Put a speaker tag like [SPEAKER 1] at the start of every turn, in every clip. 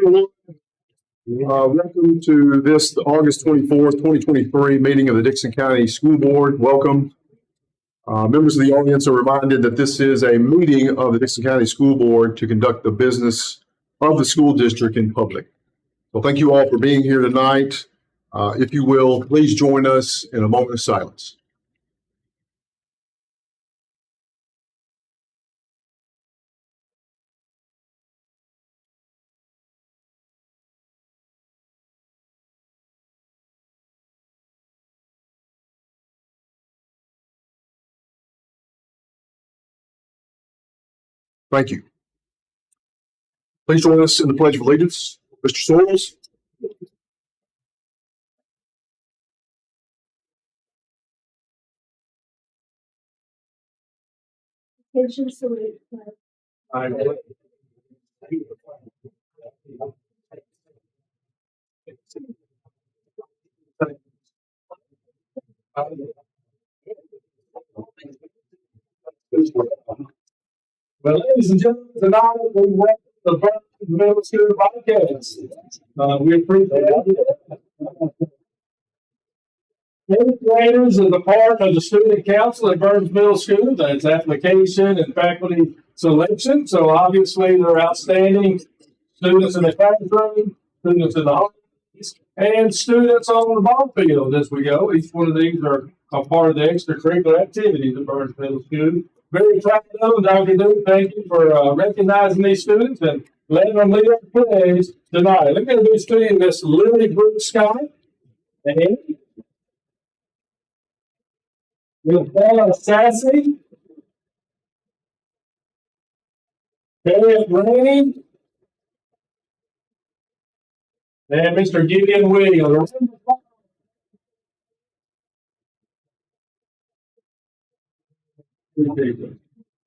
[SPEAKER 1] everyone. Welcome to this August 24th, 2023 meeting of the Dickson County School Board. Welcome. Members of the audience are reminded that this is a meeting of the Dickson County School Board to conduct the business of the school district in public. So thank you all for being here tonight. If you will, please join us in a moment of silence. Thank you. Please join us in the Pledge of Allegiance. Mr. Sorrells.
[SPEAKER 2] Attention, salute.
[SPEAKER 3] Well, ladies and gentlemen, tonight we welcome the Burns Middle School podcast. We appreciate it. Eighth graders are the part of the student council at Burns Middle School. That's application and faculty selection. So obviously they're outstanding students in the classroom, students in the office, and students on the ball field as we go. Each one of these are a part of the extracurricular activities at Burns Middle School. Very proud of them, Dr. Duke. Thank you for recognizing these students and letting them lead our pledge tonight. Let me introduce to you Miss Lily Brooks Scott and Miss Bella Sassy, Harriet Rainey, and Mr. Gideon Williams.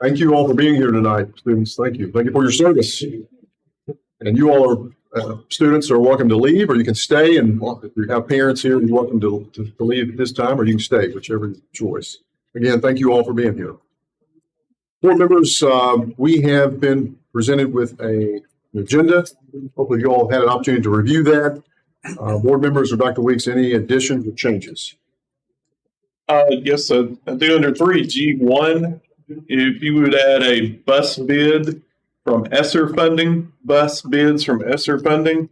[SPEAKER 1] Thank you all for being here tonight, students. Thank you. Thank you for your service. And you all are students are welcome to leave, or you can stay. And if you have parents here, you're welcome to leave at this time, or you can stay, whichever choice. Again, thank you all for being here. Board members, we have been presented with an agenda. Hopefully you all have had an opportunity to review that. Board members or Dr. Weeks, any additions or changes?
[SPEAKER 4] Yes, I do under 3G1. If you would add a bus bid from ESSER funding, bus bids from ESSER funding.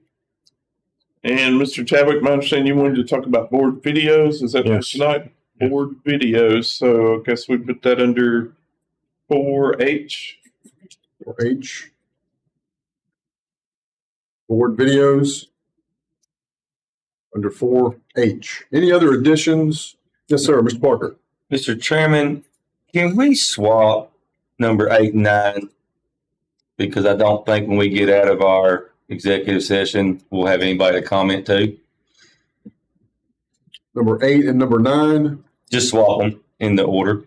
[SPEAKER 4] And Mr. Chadwick, my understanding you wanted to talk about board videos. Is that
[SPEAKER 1] Yes.
[SPEAKER 4] tonight? Board videos. So I guess we put that under 4H.
[SPEAKER 1] Or H? Board videos under 4H. Any other additions? Yes, sir. Mr. Parker.
[SPEAKER 5] Mr. Chairman, can we swap number 8 and 9? Because I don't think when we get out of our executive session, we'll have anybody to comment to.
[SPEAKER 1] Number 8 and number 9.
[SPEAKER 5] Just swap them in the order.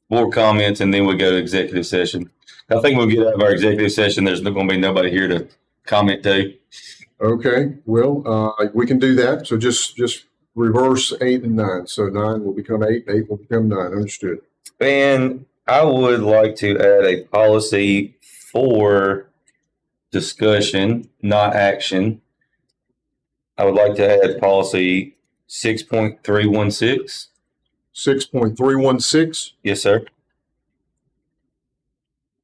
[SPEAKER 5] Board comments, and then we go to executive session. I think when we get out of our executive session, there's not going to be nobody here to comment to.
[SPEAKER 1] Okay. Well, we can do that. So just reverse 8 and 9. So 9 will become 8, 8 will become 9. Understood.
[SPEAKER 5] And I would like to add a policy for discussion, not action. I would like to add policy 6.316.
[SPEAKER 1] 6.316.
[SPEAKER 5] Yes, sir.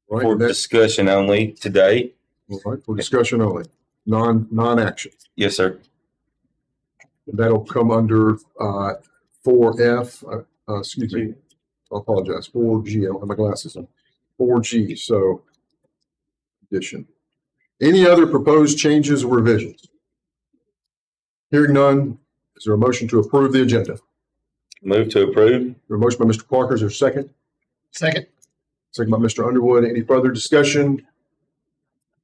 [SPEAKER 1] Right.
[SPEAKER 5] For discussion only today.
[SPEAKER 1] All right. For discussion only. Non-action.
[SPEAKER 5] Yes, sir.
[SPEAKER 1] That'll come under 4F. Excuse me. I apologize. 4G. I don't have my glasses on. 4G. So addition. Any other proposed changes or revisions? Hearing none, is there a motion to approve the agenda?
[SPEAKER 5] Move to approve.
[SPEAKER 1] A motion by Mr. Parker. Is there a second?
[SPEAKER 3] Second.
[SPEAKER 1] Second by Mr. Underwood. Any further discussion?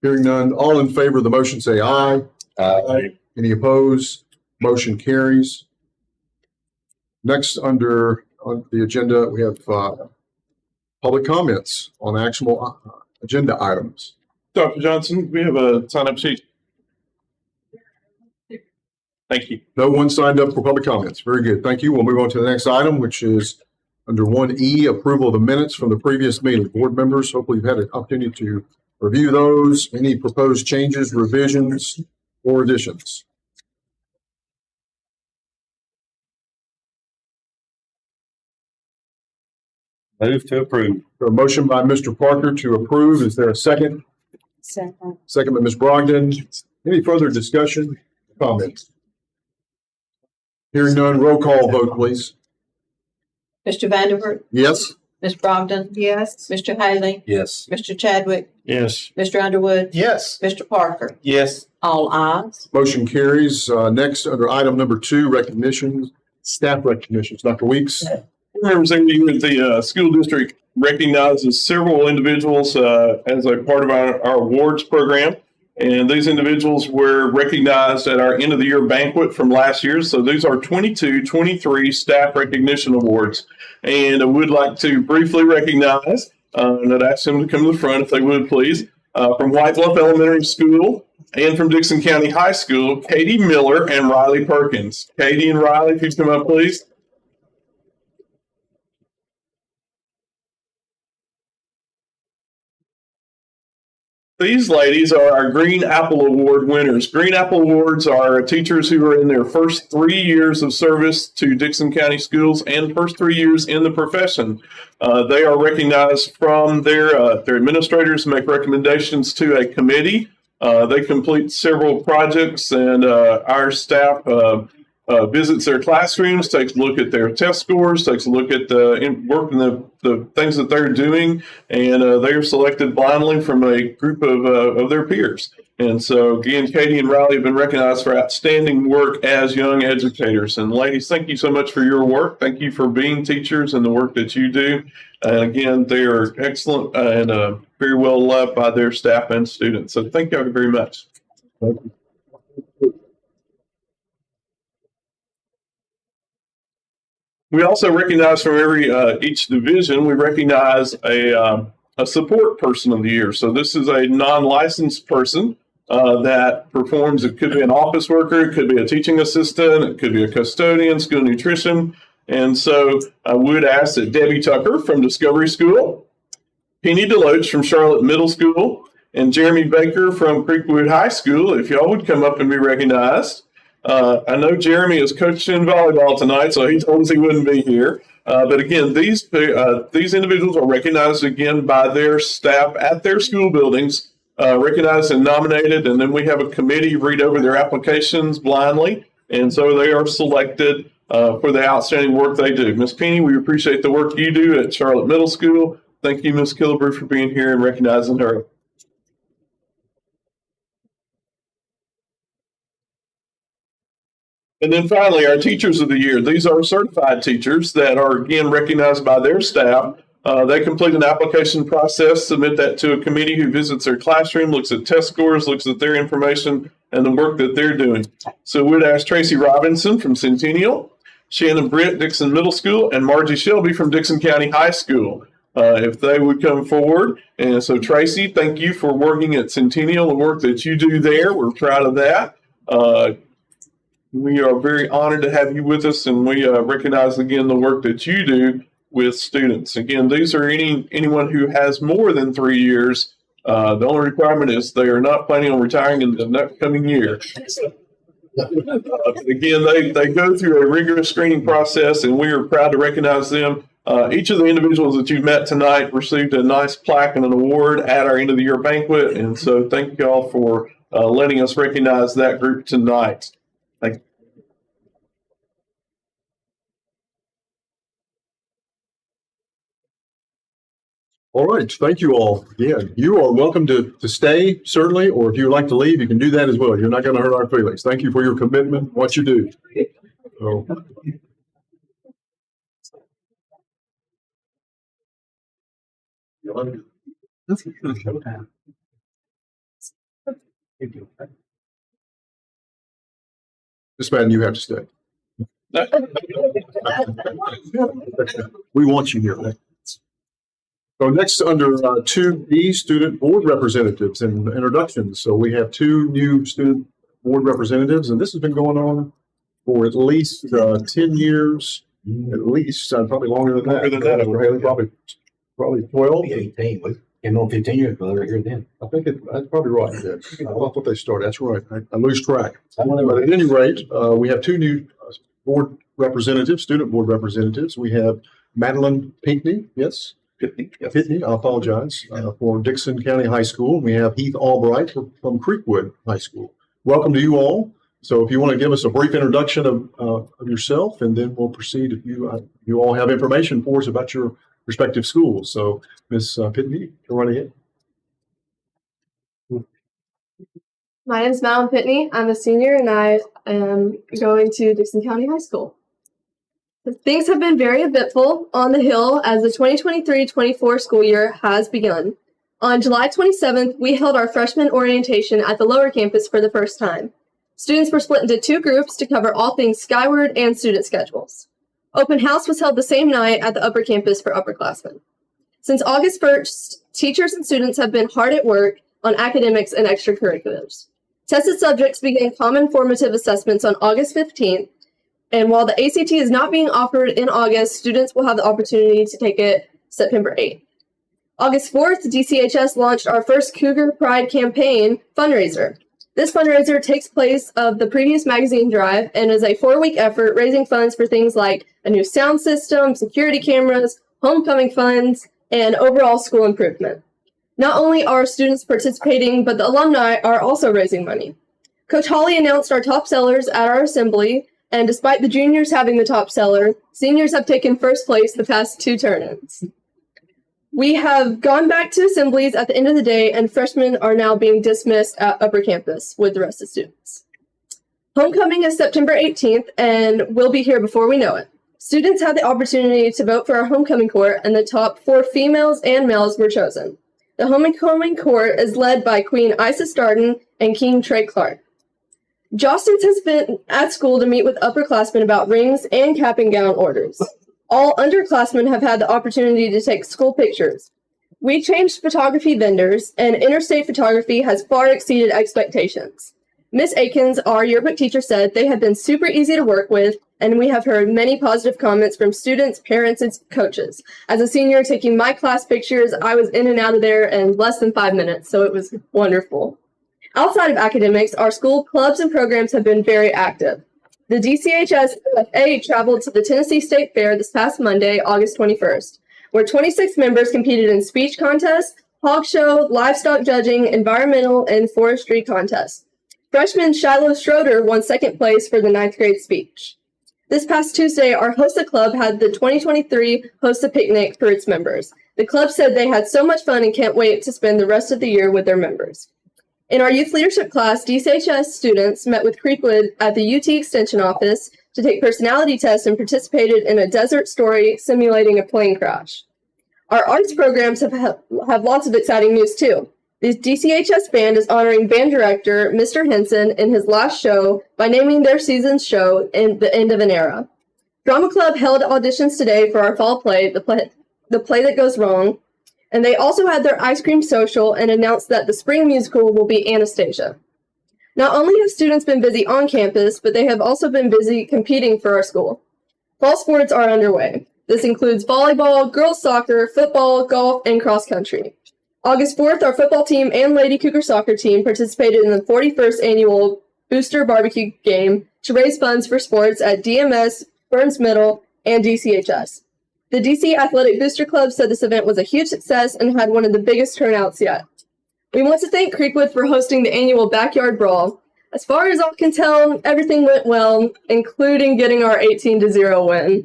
[SPEAKER 1] Hearing none. All in favor of the motion say aye.
[SPEAKER 5] Aye.
[SPEAKER 1] Any opposed? Motion carries. Next, on the agenda, we have public comments on actionable agenda items.
[SPEAKER 4] Dr. Johnson, we have a sign-up sheet. Thank you.
[SPEAKER 1] No one signed up for public comments. Very good. Thank you. We'll move on to the next item, which is under 1E, approval of the minutes from the previous meeting. Board members, hopefully you've had an opportunity to review those, any proposed changes, revisions, or additions.
[SPEAKER 5] Move to approve.
[SPEAKER 1] A motion by Mr. Parker to approve. Is there a second?
[SPEAKER 2] Second.
[SPEAKER 1] Second by Ms. Brogdon. Any further discussion, comments? Hearing none, roll call vote, please.
[SPEAKER 6] Mr. Vanderburg,
[SPEAKER 1] Yes?
[SPEAKER 6] Ms. Brogdon,
[SPEAKER 2] Yes.
[SPEAKER 6] Mr. Haley,
[SPEAKER 5] Yes.
[SPEAKER 6] Mr. Chadwick,
[SPEAKER 3] Yes.
[SPEAKER 6] Mr. Underwood,
[SPEAKER 5] Yes.
[SPEAKER 6] Mr. Parker,
[SPEAKER 5] Yes.
[SPEAKER 6] all ayes.
[SPEAKER 1] Motion carries. Next, under item number 2, recognitions, staff recognitions. Dr. Weeks?
[SPEAKER 4] Members, every year the school district recognizes several individuals as a part of our awards program. And these individuals were recognized at our end of the year banquet from last year. So these are 22-23 staff recognition awards. And I would like to briefly recognize, and I'd ask them to come to the front if they would please, from White Bluff Elementary School and from Dickson County High School, Katie Miller and Riley Perkins. Katie and Riley, if you'd come up please. These ladies are our Green Apple Award winners. Green Apple Awards are teachers who are in their first 3 years of service to Dickson County Schools and first 3 years in the profession. They are recognized from their administrators, make recommendations to a committee. They complete several projects, and our staff visits their classrooms, takes a look at their test scores, takes a look at the things that they're doing, and they are selected blindly from a group of their peers. And so, again, Katie and Riley have been recognized for outstanding work as young educators. And ladies, thank you so much for your work. Thank you for being teachers and the work that you do. And again, they are excellent and very well loved by their staff and students. So thank you very much.
[SPEAKER 1] Thank you.
[SPEAKER 4] We also recognize from each division, we recognize a support person of the year. So this is a non-licensed person that performs. It could be an office worker, it could be a teaching assistant, it could be a custodian, school nutrition. And so I would ask that Debbie Tucker from Discovery School, Penny Deloach from Charlotte Middle School, and Jeremy Baker from Creekwood High School, if y'all would come up and be recognized. I know Jeremy is coaching volleyball tonight, so he told us he wouldn't be here. But again, these individuals are recognized again by their staff at their school buildings, recognized and nominated, and then we have a committee read over their applications blindly, and so they are selected for the outstanding work they do. Ms. Penny, we appreciate the work you do at Charlotte Middle School. Thank you, Ms. Killebrew, for being here and recognizing her. And then finally, our teachers of the year. These are certified teachers that are, again, recognized by their staff. They complete an application process, submit that to a committee who visits their classroom, looks at test scores, looks at their information and the work that they're doing. So we'd ask Tracy Robinson from Centennial, Shannon Britt, Dickson Middle School, and Margie Shelby from Dickson County High School, if they would come forward. And so Tracy, thank you for working at Centennial, the work that you do there. We're proud of that. We are very honored to have you with us, and we recognize again the work that you do with students. Again, these are anyone who has more than 3 years. The only requirement is they are not planning on retiring in the next coming year. Again, they go through a rigorous screening process, and we are proud to recognize them. Each of the individuals that you've met tonight received a nice plaque and an award at our end of the year banquet, and so thank you all for letting us recognize that group tonight. Thank you.
[SPEAKER 1] All right, thank you all. Yeah, you are welcome to stay, certainly, or if you would like to leave, you can do that as well. You're not going to hurt our feelings. Thank you for your commitment, what you do. So. Miss Madden, you have to stay. We want you here. So next, under 2B, student board representatives and introductions. So we have 2 new student board representatives, and this has been going on for at least 10 years, at least, probably longer than that.
[SPEAKER 4] Longer than that.
[SPEAKER 1] Probably 12.
[SPEAKER 7] 18. And on 15 years, but they're here then.
[SPEAKER 1] I think that's probably right. Yeah. I thought they started. That's right. I lose track.
[SPEAKER 7] I don't know.
[SPEAKER 1] But at any rate, we have two new board representatives, student board representatives. We have Madeline Pinkney, yes? Pitney, I apologize, for Dickson County High School. We have Heath Albright from Creekwood High School. Welcome to you all. So if you want to give us a brief introduction of yourself, and then we'll proceed if you all have information for us about your respective schools. So Ms. Pitney, go right ahead.
[SPEAKER 2] My name is Madeline Pitney. I'm a senior and I am going to Dickson County High School. Things have been very eventful on the Hill as the 2023-24 school year has begun. On July 27th, we held our freshman orientation at the lower campus for the first time. Students were split into two groups to cover all things Skyward and student schedules. Open house was held the same night at the upper campus for upperclassmen. Since August 1st, teachers and students have been hard at work on academics and extracurriculars. Tested subjects began common formative assessments on August 15th, and while the ACT is not being offered in August, students will have the opportunity to take it September 8th. August 4th, DCHS launched our first Cougar Pride campaign fundraiser. This fundraiser takes place of the previous magazine drive and is a 4-week effort raising funds for things like a new sound system, security cameras, homecoming funds, and overall school improvement. Not only are students participating, but the alumni are also raising money. Coach Hawley announced our top sellers at our assembly, and despite the juniors having the top seller, seniors have taken first place the past 2 turn-ins. We have gone back to assemblies at the end of the day, and freshmen are now being dismissed at upper campus with the rest of the students. Homecoming is September 18th, and we'll be here before we know it. Students had the opportunity to vote for our homecoming court, and the top 4 females and males were chosen. The homecoming court is led by Queen Isis Darden and King Trey Clark. Jostens has been at school to meet with upperclassmen about rings and cap and gown orders. All underclassmen have had the opportunity to take school pictures. We changed photography vendors, and interstate photography has far exceeded expectations. Miss Akins, our yearbook teacher, said they have been super easy to work with, and we have heard many positive comments from students, parents, and coaches. As a senior taking my class pictures, I was in and out of there in less than 5 minutes, so it was wonderful. Outside of academics, our school clubs and programs have been very active. The DCHS FA traveled to the Tennessee State Fair this past Monday, August 21st, where 26 members competed in speech contests, hog show, livestock judging, environmental, and forestry contests. Freshman Shiloh Schroeder won 2nd place for the 9th grade speech. This past Tuesday, our HOSA Club had the 2023 HOSA Picnic for its members. The club said they had so much fun and can't wait to spend the rest of the year with their members. In our youth leadership class, DCHS students met with Creekwood at the UT Extension office to take personality tests and participated in a desert story simulating a plane crash. Our arts programs have lots of exciting news too. The DCHS band is honoring band director Mr. Henson in his last show by naming their season's show in The End of an Era. Drama Club held auditions today for our fall play, The Play That Goes Wrong, and they also had their ice cream social and announced that the spring musical will be Anastasia. Not only have students been busy on campus, but they have also been busy competing for our school. Fall sports are underway. This includes volleyball, girls soccer, football, golf, and cross country. August 4th, our football team and Lady Cougar soccer team participated in the 41st annual Booster Barbecue Game to raise funds for sports at DMS, Burns Middle, and DCHS. The DC Athletic Booster Club said this event was a huge success and had one of the biggest turnouts yet. We want to thank Creekwood for hosting the annual Backyard Brawl. As far as I can tell, everything went well, including getting our 18-0 win.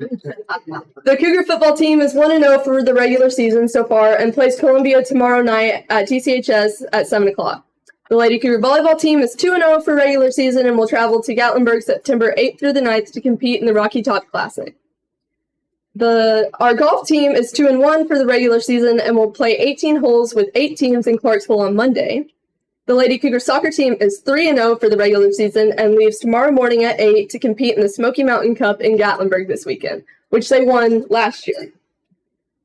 [SPEAKER 2] The Cougar football team is 1-0 for the regular season so far and plays Columbia tomorrow night at TCHS at 7 o'clock. The Lady Cougar volleyball team is 2-0 for regular season and will travel to Gatlinburg September 8th through the 9th to compete in the Rocky Top Classic. Our golf team is 2-1 for the regular season and will play 18 holes with 8 teams in Clarksville on Monday. The Lady Cougar soccer team is 3-0 for the regular season and leaves tomorrow morning at 8 to compete in the Smoky Mountain Cup in Gatlinburg this weekend, which they won last year.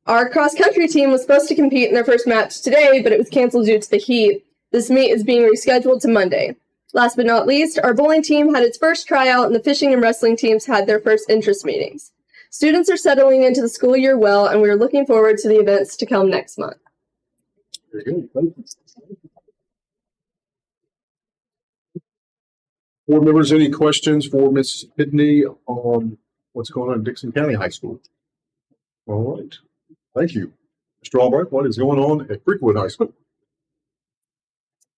[SPEAKER 2] Our cross-country team was supposed to compete in their first match today, but it was canceled due to the heat. This meet is being rescheduled to Monday. Last but not least, our bowling team had its first tryout and the fishing and wrestling teams had their first interest meetings. Students are settling into the school year well, and we are looking forward to the events to come next month.
[SPEAKER 1] Very good. Thank you. Board members, any questions for Ms. Pitney on what's going on at Dickson County High School? All right. Thank you. Mr. Albright, what is going on at Creekwood High School?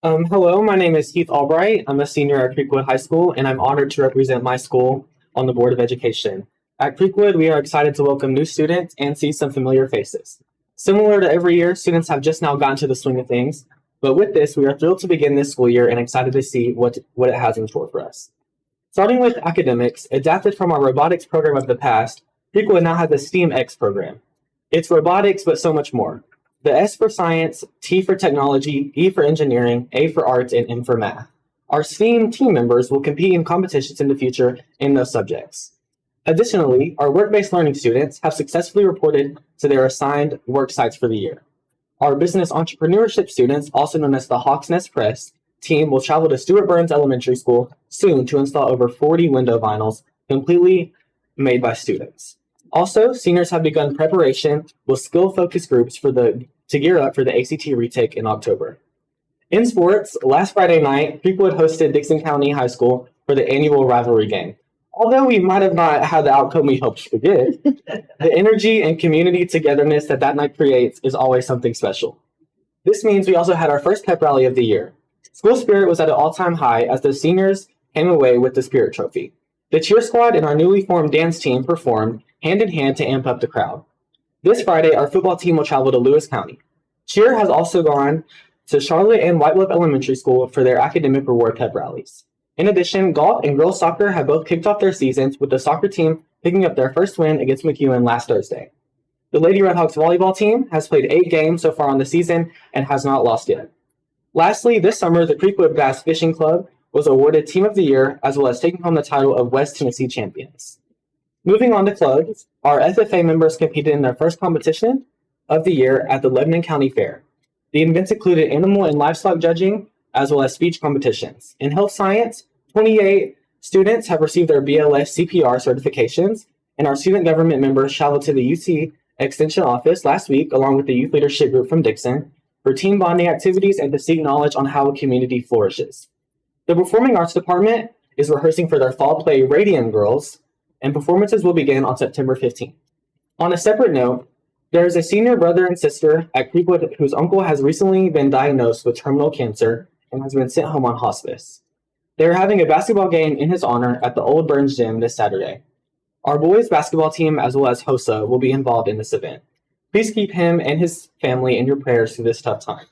[SPEAKER 8] Hello, my name is Heath Albright. I'm a senior at Creekwood High School, and I'm honored to represent my school on the Board of Education. At Creekwood, we are excited to welcome new students and see some familiar faces. Similar to every year, students have just now gotten to the swing of things, but with this, we are thrilled to begin this school year and excited to see what it has in store for us. Starting with academics, adapted from our robotics program of the past, Creekwood now has a STEAM X program. It's robotics, but so much more. The S for science, T for technology, E for engineering, A for arts, and M for math. Our STEAM team members will compete in competitions in the future in those subjects. Additionally, our work-based learning students have successfully reported to their assigned work sites for the year. Our business entrepreneurship students, also known as the Hawks Nest Press team, will travel to Stuart Burns Elementary School soon to install over 40 window vinyls completely made by students. Also, seniors have begun preparation with skill-focused groups to gear up for the ACT retake in October. In sports, last Friday night, Creekwood hosted Dickson County High School for the annual rivalry game. Although we might have not had the outcome we hoped to get, the energy and community togetherness that night creates is always something special. This means we also had our first pep rally of the year. School spirit was at an all-time high as the seniors came away with the Spirit Trophy. The cheer squad and our newly formed dance team performed hand in hand to amp up the crowd. This Friday, our football team will travel to Lewis County. Cheer has also gone to Charlotte and White Bluff Elementary School for their academic reward pep rallies. In addition, golf and girls soccer have both kicked off their seasons, with the soccer team picking up their first win against McEwen last Thursday. The Lady Redhawks volleyball team has played 8 games so far on the season and has not lost yet. Lastly, this summer, the Creekwood Bass Fishing Club was awarded Team of the Year, as well as taking home the title of West Tennessee Champions. Moving on to clubs, our FFA members competed in their first competition of the year at the Lebanon County Fair. The events included animal and livestock judging, as well as speech competitions. In health science, 28 students have received their BLS CPR certifications, and our student government members traveled to the UT Extension office last week, along with the youth leadership group from Dickson, for team bonding activities and to seek knowledge on how a community flourishes. The Performing Arts Department is rehearsing for their fall play Radium Girls, and performances will begin on September 15th. On a separate note, there is a senior brother and sister at Creekwood whose uncle has recently been diagnosed with terminal cancer and has been sent home on hospice. They are having a basketball game in his honor at the Old Burns Gym this Saturday. Our boys basketball team, as well as HOSA, will be involved in this event. Please keep him and his family in your prayers through this tough time.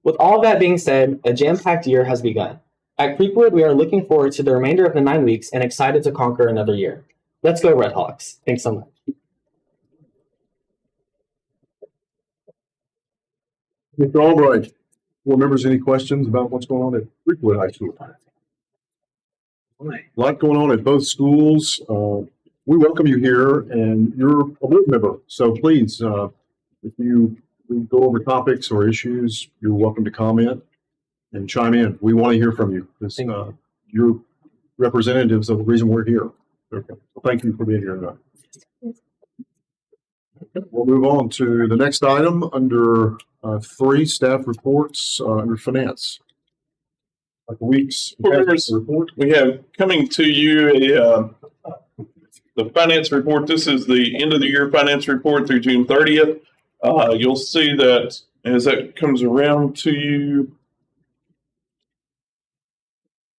[SPEAKER 8] With all that being said, a jam-packed year has begun. At Creekwood, we are looking forward to the remainder of the 9 weeks and excited to conquer another year. Let's go Redhawks. Thanks so much.
[SPEAKER 1] Mr. Albright, board members, any questions about what's going on at Creekwood High School? A lot going on at both schools. We welcome you here, and you're a board member, so please, if you go over topics or issues, you're welcome to comment and chime in. We want to hear from you. You're representatives of the reason we're here. Okay. So thank you for being here tonight. We'll move on to the next item under 3 staff reports under finance. Like week's report.
[SPEAKER 4] We have coming to you the finance report. This is the end of the year finance report through June 30th. You'll see that as that comes around to you,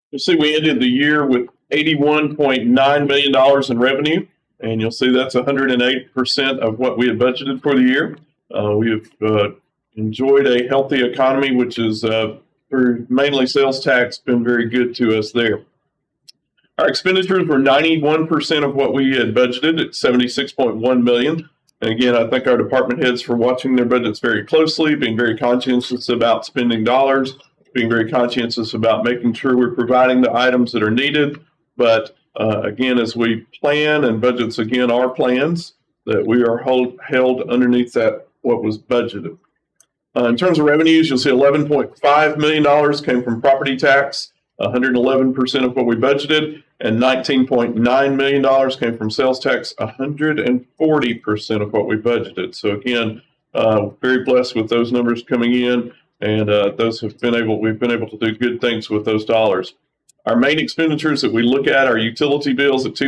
[SPEAKER 4] you'll see we ended the year with $81.9 million in revenue, and you'll see that's 108% of what we had budgeted for the year. We have enjoyed a healthy economy, which is through mainly sales tax, been very good to us there. Our expenditures were 91% of what we had budgeted at $76.1 million. And again, I thank our department heads for watching their budgets very closely, being very conscientious about spending dollars, being very conscientious about making sure we're providing the items that are needed. But again, as we plan and budgets again our plans, that we are held underneath that what was budgeted. In terms of revenues, you'll see $11.5 million came from property tax, 111% of what we budgeted, and $19.9 million came from sales tax, 140% of what we budgeted. So again, very blessed with those numbers coming in. and we've been able to do good things with those dollars. Our main expenditures that we look at are utility bills at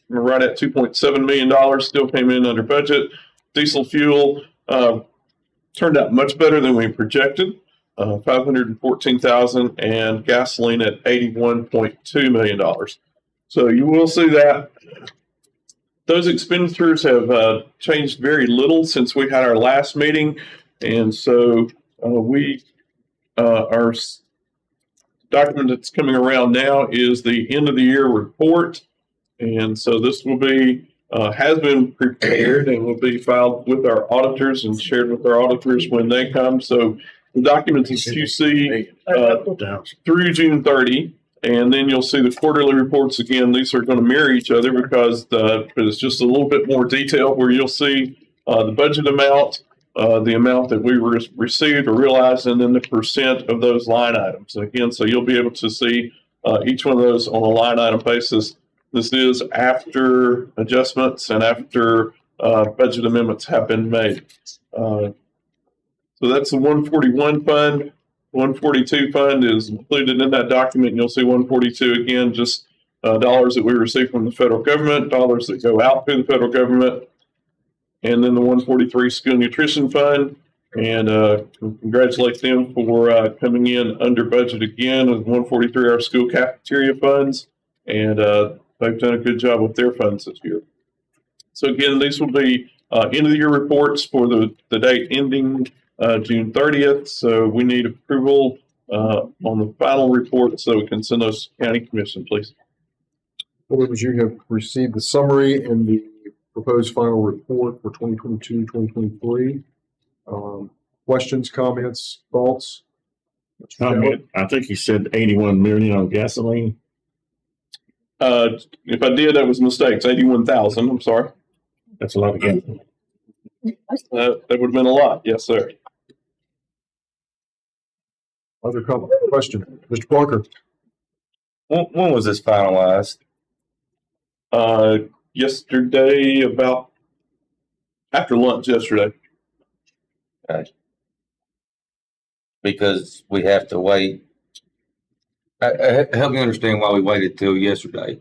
[SPEAKER 4] right at $2.7 million, still came in under budget. Diesel fuel turned out much better than we projected, 514,000, and gasoline at $81.2 million. So you will see that those expenditures have changed very little since we had our last meeting, and so our document that's coming around now is the end of the year report, and so this will be has been prepared and will be filed with our auditors and shared with our auditors when they come. So the documents that you see through June 30, and then you'll see the quarterly reports again. These are going to mirror each other because it's just a little bit more detail where you'll see the budget amount, the amount that we received or realized, and then the percent of those line items. Again, so you'll be able to see each one of those on a line item basis. This is after adjustments and after budget amendments have been made. So that's the 141 fund. 142 fund is included in that document. You'll see 142 again, just dollars that we receive from the federal government, dollars that go out to the federal government. And then the 143 School Nutrition Fund, and congratulate them for coming in under budget again. And 143 our school cafeteria funds, and they've done a good job with their funds this year. So again, these will be end of the year reports for the date ending June 30th. So we need approval on the final report so we can send those to county commission, please.
[SPEAKER 1] Board, you have received the summary and the proposed final report for 2022-2023. Questions, comments, thoughts?
[SPEAKER 7] I think you said 81 million on gasoline.
[SPEAKER 4] If I did, that was a mistake. It's 81,000. I'm sorry.
[SPEAKER 7] That's a lot of gasoline.
[SPEAKER 4] That would have been a lot. Yes, sir.
[SPEAKER 1] Other comment, question, Mr. Parker?
[SPEAKER 5] When was this finalized?
[SPEAKER 4] Yesterday, about after lunch yesterday.
[SPEAKER 5] Because we have to wait. Help me understand why we waited till yesterday.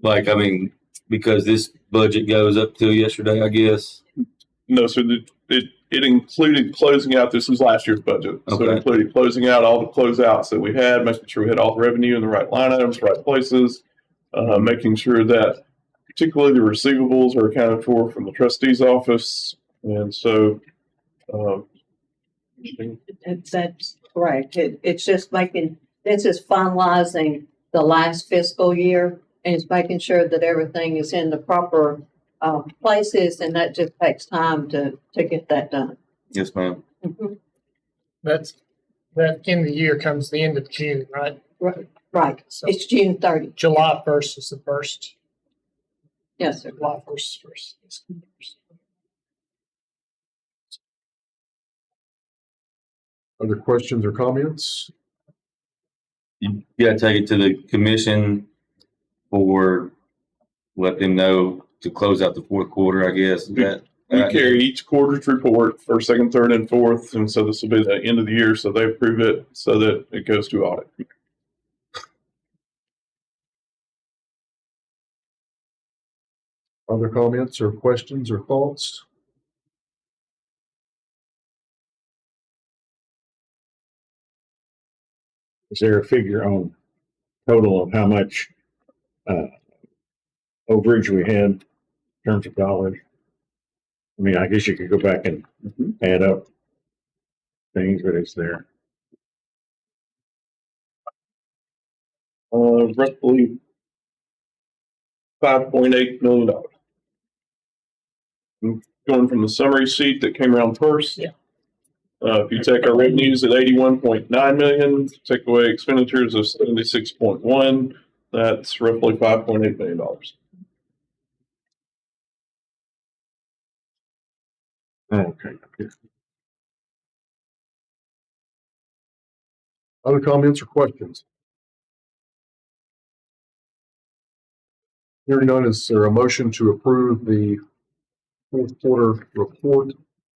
[SPEAKER 5] Like, I mean, because this budget goes up till yesterday, I guess.
[SPEAKER 4] No, so it included closing out. This was last year's budget, so
[SPEAKER 5] Okay.
[SPEAKER 4] it included closing out all the closeouts that we had, making sure we had all the revenue in the right line items, right places, making sure that particularly the receivables are accounted for from the trustee's office, and so.
[SPEAKER 6] That's correct. It's just this is finalizing the last fiscal year, and it's making sure that everything is in the proper places, and that just takes time to get that done.
[SPEAKER 5] Yes, ma'am.
[SPEAKER 6] Mhm.
[SPEAKER 9] That end of the year comes the end of June, right?
[SPEAKER 6] Right.
[SPEAKER 9] So
[SPEAKER 6] It's June 30.
[SPEAKER 9] July 1st is the first.
[SPEAKER 6] Yes, sir.
[SPEAKER 9] July 1st is first.
[SPEAKER 1] Other questions or comments?
[SPEAKER 5] You gotta take it to the commission for, let them know to close out the fourth quarter, I guess. Is that
[SPEAKER 4] We carry each quarter's report, first, second, third, and fourth, and so this will be the end of the year, so they approve it so that it goes to audit.
[SPEAKER 1] Other comments or questions or thoughts?
[SPEAKER 7] Is there a figure on total of how much overage we had in terms of dollars? I mean, I guess you could go back and add up things, but it's there.
[SPEAKER 4] Roughly $5.8 million. Going from the summary sheet that came around first.
[SPEAKER 9] Yeah.
[SPEAKER 4] If you take our revenues at 81.9 million, take away expenditures of 76.1, that's roughly $5.8 million.
[SPEAKER 7] Okay.
[SPEAKER 1] Other comments or questions? Hearing none, is there a motion to approve the fourth quarter report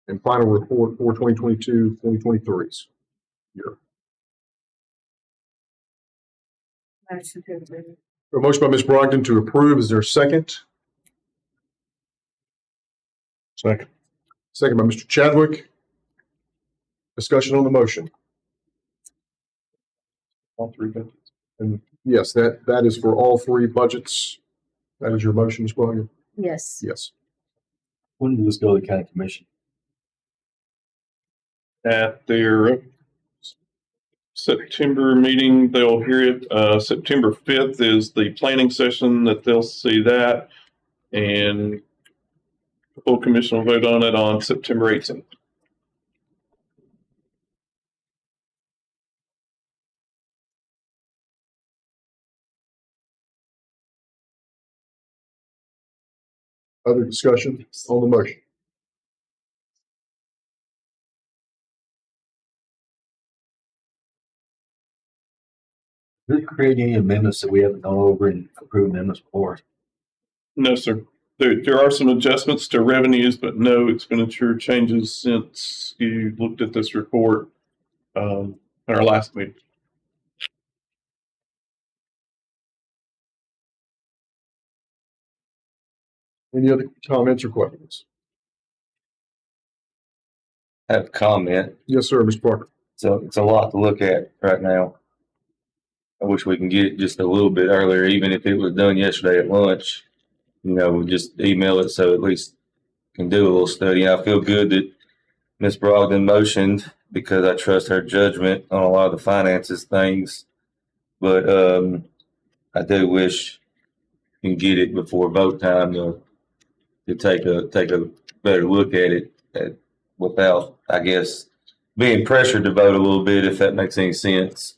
[SPEAKER 1] and final report for 2022-2023's year. A motion by Ms. Brogdon to approve. Is there a second?
[SPEAKER 7] Second.
[SPEAKER 1] Second by Mr. Chadwick. Discussion on the motion. All three budgets. And yes, that is for all three budgets. That is your motion, Ms. Brogdon?
[SPEAKER 6] Yes.
[SPEAKER 1] Yes.
[SPEAKER 7] When did this go to the county commission?
[SPEAKER 4] At their September meeting, they'll hear it. September 5th is the planning session that they'll see that. And the full commission will vote on it on September 18th.
[SPEAKER 1] Other discussion on the motion?
[SPEAKER 7] Does it create any amendments that we haven't gone over and approved amendments before?
[SPEAKER 4] No, sir. There are some adjustments to revenues, but no expenditure changes since you looked at this report at our last meeting.
[SPEAKER 1] Any other comments or questions?
[SPEAKER 5] I have a comment.
[SPEAKER 1] Yes, sir, Mr. Parker.
[SPEAKER 5] So it's a lot to look at right now. I wish we can get it just a little bit earlier, even if it was done yesterday at lunch. You know, we just email it so at least can do a little study. I feel good that Ms. Brogdon motioned because I trust her judgment on a lot of the finances things. But I do wish you can get it before vote time to take a better look at it without, I guess, being pressured to vote a little bit, if that makes any sense.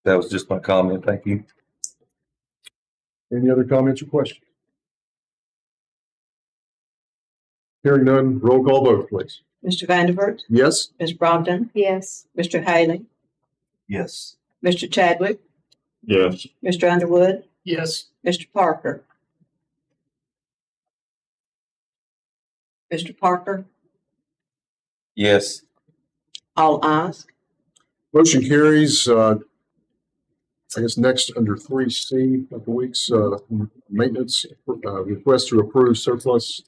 [SPEAKER 5] That was just my comment. Thank you.
[SPEAKER 1] Any other comments or questions? Hearing none, roll call vote, please.
[SPEAKER 6] Mr. Vanderbilt,
[SPEAKER 1] Yes?
[SPEAKER 6] Ms. Brogdon,
[SPEAKER 2] Yes.
[SPEAKER 6] Mr. Haley,
[SPEAKER 7] Yes.
[SPEAKER 6] Mr. Chadwick,
[SPEAKER 7] Yes.
[SPEAKER 6] Mr. Underwood,
[SPEAKER 9] Yes.
[SPEAKER 6] Mr. Parker. Mr. Parker,
[SPEAKER 5] Yes.
[SPEAKER 6] all ayes.
[SPEAKER 1] Motion carries. I guess next under 3C of the week's maintenance request to approve surplus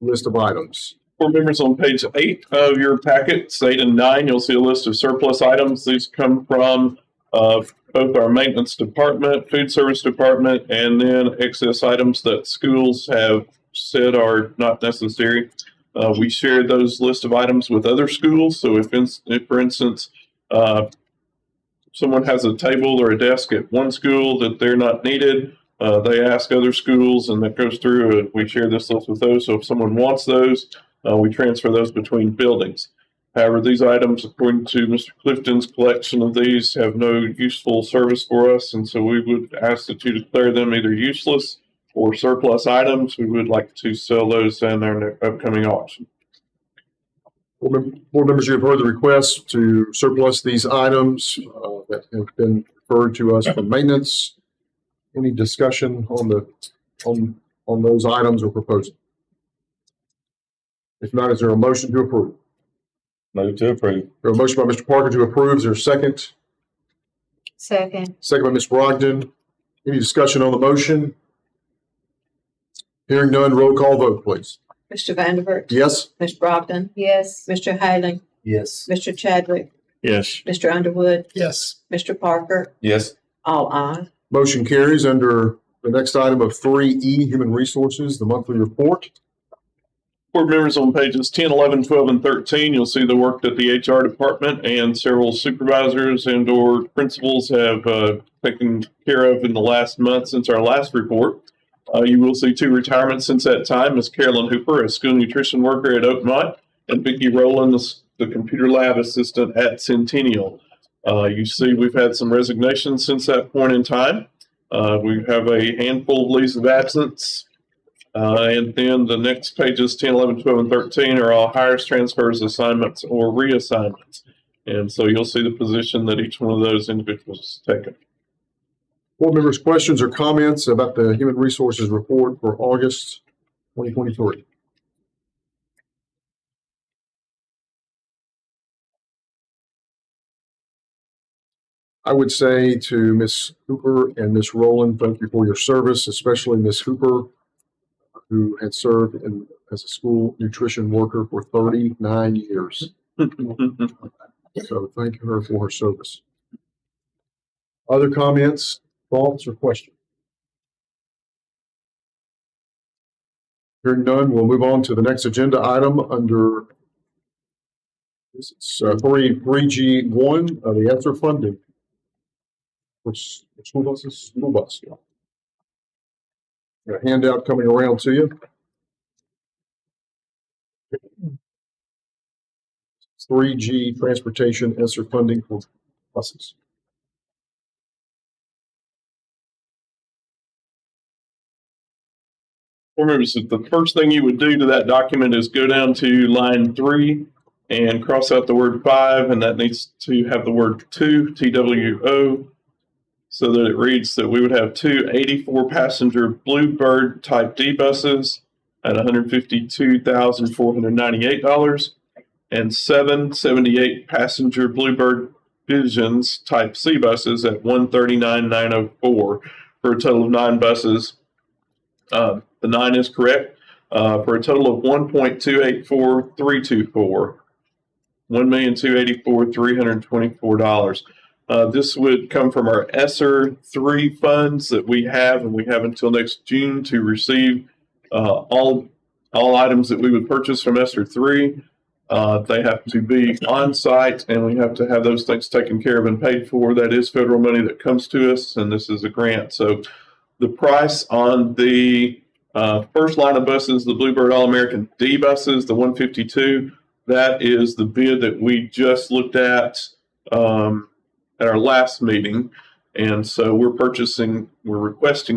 [SPEAKER 1] list of items.
[SPEAKER 4] Board members, on page 8 of your packets, 8 and 9, you'll see a list of surplus items. These come from both our maintenance department, food service department, and then excess items that schools have said are not necessary. We share those list of items with other schools. So if for instance, someone has a table or a desk at one school that they're not needed, they ask other schools, and that goes through, and we share this list with those. So if someone wants those, we transfer those between buildings. However, these items, according to Mr. Clifton's collection of these, have no useful service for us, and so we would ask that you declare them either useless or surplus items. We would like to sell those in our upcoming auction.
[SPEAKER 1] Board members, you have heard the request to surplus these items that have been referred to us for maintenance. Any discussion on those items or proposal? If not, is there a motion to approve?
[SPEAKER 5] Move to approve.
[SPEAKER 1] There a motion by Mr. Parker to approve. Is there a second?
[SPEAKER 2] Second.
[SPEAKER 1] Second by Ms. Brogdon. Any discussion on the motion? Hearing none, roll call vote, please.
[SPEAKER 6] Mr. Vanderbilt,
[SPEAKER 1] Yes?
[SPEAKER 6] Ms. Brogdon,
[SPEAKER 2] Yes.
[SPEAKER 6] Mr. Haley,
[SPEAKER 7] Yes.
[SPEAKER 6] Mr. Chadwick,
[SPEAKER 7] Yes.
[SPEAKER 6] Mr. Underwood,
[SPEAKER 9] Yes.
[SPEAKER 6] Mr. Parker,
[SPEAKER 5] Yes.
[SPEAKER 6] all ayes.
[SPEAKER 1] Motion carries. Under the next item of 3E, Human Resources, the monthly report.
[SPEAKER 4] Board members, on pages 10, 11, 12, and 13, you'll see the work that the HR department and several supervisors and or principals have taken care of in the last month since our last report. You will see 2 retirements since that time. Ms. Carolyn Hooper, a school nutrition worker at Oakmont, and Vicki Rowland, the computer lab assistant at Centennial. You see we've had some resignations since that point in time. We have a handful of leaves of absence. And then the next pages 10, 11, 12, and 13 are all hires, transfers, assignments, or reassignments. And so you'll see the position that each one of those individuals has taken.
[SPEAKER 1] Board members, questions or comments about the Human Resources report for August 2023. I would say to Ms. Hooper and Ms. Rowland, thank you for your service, especially Ms. Hooper, who had served as a school nutrition worker for 39 years. So thank her for her service. Other comments, thoughts, or questions? Hearing none, we'll move on to the next agenda item under 3G1, the ESSER funding. Which school buses? School bus, yeah. Got a handout coming around to you. 3G transportation ESSER funding for buses.
[SPEAKER 4] Remember, so the first thing you would do to that document is go down to line 3 and cross out the word 5, and that needs to have the word 2, TWO, so that it reads that we would have 2 84-passenger Bluebird Type D buses at $152,498 and 7 78-passenger Bluebird Visions Type C buses at $139,904 for a total of 9 buses. The 9 is correct, for a total of $1,284,324, $1,284,324. This would come from our ESSER 3 funds that we have, and we have until next June to receive all items that we would purchase from ESSER 3. They have to be on site, and we have to have those things taken care of and paid for. That is federal money that comes to us, and this is a grant. So the price on the first line of buses, the Bluebird All-American D buses, the 152, that is the bid that we just looked at our last meeting. And so we're requesting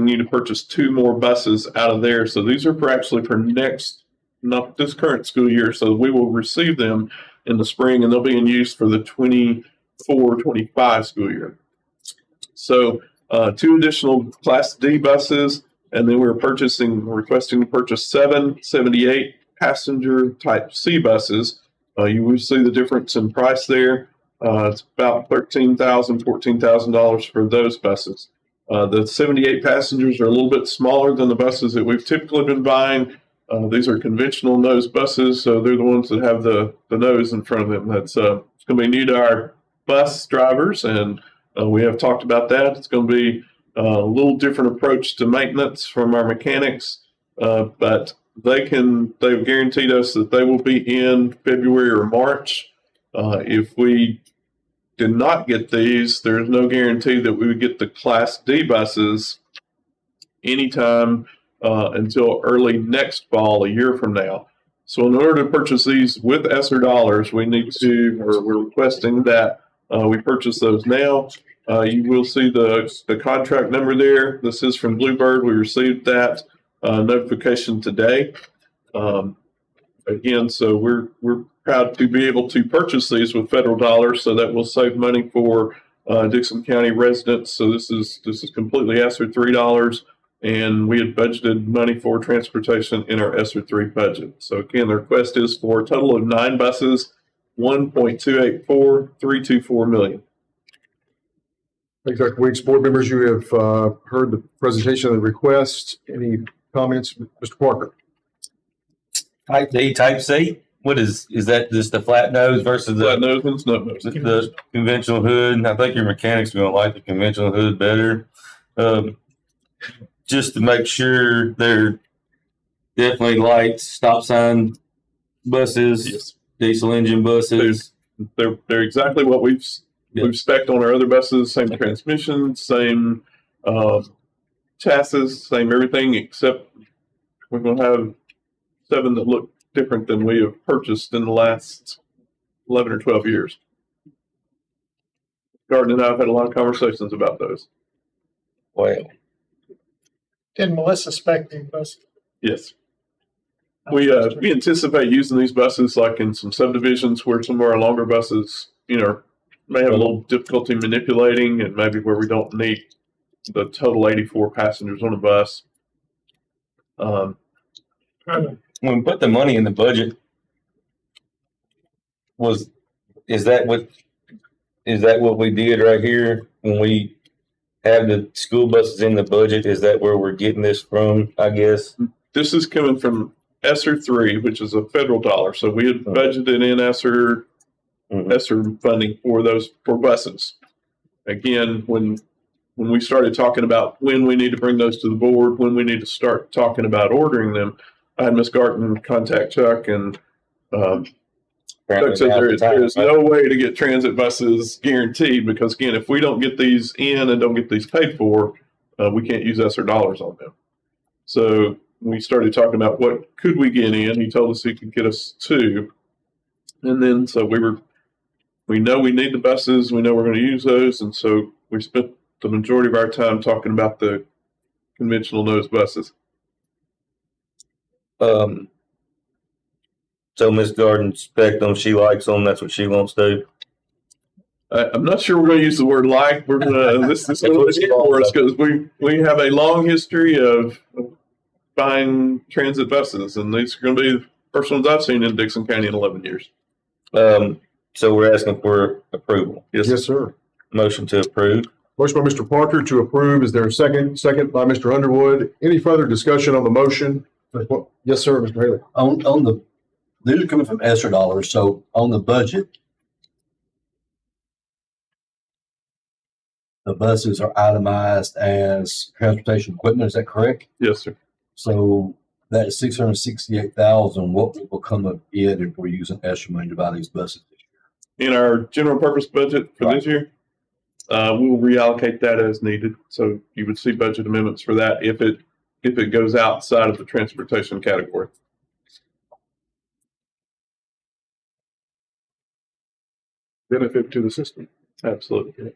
[SPEAKER 4] you to purchase 2 more buses out of there. So these are for not this current school year. So we will receive them in the spring, and they'll be in use for the 24-25 school year. So 2 additional Class D buses, and then we're requesting to purchase 7 78-passenger Type C buses. You will see the difference in price there. It's about $13,000, $14,000 for those buses. The 78 passengers are a little bit smaller than the buses that we've typically been buying. These are conventional nose buses, so they're the ones that have the nose in front of them. That's it's going to be new to our bus drivers, and we have talked about that. It's going to be a little different approach to maintenance from our mechanics, but they've guaranteed us that they will be in February or March. If we did not get these, there's no guarantee that we would get the Class D buses anytime until early next fall, a year from now. So in order to purchase these with ESSER dollars, we're requesting that we purchase those now. You will see the contract number there. This is from Bluebird. We received that notification today. Again, so we're proud to be able to purchase these with federal dollars, so that will save money for Dickson County residents. So this is completely ESSER 3 dollars, and we had budgeted money for transportation in our ESSER 3 budget. So again, the request is for a total of 9 buses, $1,284,324 million.
[SPEAKER 1] Thanks, Dr. Weeks. Board members, you have heard the presentation of the request. Any comments, Mr. Parker?
[SPEAKER 5] Type D, Type C. What is that? Just the flat nose versus
[SPEAKER 4] Flat nose and snub nose.
[SPEAKER 5] the conventional hood? I think your mechanics are going to like the conventional hood better. Just to make sure they're definitely lights, stop sign buses,
[SPEAKER 4] Yes.
[SPEAKER 5] diesel engine buses.
[SPEAKER 4] They're exactly what we've spec'd on our other buses. Same transmission, same chassis, same everything, except we're going to have 7 that look different than we have purchased in the last 11 or 12 years. Gordon and I have had a lot of conversations about those.
[SPEAKER 5] Wow.
[SPEAKER 9] Did Melissa spec these buses?
[SPEAKER 4] Yes. We anticipate using these buses like in some subdivisions where some of our longer buses, may have a little difficulty manipulating, and maybe where we don't need the total 84 passengers on a bus.
[SPEAKER 5] When we put the money in the budget, is that what we did right here when we have the school buses in the budget? Is that where we're getting this from, I guess?
[SPEAKER 4] This is coming from ESSER 3, which is a federal dollar. So we had budgeted in ESSER funding for buses. Again, when we started talking about when we need to bring those to the board, when we need to start talking about ordering them, I had Ms. Garton contact Chuck, and Chuck said there is no way to get transit buses guaranteed, because again, if we don't get these in and don't get these paid for, we can't use ESSER dollars on them. So we started talking about what could we get in. He told us he could get us 2. And then, so we know we need the buses. We know we're going to use those. And so we spent the majority of our time talking about the conventional nose buses.
[SPEAKER 5] So Ms. Garden spec them, she likes them, that's what she wants to do.
[SPEAKER 4] I'm not sure we're going to use the word like. We're going to, this is a little bit for us, because we have a long history of buying transit buses, and these are going to be the first ones I've seen in Dickson County in 11 years.
[SPEAKER 5] So we're asking for approval.
[SPEAKER 1] Yes, sir.
[SPEAKER 5] Motion to approve.
[SPEAKER 1] Motion by Mr. Parker to approve. Is there a second? Second by Mr. Underwood. Any further discussion on the motion? Yes, sir, Mr. Haley.
[SPEAKER 10] On the, these are coming from ESSER dollars, so on the budget, the buses are itemized as transportation equipment, is that correct?
[SPEAKER 4] Yes, sir.
[SPEAKER 10] So that is 668,000. What will come of it if we're using ESSER money to buy these buses this year?
[SPEAKER 4] In our general purpose budget for this year, we'll reallocate that as needed. So you would see budget amendments for that if it goes outside of the transportation category.
[SPEAKER 1] Benefit to the system.
[SPEAKER 4] Absolutely.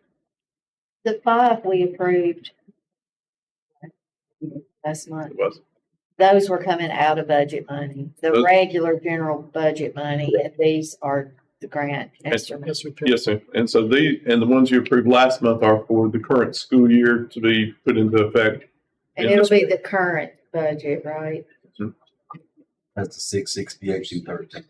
[SPEAKER 11] The 5 we approved last month,
[SPEAKER 4] It was.
[SPEAKER 11] those were coming out of budget money, the
[SPEAKER 4] Those-
[SPEAKER 11] regular general budget money, and these are the grant instruments.
[SPEAKER 4] Yes, sir. And so the ones you approved last month are for the current school year to be put into effect.
[SPEAKER 11] And it'll be the current budget, right?
[SPEAKER 10] That's the 668, 213.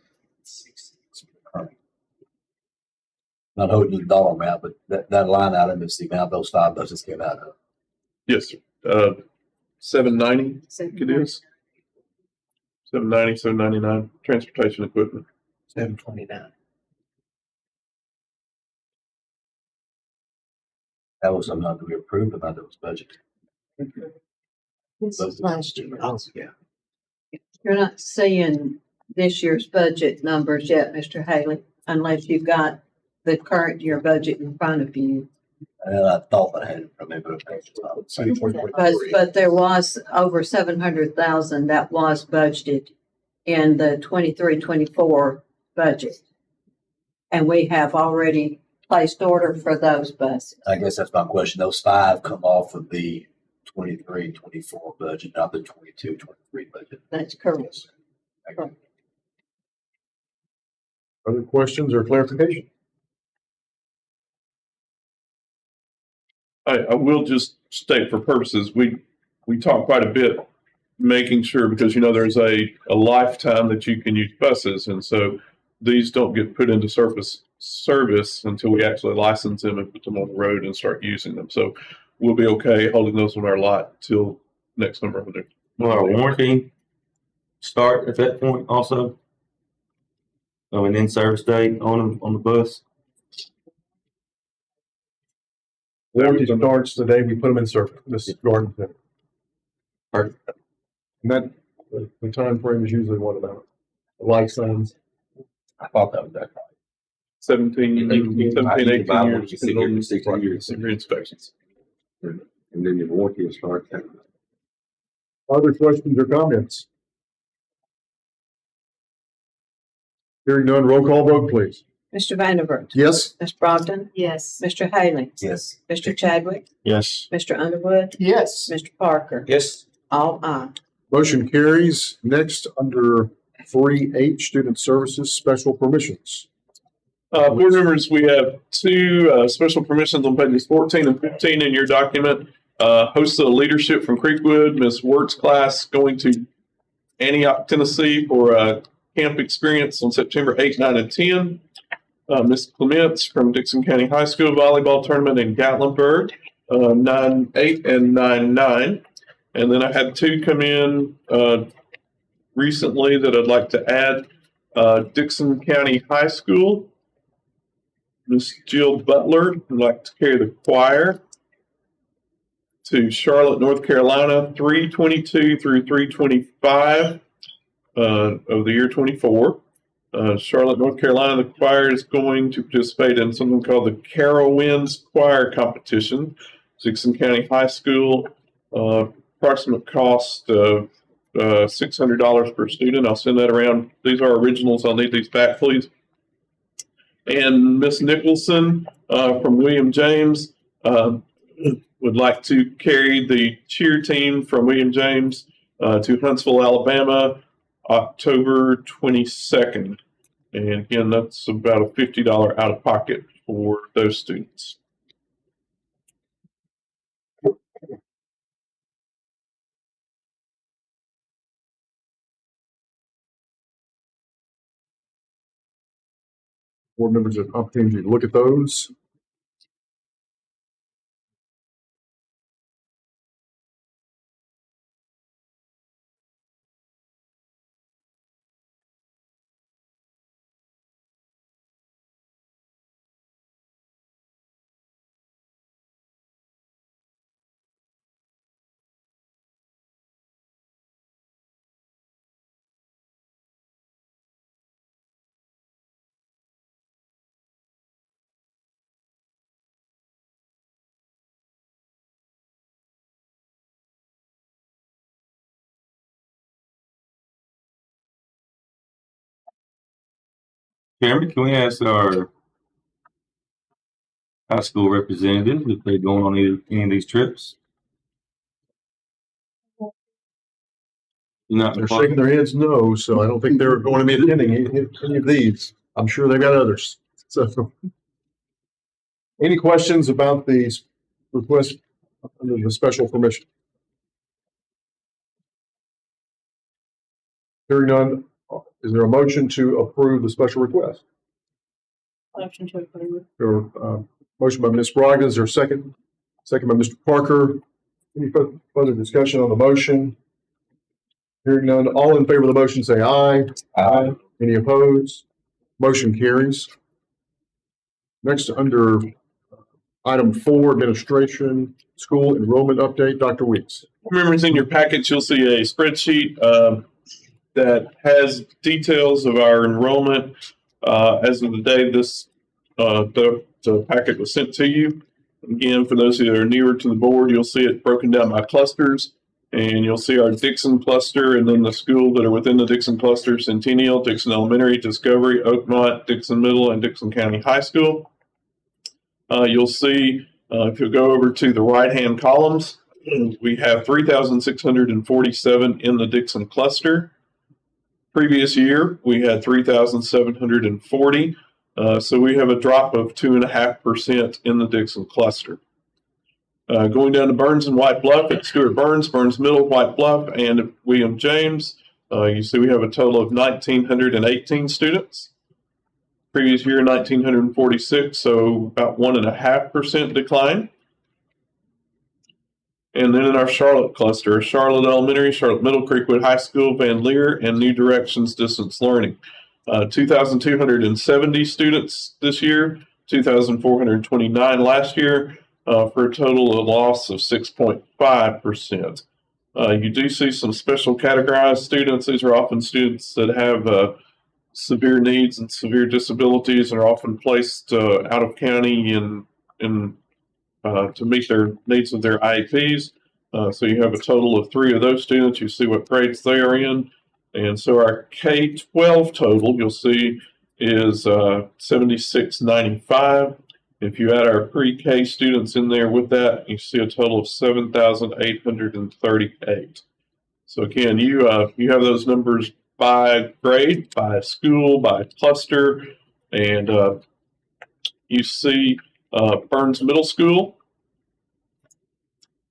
[SPEAKER 10] Not holding the dollar amount, but that line item is the amount those 5 buses came out of.
[SPEAKER 4] Yes, sir. 790, I think it is. 790, 799, transportation equipment.
[SPEAKER 10] 729. That was something that we approved about that was budgeted.
[SPEAKER 11] This is last year.
[SPEAKER 10] Oh, yeah.
[SPEAKER 6] You're not seeing this year's budget numbers yet, Mr. Haley, unless you've got the current year budget in front of you.
[SPEAKER 10] And I thought I had it from it,
[SPEAKER 6] But there was over 700,000 that was budgeted in the 23-24 budget. And we have already placed order for those buses.
[SPEAKER 10] I guess that's my question. Those 5 come off of the 23-24 budget, not the 22-23 budget.
[SPEAKER 6] That's correct.
[SPEAKER 1] Other questions or clarification?
[SPEAKER 4] I will just state for purposes, we talk quite a bit, making sure, because there's a lifetime that you can use buses, and so these don't get put into service until we actually license them and put them on the road and start using them. So we'll be okay holding those on our lot till next number of them.
[SPEAKER 5] Will our warranty start at that point also? An in-service date on the bus?
[SPEAKER 1] Warranty starts the day we put them in service, Mrs. Gordon.
[SPEAKER 5] Perfect.
[SPEAKER 1] And that, the time frame is usually what about? Life signs.
[SPEAKER 10] I thought that was that.
[SPEAKER 4] 17, 18 years.
[SPEAKER 5] Right.
[SPEAKER 4] depending on
[SPEAKER 5] 16 years.
[SPEAKER 4] Inspections.
[SPEAKER 7] And then the warranty will start.
[SPEAKER 1] Other questions or comments? Hearing none, roll call vote, please.
[SPEAKER 6] Mr. Vanderbilt,
[SPEAKER 1] Yes.
[SPEAKER 6] Ms. Brogdon,
[SPEAKER 11] Yes.
[SPEAKER 6] Mr. Haley,
[SPEAKER 10] Yes.
[SPEAKER 6] Mr. Chadwick,
[SPEAKER 7] Yes.
[SPEAKER 6] Mr. Underwood,
[SPEAKER 9] Yes.
[SPEAKER 6] Mr. Parker,
[SPEAKER 5] Yes.
[SPEAKER 6] all aye.
[SPEAKER 1] Motion carries. Next, under 3H, Student Services, Special Permissions.
[SPEAKER 4] Board members, we have 2 special permissions on pages 14 and 15 in your document. Hosts of leadership from Creekwood, Ms. Wert's class, going to Antioch, Tennessee for a camp experience on September 8, 9, and 10. Ms. Clements from Dickson County High School volleyball tournament in Gatlinburg, 9-8 and 9-9. And then I had two come in recently that I'd like to add. Dickson County High School, Miss Jill Butler would like to carry the choir to Charlotte, North Carolina, 322 through 325 of the year 24. Charlotte, North Carolina, the choir is going to participate in something called the Carol Winds Choir Competition. Dickson County High School, approximate cost of $600 per student. I'll send that around. These are originals. I'll need these back, please. And Miss Nicholson from William James would like to carry the cheer team from William James to Huntsville, Alabama, October 22nd. And again, that's about a $50 out of pocket for those students.
[SPEAKER 1] Board members have opportunity to look at those.
[SPEAKER 5] Chairman, can we ask our high school representatives if they're going on any of these trips? You're not
[SPEAKER 1] They're shaking their heads no, so I don't think they're going to be attending any of these. I'm sure they've got others. So, any questions about these requests under the special permission? Hearing none, is there a motion to approve the special request?
[SPEAKER 6] Motion to approve.
[SPEAKER 1] Or, motion by Ms. Braga, is there a second? Second by Mr. Parker. Any further discussion on the motion? Hearing none, all in favor of the motion say aye. Aye. Any opposed? Motion carries. Next, under item 4, administration, school enrollment update, Dr. Weeks.
[SPEAKER 4] Members, in your package, you'll see a spreadsheet that has details of our enrollment as of the day this the packet was sent to you. Again, for those that are newer to the board, you'll see it broken down by clusters, and you'll see our Dickson cluster and then the schools that are within the Dickson cluster: Centennial, Dickson Elementary, Discovery, Oakmont, Dickson Middle, and Dickson County High School. You'll see, if you go over to the right-hand columns, we have 3,647 in the Dickson cluster. Previous year, we had 3,740. So we have a drop of 2.5% in the Dickson cluster. Going down to Burns and White Bluff, at Stuart Burns, Burns Middle, White Bluff, and at William James, you see we have a total of 1,918 students. Previous year, 1,946, so about 1.5% decline. And then in our Charlotte cluster, Charlotte Elementary, Charlotte Middle, Creekwood High School, Van Leer, and New Directions Distance Learning. 2,270 students this year, 2,429 last year, for a total of loss of 6.5%. You do see some special categorized students. These are often students that have severe needs and severe disabilities and are often placed out of county to meet their needs of their IEPs. So you have a total of 3 of those students. You see what grades they are in. And so our K-12 total, you'll see, is 7,695. If you add our pre-K students in there with that, you see a total of 7,838. So again, you have those numbers by grade, by school, by cluster, and you see Burns Middle School,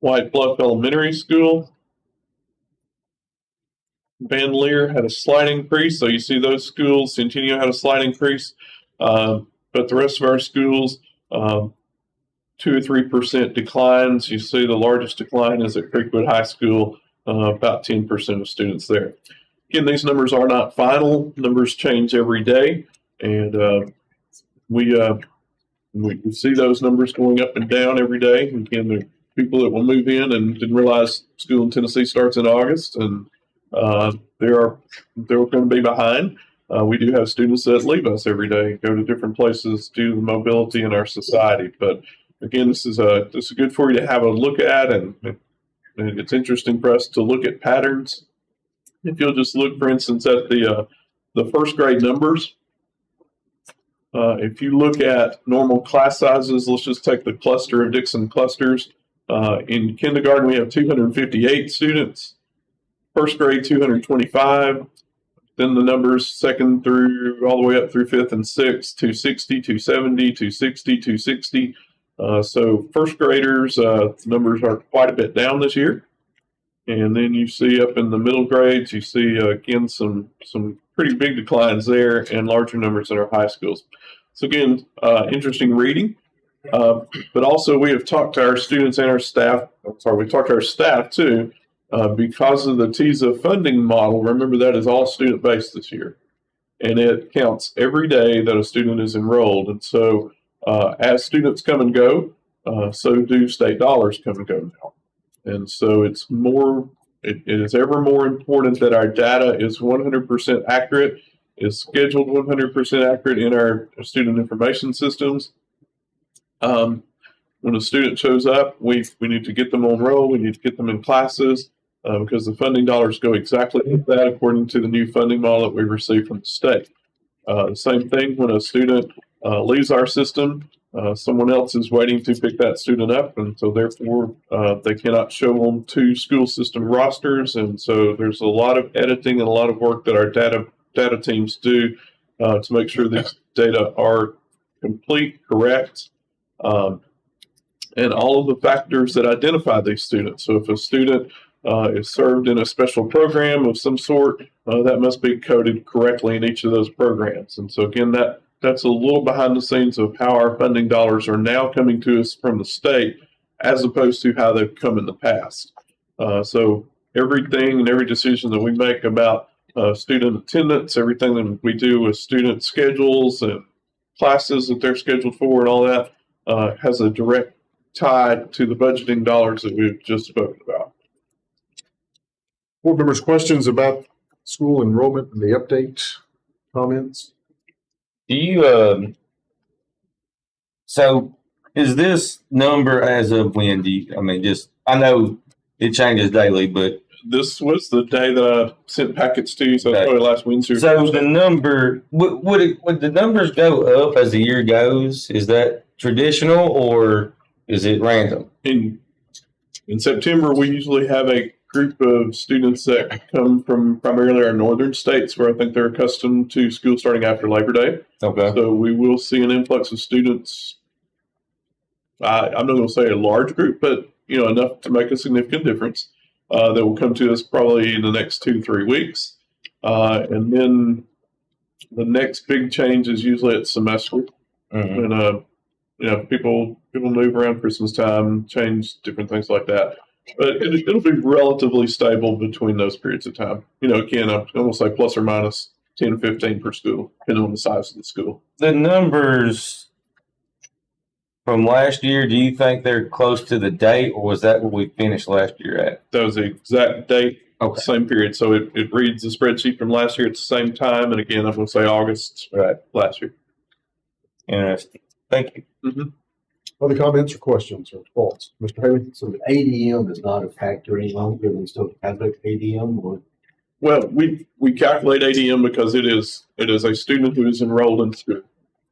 [SPEAKER 4] White Bluff Elementary School, Van Leer had a slight increase. So you see those schools, Centennial had a slight increase. But the rest of our schools, 2 or 3% declines. You see the largest decline is at Creekwood High School, about 10% of students there. Again, these numbers are not final. Numbers change every day. And we see those numbers going up and down every day. Again, the people that will move in and didn't realize school in Tennessee starts in August, and they're going to be behind. We do have students that leave us every day, go to different places due to the mobility in our society. But again, this is good for you to have a look at, and it's interesting for us to look at patterns. If you'll just look, for instance, at the first grade numbers. If you look at normal class sizes, let's just take the cluster of Dickson clusters. In kindergarten, we have 258 students. First grade, 225. Then the numbers second through all the way up through fifth and sixth, 260, 270, 260, 260. So first graders, numbers are quite a bit down this year. And then you see up in the middle grades, you see again some pretty big declines there and larger numbers in our high schools. So again, interesting reading. But also we have talked to our students and our staff. We talked to our staff too, because of the TISA funding model. Remember, that is all student-based this year, and it counts every day that a student is enrolled. And so as students come and go, so do state dollars come and go now. And so it is ever more important that our data is 100% accurate, is scheduled 100% accurate in our student information systems. When a student shows up, we need to get them on roll, we need to get them in classes, because the funding dollars go exactly like that according to the new funding model that we received from the state. The same thing when a student leaves our system, someone else is waiting to pick that student up, and so therefore they cannot show on two school system rosters. And so there's a lot of editing and a lot of work that our data teams do to make sure these data are complete, correct, and all of the factors that identify these students. So if a student is served in a special program of some sort, that must be coded correctly in each of those programs. And so again, that's a little behind the scenes of how our funding dollars are now coming to us from the state, as opposed to how they've come in the past. So everything and every decision that we make about student attendance, everything that we do with student schedules and classes that they're scheduled for and all that, has a direct tie to the budgeting dollars that we've just spoken about.
[SPEAKER 1] Board members, questions about school enrollment and the update, comments?
[SPEAKER 5] Do you, so is this number as of when? I know it changes daily, but.
[SPEAKER 4] This was the day that I sent packets to you, so probably last Wednesday.
[SPEAKER 5] So the number, would the numbers go up as the year goes? Is that traditional or is it random?
[SPEAKER 4] In September, we usually have a group of students that come from primarily our northern states, where I think they're accustomed to school starting after Labor Day.
[SPEAKER 5] Okay.
[SPEAKER 4] So we will see an influx of students. I'm not going to say a large group, but enough to make a significant difference. That will come to us probably in the next 2-3 weeks. And then the next big change is usually at semester. And, people move around Christmas time, change different things like that. But it'll be relatively stable between those periods of time. Again, I'm going to say plus or minus 10 or 15 per school, depending on the size of the school.
[SPEAKER 5] The numbers from last year, do you think they're close to the date, or was that what we finished last year at?
[SPEAKER 4] That was the exact date,
[SPEAKER 5] Okay.
[SPEAKER 4] same period. So it reads the spreadsheet from last year at the same time. And again, I'm going to say August last year.
[SPEAKER 5] Interesting. Thank you.
[SPEAKER 4] Mm-hmm.
[SPEAKER 1] Other comments or questions or thoughts? Mr. Haley?
[SPEAKER 10] So the ADM is not a factor any longer, we still calculate ADM or?
[SPEAKER 4] Well, we calculate ADM because it is a student who is enrolled in school.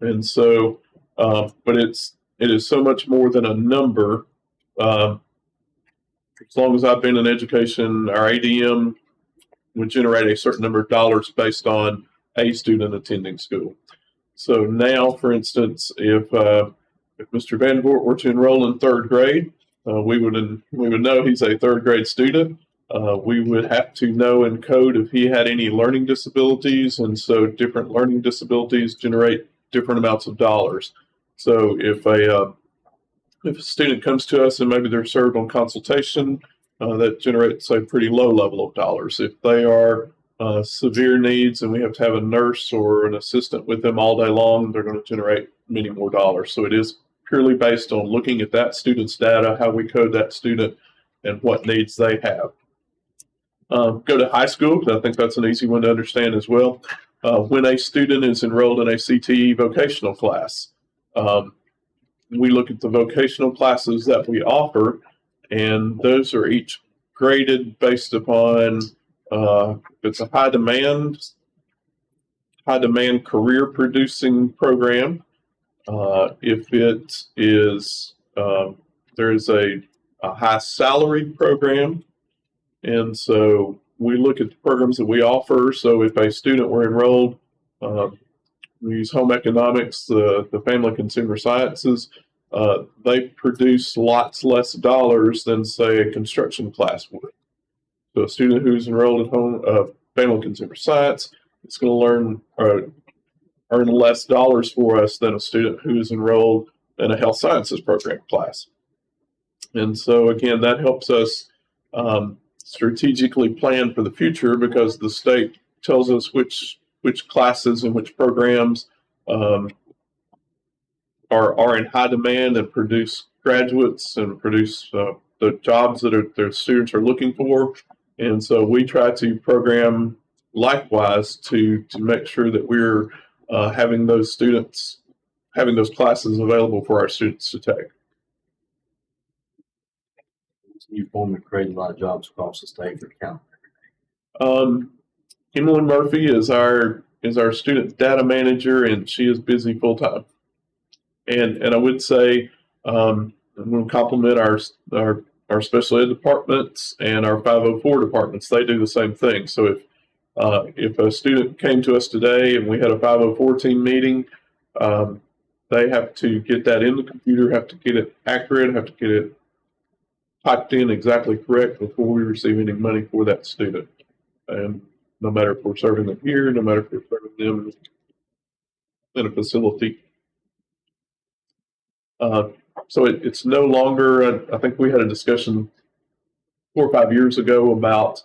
[SPEAKER 4] And so, but it is so much more than a number. As long as I've been in education, our ADM would generate a certain number of dollars based on a student attending school. So now, for instance, if Mr. Van Voort were to enroll in third grade, we would know he's a third grade student. We would have to know in code if he had any learning disabilities, and so different learning disabilities generate different amounts of dollars. So if a student comes to us and maybe they're served on consultation, that generates a pretty low level of dollars. If they are severe needs and we have to have a nurse or an assistant with them all day long, they're going to generate many more dollars. So it is purely based on looking at that student's data, how we code that student, and what needs they have. Go to high school, because I think that's an easy one to understand as well. When a student is enrolled in a CTE vocational class, we look at the vocational classes that we offer, and those are each graded based upon if it's a high demand career producing program. If it is there's a high salary program, and so we look at the programs that we offer. So if a student were enrolled, we use home economics, the family consumer sciences, they produce lots less dollars than, say, a construction class would. So a student who's enrolled in home family consumer science is going to earn less dollars for us than a student who is enrolled in a health sciences program class. And so again, that helps us strategically plan for the future, because the state tells us which classes and which programs are in high demand and produce graduates and produce the jobs that their students are looking for. And so we try to program likewise to make sure that we're having those classes available for our students to take.
[SPEAKER 10] You formally created a lot of jobs across the state for the county.
[SPEAKER 4] Emily Murphy is our student data manager, and she is busy full time. And I would say I'm going to compliment our special ed departments and our 504 departments. They do the same thing. So if a student came to us today and we had a 504 team meeting, they have to get that in the computer, have to get it accurate, have to get it typed in exactly correct before we receive any money for that student. And no matter if we're serving them here, no matter if we're serving them in a facility. So it's no longer, I think we had a discussion 4 or 5 years ago about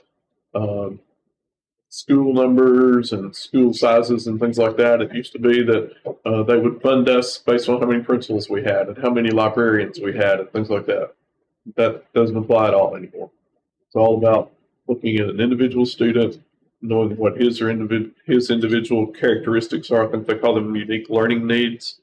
[SPEAKER 4] school numbers and school sizes and things like that. It used to be that they would fund us based on how many principals we had and how many librarians we had and things like that. That doesn't apply at all anymore. It's all about looking at an individual student, knowing what his individual characteristics are. I think they call them unique learning needs.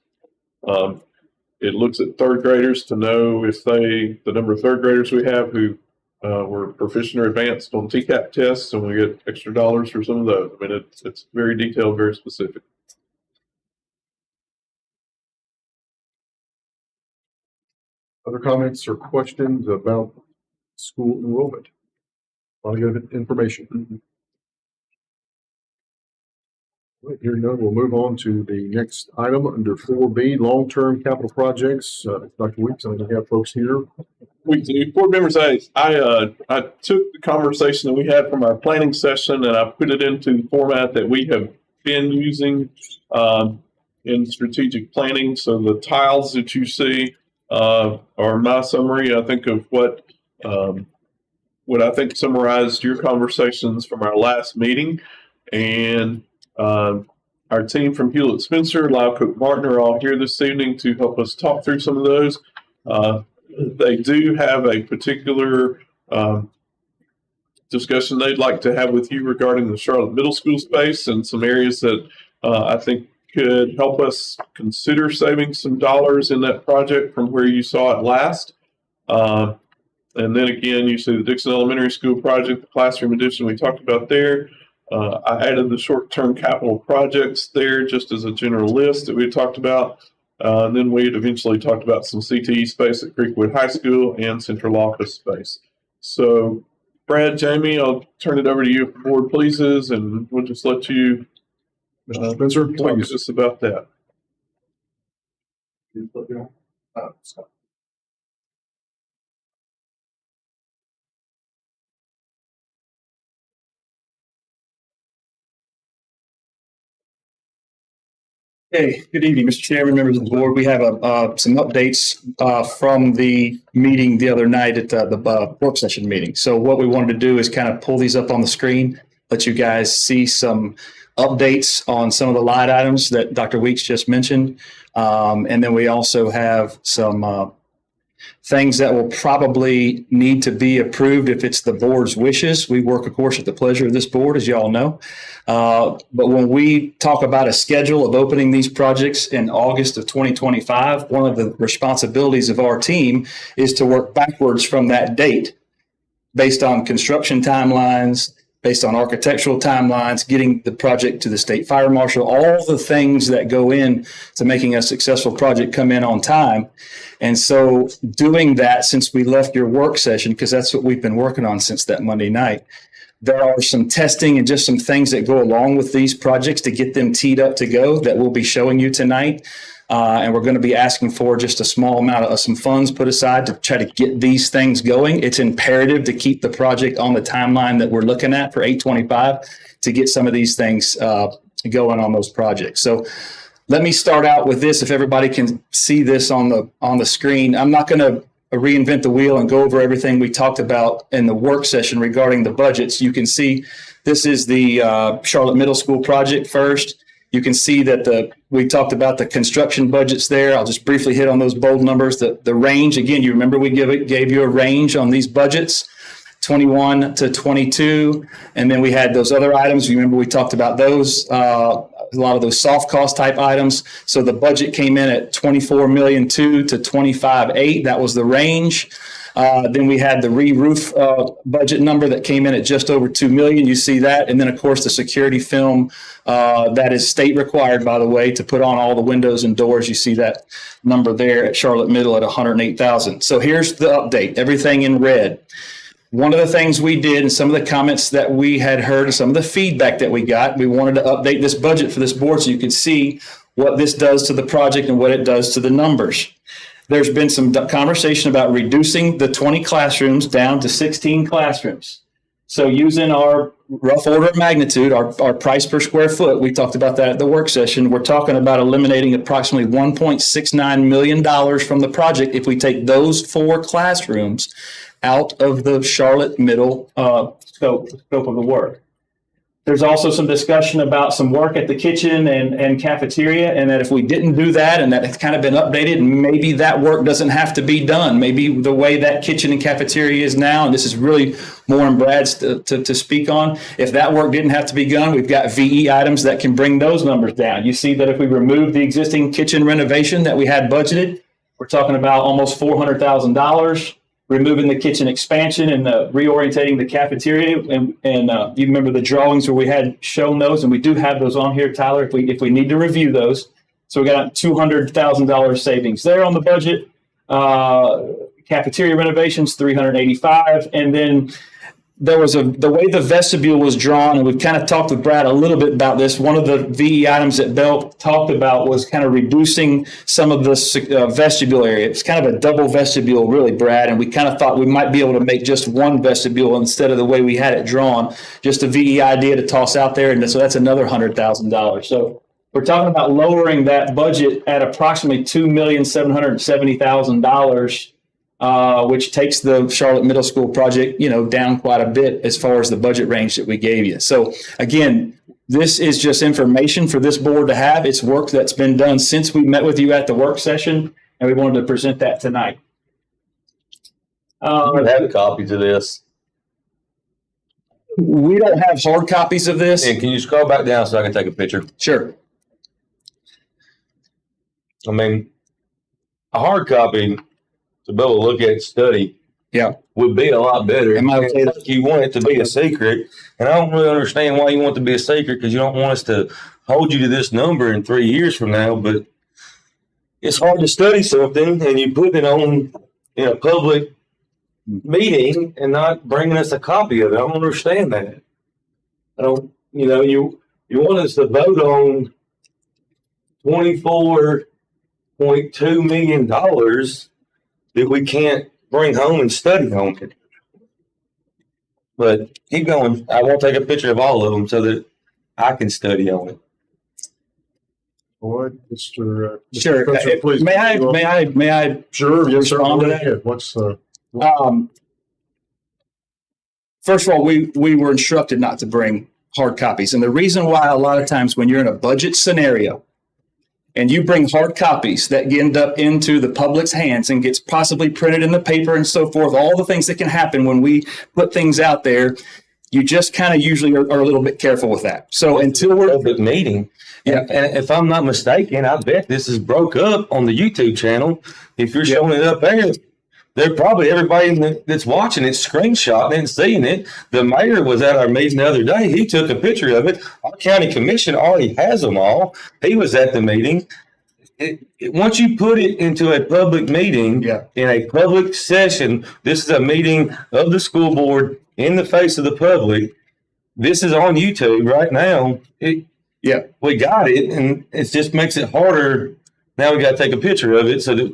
[SPEAKER 4] It looks at third graders to know if the number of third graders we have who were proficient or advanced on TCAP tests, and we get extra dollars for some of those. I mean, it's very detailed, very specific.
[SPEAKER 1] Other comments or questions about school enrollment? A lot of good information. Right, here none, we'll move on to the next item under 4B, long-term capital projects. Dr. Weeks, I think we have folks here.
[SPEAKER 4] We do. Board members, I took the conversation that we had from our planning session and I put it into the format that we have been using in strategic planning. So the tiles that you see are my summary, I think, of what I think summarized your conversations from our last meeting. And our team from Hewlett Spencer, Lyle Cook Martin are all here this evening to help us talk through some of those. They do have a particular discussion they'd like to have with you regarding the Charlotte Middle School space and some areas that I think could help us consider saving some dollars in that project from where you saw it last. And then again, you see the Dickson Elementary School project, the classroom addition we talked about there. I added the short-term capital projects there just as a general list that we had talked about. And then we had eventually talked about some CTE space at Creekwood High School and central office space. So, Brad, Jamie, I'll turn it over to you if the board pleases, and we'll just let you
[SPEAKER 1] Mr. Spencer,
[SPEAKER 4] talk
[SPEAKER 1] please.
[SPEAKER 4] to us about that.
[SPEAKER 12] Hey, good evening, Mr. Chairman, members of the board. We have some updates from the meeting the other night at the work session meeting. So what we wanted to do is kind of pull these up on the screen, let you guys see some updates on some of the line items that Dr. Weeks just mentioned. And then we also have some things that will probably need to be approved if it's the board's wishes. We work, of course, at the pleasure of this board, as you all know. But when we talk about a schedule of opening these projects in August of 2025, one of the responsibilities of our team is to work backwards from that date based on construction timelines, based on architectural timelines, getting the project to the state fire marshal, all the things that go in to making a successful project come in on time. And so doing that since we left your work session, because that's what we've been working on since that Monday night, there are some testing and just some things that go along with these projects to get them teed up to go that we'll be showing you tonight. And we're going to be asking for just a small amount of some funds put aside to try to get these things going. It's imperative to keep the project on the timeline that we're looking at for 825 to get some of these things going on those projects. So let me start out with this. If everybody can see this on the screen, I'm not going to reinvent the wheel and go over everything we talked about in the work session regarding the budgets. You can see this is the Charlotte Middle School project first. You can see that we talked about the construction budgets there. I'll just briefly hit on those bold numbers. The range, again, you remember we gave you a range on these budgets, 21 to 22. And then we had those other items. You remember we talked about those, a lot of those soft cost type items. So the budget came in at 24,200,000 to 25,800,000. That was the range. Then we had the re-roof budget number that came in at just over 2 million. You see that. And then, of course, the security film that is state required, by the way, to put on all the windows and doors. You see that number there at Charlotte Middle at 108,000. So here's the update, everything in red. One of the things we did and some of the comments that we had heard and some of the feedback that we got, we wanted to update this budget for this board so you could see what this does to the project and what it does to the numbers. There's been some conversation about reducing the 20 classrooms down to 16 classrooms. So using our rough order of magnitude, our price per square foot, we talked about that at the work session. We're talking about eliminating approximately $1.69 million from the project if we take those 4 classrooms out of the Charlotte Middle scope of the work. There's also some discussion about some work at the kitchen and cafeteria, and that if we didn't do that, and that it's kind of been updated, and maybe that work doesn't have to be done. Maybe the way that kitchen and cafeteria is now, and this is really more in Brad's to speak on, if that work didn't have to be done, we've got VE items that can bring those numbers down. You see that if we remove the existing kitchen renovation that we had budgeted, we're talking about almost $400,000. Removing the kitchen expansion and reorientating the cafeteria. And you remember the drawings where we had shown those, and we do have those on here, Tyler, if we need to review those. So we got $200,000 savings there on the budget. Cafeteria renovations, $385,000. And then there was the way the vestibule was drawn, and we've kind of talked with Brad a little bit about this. One of the VE items that Bell talked about was kind of reducing some of the vestibule area. It's kind of a double vestibule, really, Brad, and we kind of thought we might be able to make just one vestibule instead of the way we had it drawn. Just a VE idea to toss out there, and so that's another $100,000. So we're talking about lowering that budget at approximately $2,770,000. Which takes the Charlotte Middle School project, down quite a bit as far as the budget range that we gave you. So again, this is just information for this board to have. It's work that's been done since we met with you at the work session, and we wanted to present that tonight.
[SPEAKER 5] You have copies of this.
[SPEAKER 12] We don't have hard copies of this.
[SPEAKER 5] And can you scroll back down so I can take a picture?
[SPEAKER 12] Sure.
[SPEAKER 5] I mean, a hard copy to be able to look at and study, would be a lot better.
[SPEAKER 12] Am I okay?
[SPEAKER 5] You want it to be a secret, and I don't really understand why you want it to be a secret, because you don't want us to hold you to this number in 3 years from now. But it's hard to study something, and you put it on in a public meeting and not bringing us a copy of it. I don't understand that. I don't. You want us to vote on $24.2 million. That we can't bring home and study on it. But keep going. I won't take a picture of all of them so that I can study on it.
[SPEAKER 1] All right, Mr.
[SPEAKER 12] Sure.
[SPEAKER 1] Spencer, please.
[SPEAKER 12] May I
[SPEAKER 1] Sure, yes, sir.
[SPEAKER 12] respond to
[SPEAKER 1] Go
[SPEAKER 12] that?
[SPEAKER 1] ahead. What's,
[SPEAKER 12] First of all, we were instructed not to bring hard copies. And the reason why a lot of times when you're in a budget scenario and you bring hard copies that end up into the public's hands and gets possibly printed in the paper and so forth, all the things that can happen when we put things out there, you just kind of usually are a little bit careful with that. So until we're
[SPEAKER 5] Public meeting.
[SPEAKER 12] Yeah.
[SPEAKER 5] And if I'm not mistaken, I bet this is broke up on the YouTube channel. If you're showing it up there, they're probably everybody that's watching it screenshotting and seeing it. The mayor was at our meeting the other day. He took a picture of it. Our county commission already has them all. He was at the meeting. Once you put it into a public meeting,
[SPEAKER 12] Yeah.
[SPEAKER 5] in a public session, this is a meeting of the school board in the face of the public. This is on YouTube right now. We got it, and it just makes it harder. Now we got to take a picture of it so that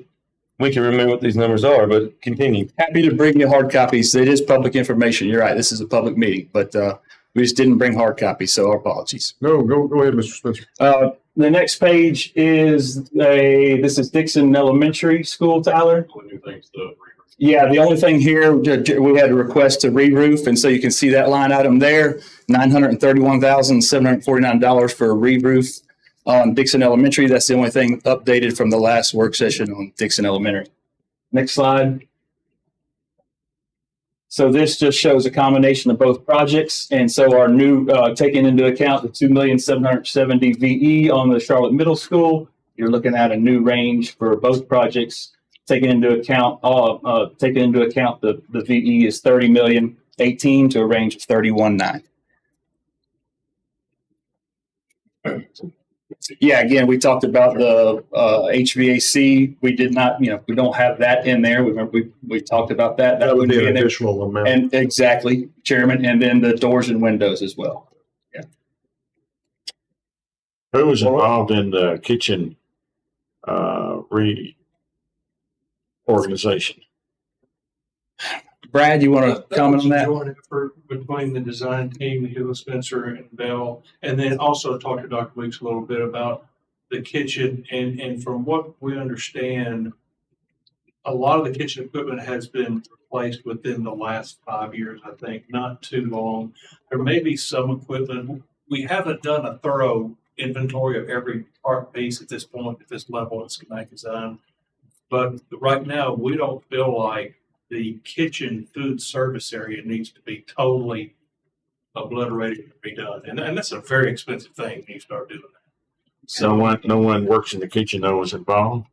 [SPEAKER 5] we can remember what these numbers are, but continue.
[SPEAKER 12] happy to bring you hard copies. It is public information. You're right. This is a public meeting, but we just didn't bring hard copies, so our apologies.
[SPEAKER 1] no, go ahead, Mr. Spencer.
[SPEAKER 12] The next page is this is Dickson Elementary School, Tyler. Yeah, the only thing here, we had a request to re-roof, and so you can see that line item there, $931,749 for a re-roof on Dickson Elementary. That's the only thing updated from the last work session on Dickson Elementary. Next slide. So this just shows a combination of both projects. And so our new, taking into account the 2,770 VE on the Charlotte Middle School, you're looking at a new range for both projects. Taking into account the VE is 30,018,000 to a range of 31,900,000. Yeah, again, we talked about the HVAC. We did not, we don't have that in there. We talked about that.
[SPEAKER 1] That would be
[SPEAKER 12] in
[SPEAKER 1] an
[SPEAKER 12] there.
[SPEAKER 1] additional amount.
[SPEAKER 12] And exactly, Chairman, and then the doors and windows as well.
[SPEAKER 7] Who was involved in the kitchen, reorganization?
[SPEAKER 12] Brad, you want to comment on that?
[SPEAKER 13] Joint effort between the design team, Hugh Spencer and Bell, and then also talk to Dr. Weeks a little bit about the kitchen. And from what we understand, a lot of the kitchen equipment has been replaced within the last 5 years, I think, not too long. There may be some equipment. We haven't done a thorough inventory of every part piece at this point, at this level of schematic design. But right now, we don't feel like the kitchen food service area needs to be totally obliterated and redone. And that's a very expensive thing when you start doing that.
[SPEAKER 7] So no one works in the kitchen that was involved?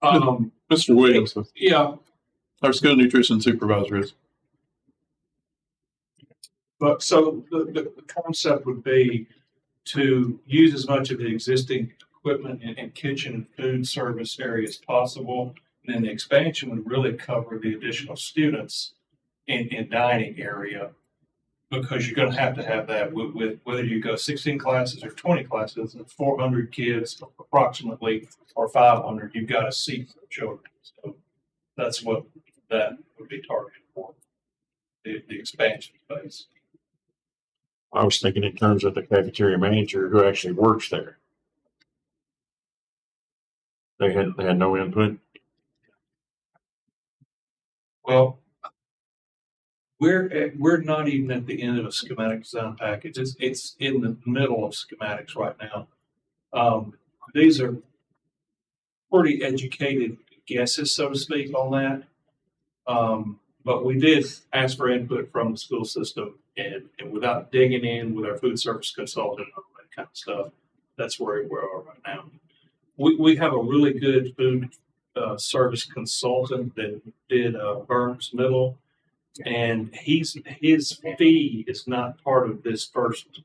[SPEAKER 4] Mr. Williams,
[SPEAKER 13] Yeah,
[SPEAKER 4] our school nutrition supervisor is.
[SPEAKER 13] but so the concept would be to use as much of the existing equipment and kitchen and food service area as possible. And then the expansion would really cover the additional students in dining area, because you're going to have that with whether you go 16 classes or 20 classes and 400 kids approximately, or 500, you've got a seat for children. So that's what that would be targeted for, the expansion phase.
[SPEAKER 7] I was thinking in terms of the cafeteria manager who actually works there. They had no input.
[SPEAKER 13] Well, we're not even at the end of a schematic design package. It's in the middle of schematics right now. These are pretty educated guesses, so to speak, on that. But we did ask for input from the school system, and without digging in with our food service consultant and all that kind of stuff, that's where we are right now. We have a really good food service consultant that did Burns Middle, and his fee is not part of this first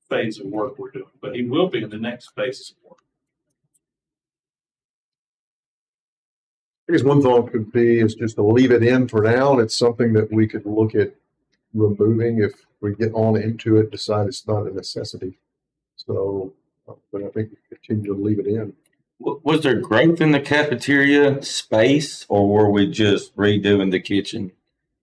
[SPEAKER 13] phase of work we're doing, but he will be in the next phase of work.
[SPEAKER 1] I guess one thought could be is just to leave it in for now, and it's something that we could look at removing if we get on into it, decide it's not a necessity. So, but I think we continue to leave it in.
[SPEAKER 5] Was there growth in the cafeteria space, or were we just redoing the kitchen?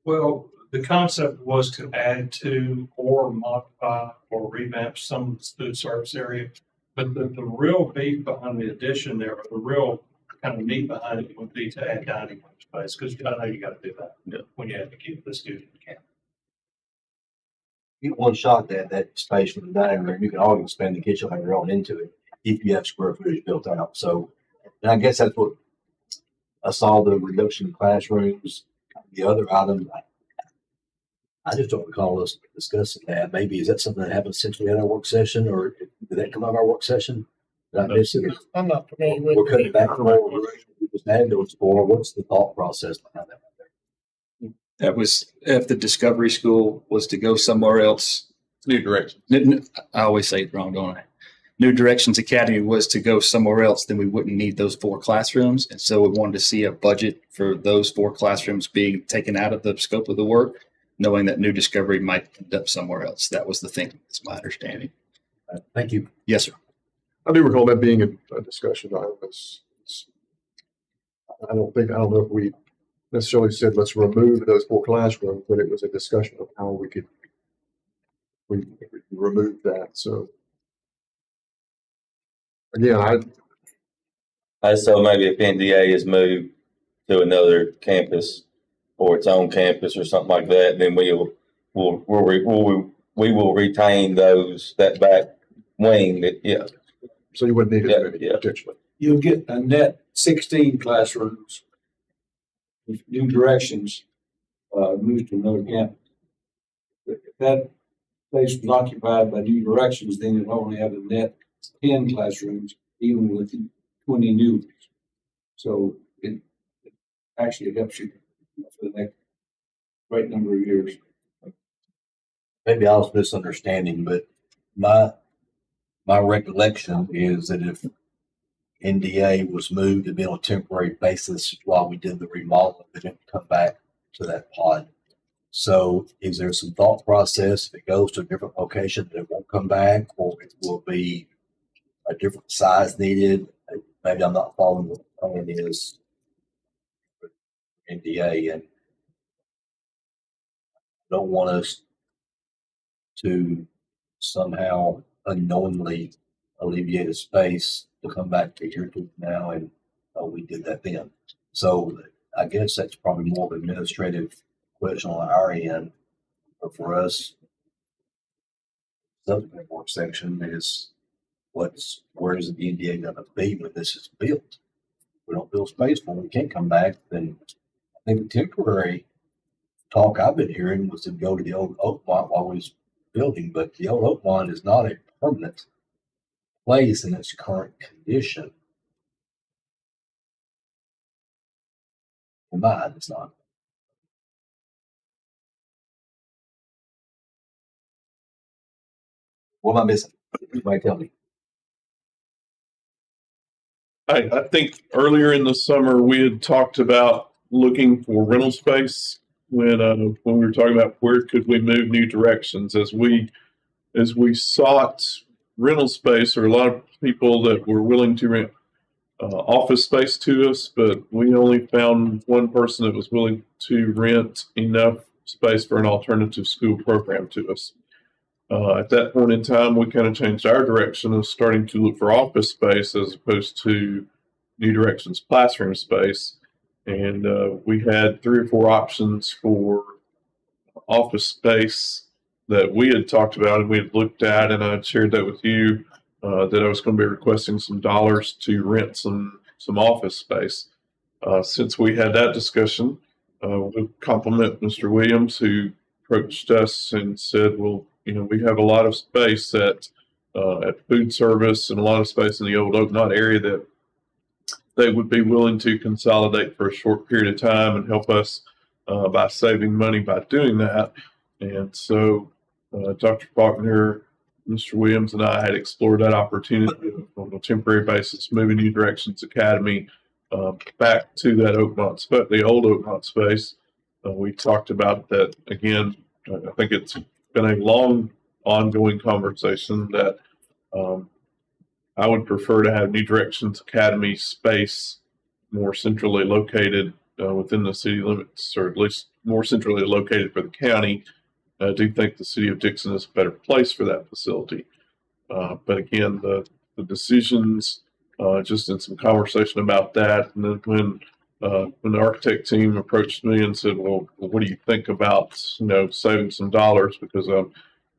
[SPEAKER 13] Well, the concept was to add to or modify or revamp some of the food service area. But the real beef behind the addition there, or the real kind of meat behind it would be to add dining room space, because I know you got to do that when you have to keep the student camp.
[SPEAKER 10] Get one shot at that space for the dining room. You can always expand the kitchen later on into it if you have square footage built out. So, and I guess that's what I saw, the reduction in classrooms. The other item, I just don't recall us discussing that. Maybe is that something that happened since we had our work session, or did that come out of our work session? Did I miss it?
[SPEAKER 9] I'm not familiar with.
[SPEAKER 10] We're cutting back from what we just added those for. What's the thought process behind that?
[SPEAKER 12] That was if the Discovery School was to go somewhere else.
[SPEAKER 4] New direction.
[SPEAKER 12] I always say it wrong, don't I? New Directions Academy was to go somewhere else, then we wouldn't need those 4 classrooms. And so we wanted to see a budget for those 4 classrooms being taken out of the scope of the work, knowing that New Discovery might end up somewhere else. That was the thinking, that's my understanding.
[SPEAKER 10] Thank you.
[SPEAKER 12] Yes, sir.
[SPEAKER 1] I do recall that being a discussion. I don't know if we necessarily said let's remove those 4 classrooms, but it was a discussion of how we could remove that. So again,
[SPEAKER 5] So maybe if NDA is moved to another campus or its own campus or something like that, then we will retain that back wing that,
[SPEAKER 1] so you wouldn't need it
[SPEAKER 5] Yeah.
[SPEAKER 1] potentially.
[SPEAKER 14] You'll get a net 16 classrooms. If New Directions moves to another campus. If that place was occupied by New Directions, then you'd only have a net 10 classrooms, even with 20 new ones. So it actually helps you for the next great number of years.
[SPEAKER 10] Maybe I was misunderstanding, but my recollection is that if NDA was moved to be on a temporary basis while we did the remodel, it didn't come back to that pod. So is there some thought process if it goes to a different location that it won't come back, or it will be a different size needed? Maybe I'm not following what the plan is for NDA, and don't want us to somehow unknowingly alleviate a space to come back to here to now, and we did that then. So I guess that's probably more of an administrative question on our end, but for us, subsequent work section is where is the NDA going to be when this is built? If we don't build space for it, we can't come back. Then I think the temporary talk I've been hearing was to go to the old Oakmont while we was building, but the old Oakmont is not a permanent place in its current condition. In my mind, it's not. What am I missing? Anybody tell me?
[SPEAKER 4] I think earlier in the summer, we had talked about looking for rental space when we were talking about where could we move New Directions. As we sought rental space, or a lot of people that were willing to rent office space to us, but we only found one person that was willing to rent enough space for an alternative school program to us. At that point in time, we kind of changed our direction of starting to look for office space as opposed to New Directions classroom space. And we had 3 or 4 options for office space that we had talked about and we had looked at, and I shared that with you, that I was going to be requesting some dollars to rent some office space. Since we had that discussion, we compliment Mr. Williams, who approached us and said, well, we have a lot of space at food service and a lot of space in the old Oakmont area that they would be willing to consolidate for a short period of time and help us by saving money by doing that. And so Dr. Faulkner, Mr. Williams, and I had explored that opportunity on a temporary basis, moving New Directions Academy back to that Oakmont space, the old Oakmont space. We talked about that again. I think it's been a long, ongoing conversation that I would prefer to have New Directions Academy space more centrally located within the city limits, or at least more centrally located for the county. I do think the city of Dickson is a better place for that facility. But again, the decisions, just in some conversation about that, and then when the architect team approached me and said, "Well, what do you think about saving some dollars?" Because I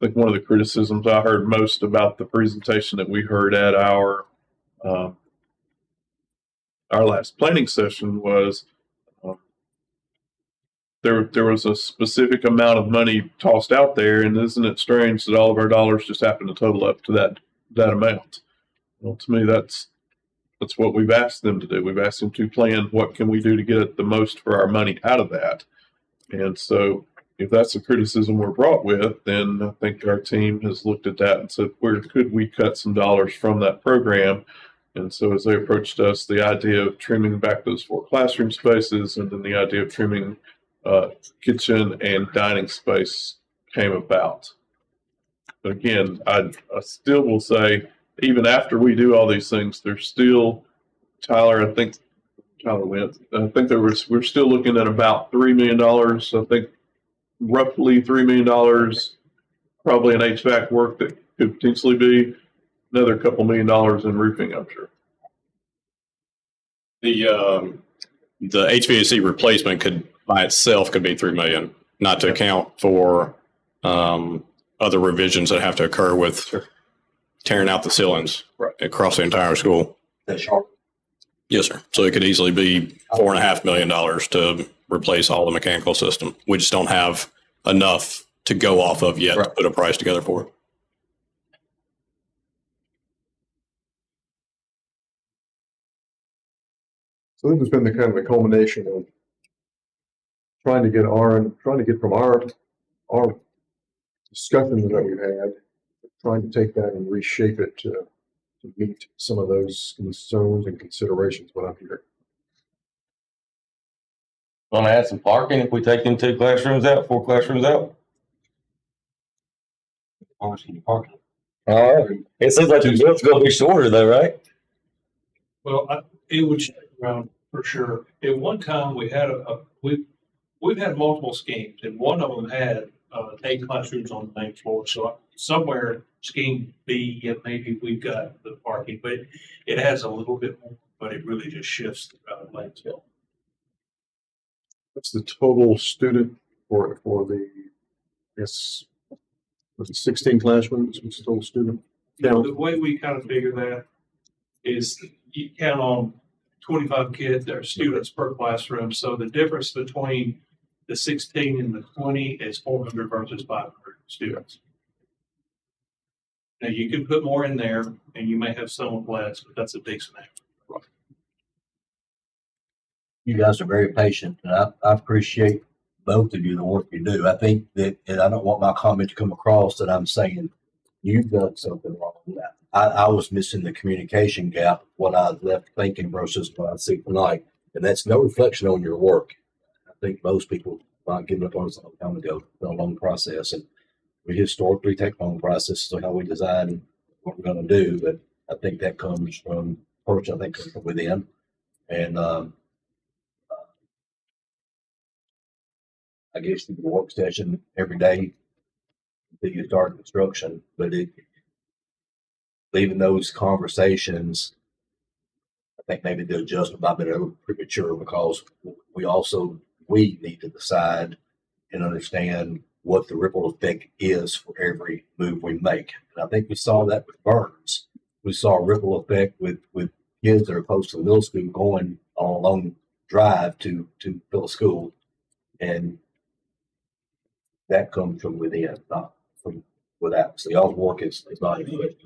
[SPEAKER 4] think one of the criticisms I heard most about the presentation that we heard at our last planning session was there was a specific amount of money tossed out there, and isn't it strange that all of our dollars just happen to total up to that amount? Well, to me, that's what we've asked them to do. We've asked them to plan what can we do to get the most for our money out of that. And so if that's the criticism we're brought with, then I think our team has looked at that and said, where could we cut some dollars from that program? And so as they approached us, the idea of trimming back those 4 classroom spaces, and then the idea of trimming kitchen and dining space came about. But again, I still will say, even after we do all these things, there's still, Tyler went. I think we're still looking at about $3 million. I think roughly $3 million, probably an HVAC work that could potentially be another couple $1 million in roofing, I'm sure.
[SPEAKER 15] The HVAC replacement could by itself could be $3 million, not to account for other revisions that have to occur with tearing out the ceilings across the entire school.
[SPEAKER 10] That's sharp.
[SPEAKER 15] Yes, sir. So it could easily be $4.5 million to replace all the mechanical system. We just don't have enough to go off of yet to put a price together for it.
[SPEAKER 1] So this has been the kind of the culmination of trying to get from our discussions that we've had, trying to take that and reshape it to meet some of those concerns and considerations what I'm hearing.
[SPEAKER 5] Want to add some parking if we take them 4 classrooms out?
[SPEAKER 10] Parking.
[SPEAKER 5] It seems like the bill's going to be shorter though, right?
[SPEAKER 13] Well, it would shake around for sure. At one time, we had we've had multiple schemes, and one of them had 8 classrooms on the main floor. So somewhere scheme B, maybe we've got the parking, but it has a little bit more, but it really just shifts the lanes hill.
[SPEAKER 1] What's the total student for the, was it 16 classrooms? What's the total student?
[SPEAKER 13] The way we kind of figure that is you count on 25 kids or students per classroom. So the difference between the 16 and the 20 is 400 versus 500 students. Now you can put more in there and you may have some less, but that's a decent average.
[SPEAKER 10] You guys are very patient, and I appreciate both of you, the work you do. I think that, and I don't want my comment to come across that I'm saying you've done something wrong with that. I was missing the communication gap, what I left thinking versus what I see tonight. And that's no reflection on your work. I think most people might give up on us a long time ago. It's been a long process. And we historically take long processes on how we design what we're going to do. But I think that comes from, first, I think comes from within. And I guess you do the work session every day until you start construction. But leaving those conversations, I think maybe the adjustment might have been a little premature because we need to decide and understand what the ripple effect is for every move we make. And I think we saw that with Burns. We saw a ripple effect with kids that are close to the middle school going on a long drive to fill a school. And that comes from within, not from without. So y'all's work is not equivalent.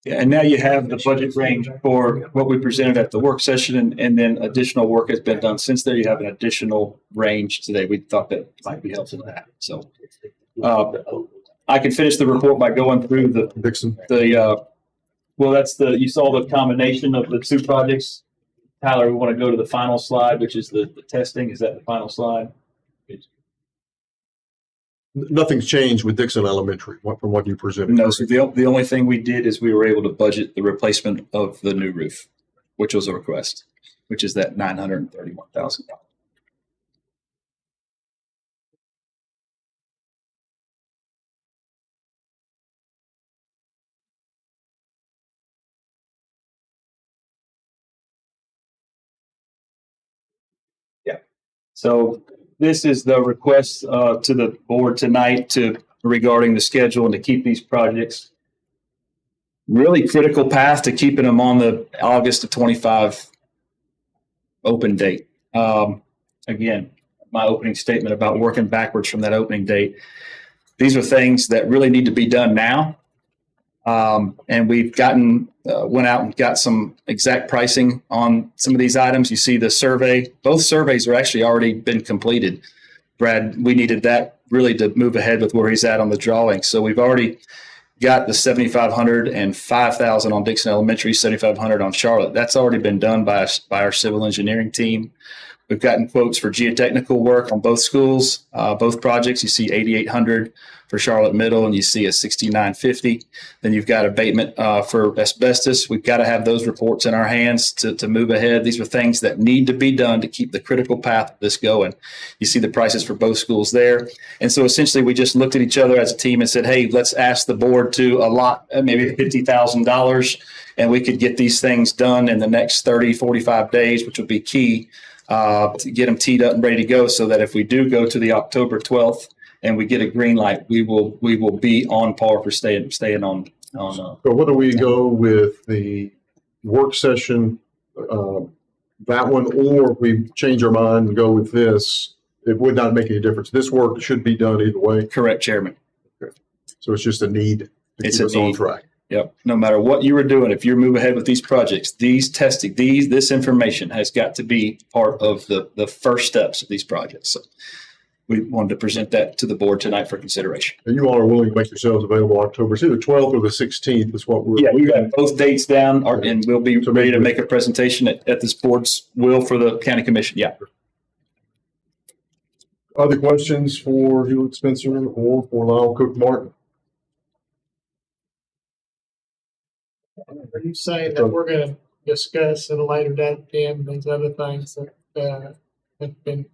[SPEAKER 12] Yeah, and now you have the budget range for what we presented at the work session, and then additional work has been done since there. You have an additional range today. We thought that might be helpful to that. So I can finish the report by going through the
[SPEAKER 1] Dickson.
[SPEAKER 12] You saw the combination of the 2 projects. Tyler, we want to go to the final slide, which is the testing. Is that the final slide?
[SPEAKER 1] Nothing's changed with Dickson Elementary from what you presented.
[SPEAKER 12] No, so the only thing we did is we were able to budget the replacement of the new roof. which was a request, which is that $931,000. So this is the request to the board tonight regarding the schedule and to keep these projects. Really critical path to keeping them on the August of 25 open date. Again, my opening statement about working backwards from that opening date. These are things that really need to be done now. And we've went out and got some exact pricing on some of these items. You see the survey, both surveys are actually already been completed. Brad, we needed that really to move ahead with where he's at on the drawing. So we've already got the 7,500 and 5,000 on Dickson Elementary, 7,500 on Charlotte. That's already been done by our civil engineering team. We've gotten quotes for geotechnical work on both schools, both projects. You see 8,800 for Charlotte Middle, and you see a 6,950. Then you've got abatement for asbestos. We've got to have those reports in our hands to move ahead. These are things that need to be done to keep the critical path of this going. You see the prices for both schools there. And so essentially we just looked at each other as a team and said, hey, let's ask the board to allot maybe $50,000, and we could get these things done in the next 30, 45 days, which would be key. To get them teed up and ready to go, so that if we do go to the October 12th and we get a green light, we will be on par for staying on.
[SPEAKER 1] So whether we go with the work session, that one, or if we change our mind and go with this, it would not make any difference. This work should be done either way.
[SPEAKER 12] Correct, Chairman.
[SPEAKER 1] Okay. So it's just a need to
[SPEAKER 12] It's
[SPEAKER 1] keep
[SPEAKER 12] a
[SPEAKER 1] us on
[SPEAKER 12] need.
[SPEAKER 1] track.
[SPEAKER 12] Yep. No matter what you were doing, if you move ahead with these projects, this information has got to be part of the first steps of these projects. So we wanted to present that to the board tonight for consideration.
[SPEAKER 1] And you all are willing to make yourselves available October, it's either 12th or the 16th is what we're.
[SPEAKER 12] Yeah, we got both dates down, and we'll be ready to make a presentation at this board's will for the county commission. Yeah.
[SPEAKER 1] Other questions for Hewlett Spencer or for Lyle Cook Martin?
[SPEAKER 9] Are you saying that we're going to discuss at a later date then these other things that have been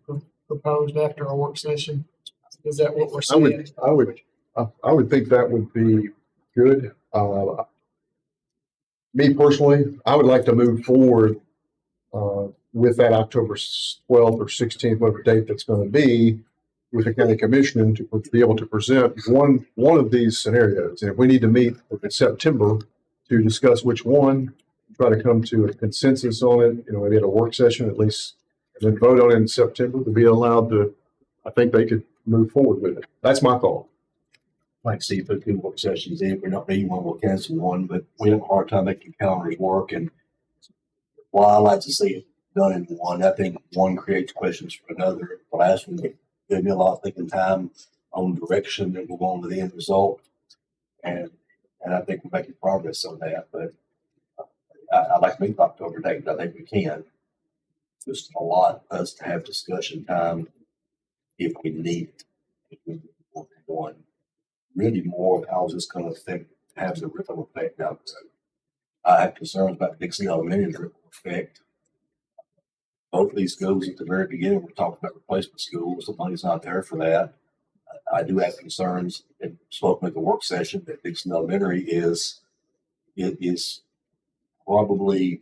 [SPEAKER 9] proposed after our work session? Is that what we're saying?
[SPEAKER 1] I would think that would be good. Me personally, I would like to move forward with that October 12th or 16th, whatever date that's going to be, with the county commission to be able to present one of these scenarios. And if we need to meet in September to discuss which one, try to come to a consensus on it, maybe at a work session at least, and then vote on it in September to be allowed to, I think they could move forward with it. That's my thought.
[SPEAKER 10] Like, see, put two work sessions in. If we don't need one, we'll cancel one, but we have a hard time making calendars work. And while I like to see it done in one, I think one creates questions for another. The last one gave me a lot of thinking time on direction that we're going to the end result. And I think we're making progress on that, but I'd like to meet the October date, but I think we can. Just a lot of us to have discussion time if we need it. If we want one. Really more of how is this going to have the ripple effect out there. I have concerns about Dickson Elementary ripple effect. Both of these schools at the very beginning, we're talking about replacement schools. The money's not there for that. I do have concerns, and spoken at the work session, that Dickson Elementary is probably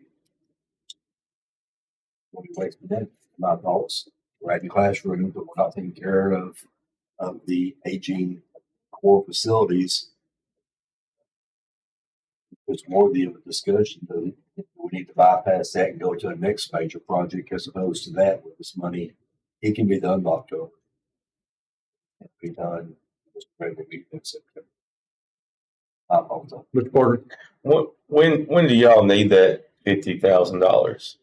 [SPEAKER 10] my thoughts. We're adding classrooms, but we're not taking care of the aging core facilities. It's more of the discussion. We need to bypass that and go to the next major project, as opposed to that with this money. It can be done by October. It can be done just regular week in September.
[SPEAKER 1] Mr. Porter.
[SPEAKER 5] When do y'all need that $50,000?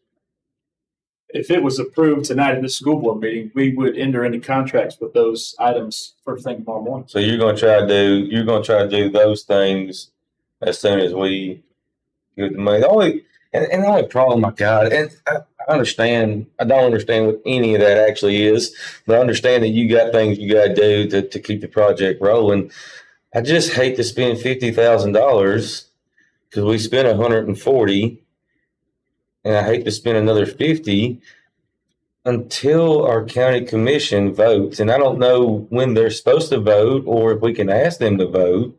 [SPEAKER 12] If it was approved tonight at the school board meeting, we would enter into contracts with those items first thing tomorrow morning.
[SPEAKER 5] So you're going to try to do those things as soon as we get the money. The only problem I got, and I don't understand what any of that actually is, but I understand that you got things you got to do to keep the project rolling. I just hate to spend $50,000 because we spent $140,000. and I hate to spend another 50 until our county commission votes. And I don't know when they're supposed to vote or if we can ask them to vote.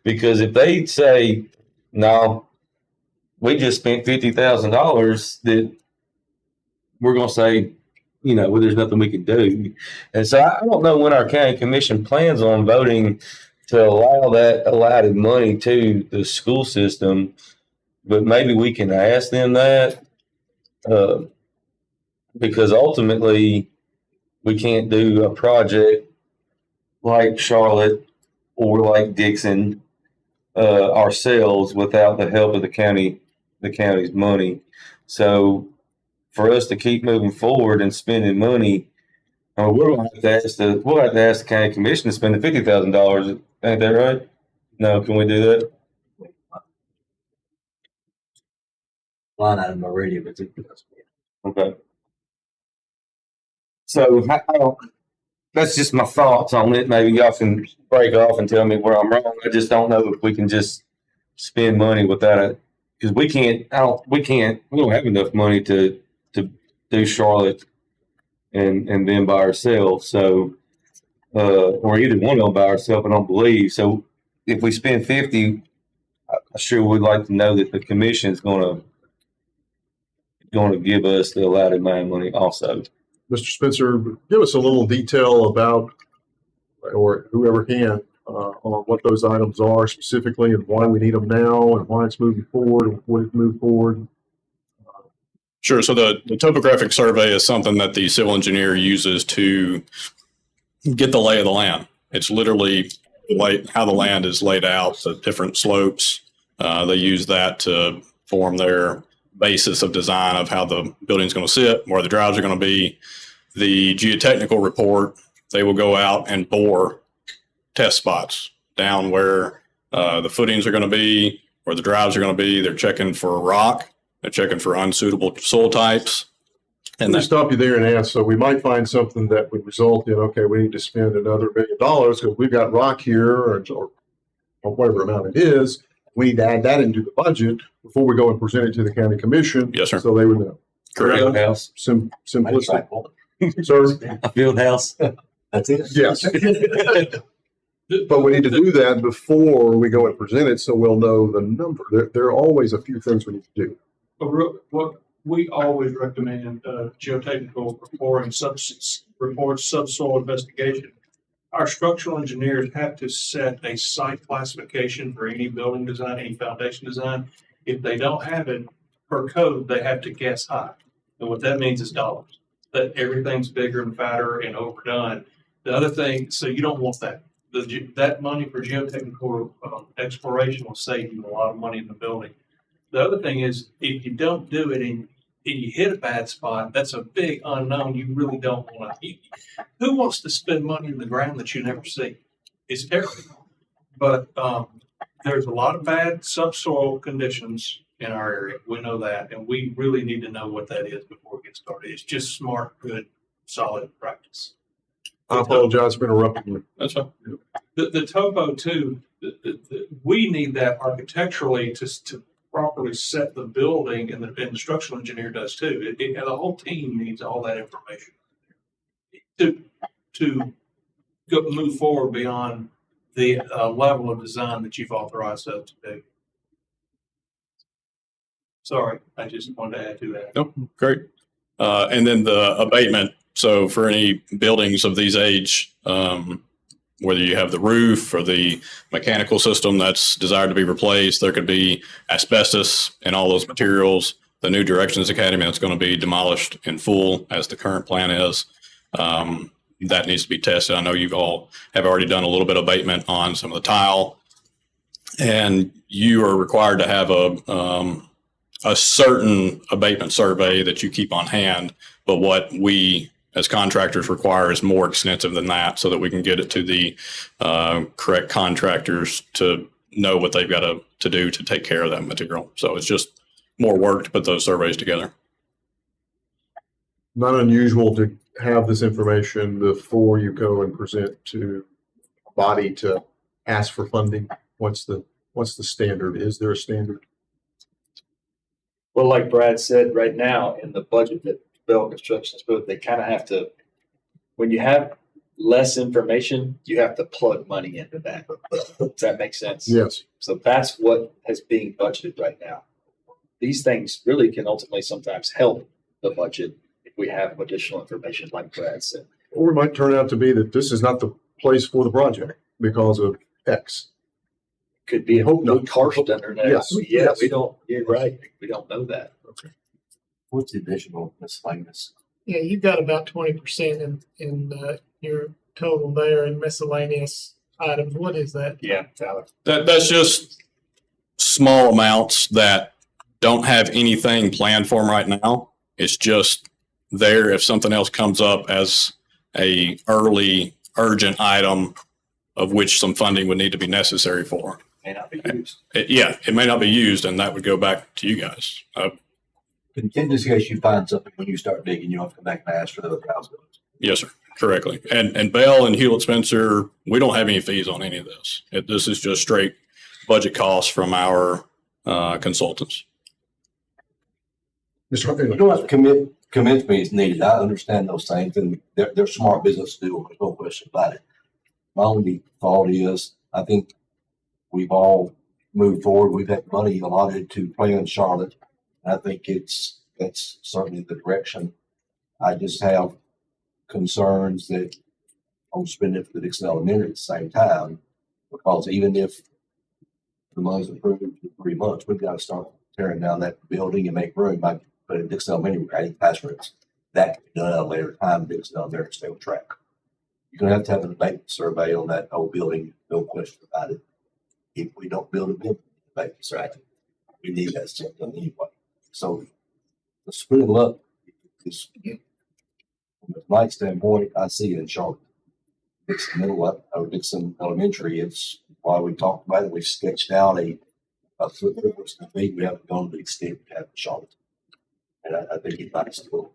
[SPEAKER 5] Because if they say, no, we just spent $50,000, that we're going to say, well, there's nothing we can do. And so I don't know when our county commission plans on voting to allow that allotted money to the school system, but maybe we can ask them that, because ultimately we can't do a project like Charlotte or like Dickson ourselves without the help of the county's money. So for us to keep moving forward and spending money, we'll have to ask the county commission to spend the $50,000. Ain't that right? No, can we do that?
[SPEAKER 10] Line item already, but
[SPEAKER 5] Okay. So that's just my thoughts on it. Maybe y'all can break off and tell me where I'm wrong. I just don't know if we can just spend money without it, because we don't have enough money to do Charlotte and then by ourselves. So, or either one of them by ourselves, I don't believe. So if we spend 50, I sure would like to know that the commission is going to give us the allotted amount of money also.
[SPEAKER 1] Mr. Spencer, give us a little detail about, or whoever can, on what those items are specifically and why we need them now and why it's moving forward and what it moved forward.
[SPEAKER 15] Sure. So the topographic survey is something that the civil engineer uses to get the lay of the land. It's literally how the land is laid out, the different slopes. They use that to form their basis of design of how the building's going to sit, where the drives are going to be. The geotechnical report, they will go out and bore test spots down where the footings are going to be, where the drives are going to be. They're checking for rock. They're checking for unsuitable soil types.
[SPEAKER 1] And let me stop you there and ask. So we might find something that would result in, okay, we need to spend another $1 million because we've got rock here or whatever amount it is. We need to add that into the budget before we go and present it to the county commission.
[SPEAKER 15] Yes, sir.
[SPEAKER 1] So they would know.
[SPEAKER 5] Correct. Field house.
[SPEAKER 1] Simplistic. Sir?
[SPEAKER 5] A field house.
[SPEAKER 10] That's it.
[SPEAKER 1] Yes. But we need to do that before we go and present it so we'll know the number. There are always a few things we need to do.
[SPEAKER 13] What we always recommend, geotechnical reporting, reports, subsoil investigation. Our structural engineers have to set a site classification for any building design, any foundation design. If they don't have it per code, they have to guess high. And what that means is dollars. That everything's bigger and fatter and overdone. The other thing, so you don't want that. That money for geotechnical exploration will save you a lot of money in the building. The other thing is, if you don't do it and you hit a bad spot, that's a big unknown. You really don't want to. Who wants to spend money in the ground that you never see? It's terrible. But there's a lot of bad subsoil conditions in our area. We know that, and we really need to know what that is before we get started. It's just smart, good, solid practice.
[SPEAKER 1] I apologize for interrupting you.
[SPEAKER 15] That's fine.
[SPEAKER 13] The topo too. We need that architecturally to properly set the building, and the structural engineer does too. And the whole team needs all that information to move forward beyond the level of design that you've authorized us to do. Sorry, I just wanted to add to that.
[SPEAKER 15] Oh, great. And then the abatement. So for any buildings of these age, whether you have the roof or the mechanical system that's desired to be replaced, there could be asbestos in all those materials. The new Directions Academy that's going to be demolished in full, as the current plan is. That needs to be tested. I know you all have already done a little bit of abatement on some of the tile, and you are required to have a certain abatement survey that you keep on hand. But what we as contractors require is more extensive than that, so that we can get it to the correct contractors to know what they've got to do to take care of that material. So it's just more work to put those surveys together.
[SPEAKER 1] Not unusual to have this information before you go and present to a body to ask for funding. What's the standard? Is there a standard?
[SPEAKER 12] Well, like Brad said, right now in the budget that Bell Construction's put, they kind of have to, when you have less information, you have to plug money into that. Does that make sense?
[SPEAKER 1] Yes.
[SPEAKER 12] So that's what is being budgeted right now. These things really can ultimately sometimes help the budget if we have additional information, like Brad said.
[SPEAKER 1] Or it might turn out to be that this is not the place for the project because of X.
[SPEAKER 12] Could be a
[SPEAKER 1] Hope not.
[SPEAKER 12] good karst under there.
[SPEAKER 1] Yes.
[SPEAKER 12] Yeah,
[SPEAKER 1] Yes.
[SPEAKER 12] we don't, you're right. We don't know that.
[SPEAKER 10] What's the additional miscellaneous?
[SPEAKER 9] Yeah, you've got about 20% in your total there in miscellaneous items. What is that?
[SPEAKER 12] Yeah, Tyler.
[SPEAKER 15] That's just small amounts that don't have anything planned for them right now. It's just there if something else comes up as a early urgent item of which some funding would need to be necessary for.
[SPEAKER 12] May not be used.
[SPEAKER 15] It may not be used, and that would go back to you guys.
[SPEAKER 10] In this case, you find something when you start digging, you don't have to come back and ask for the other houses.
[SPEAKER 15] Yes, sir. Correctly. And Bell and Hewlett Spencer, we don't have any fees on any of this. This is just straight budget costs from our consultants.
[SPEAKER 10] You don't have to convince me it's needed. I understand those things, and they're smart business to do. There's no question about it. My only thought is, I think we've all moved forward. We've had money allotted to plan Charlotte. I think that's certainly the direction. I just have concerns that I'm spending it for the Dickson Elementary at the same time, because even if the money's approved in 3 months, we've got to start tearing down that building and make room. But in Dickson Elementary, we're adding classrooms. That can be done at a later time. Dickson Elementary stay on track. You're going to have an abatement survey on that whole building, no question about it. If we don't build a building, abatement survey, we need that stuff done anyway. So the split it up is, from my standpoint, I see it in Charlotte. Dixon Middle or Dickson Elementary, it's why we talked about it. We've sketched out a footprint which we haven't gone to the extent we have in Charlotte. And I think it might still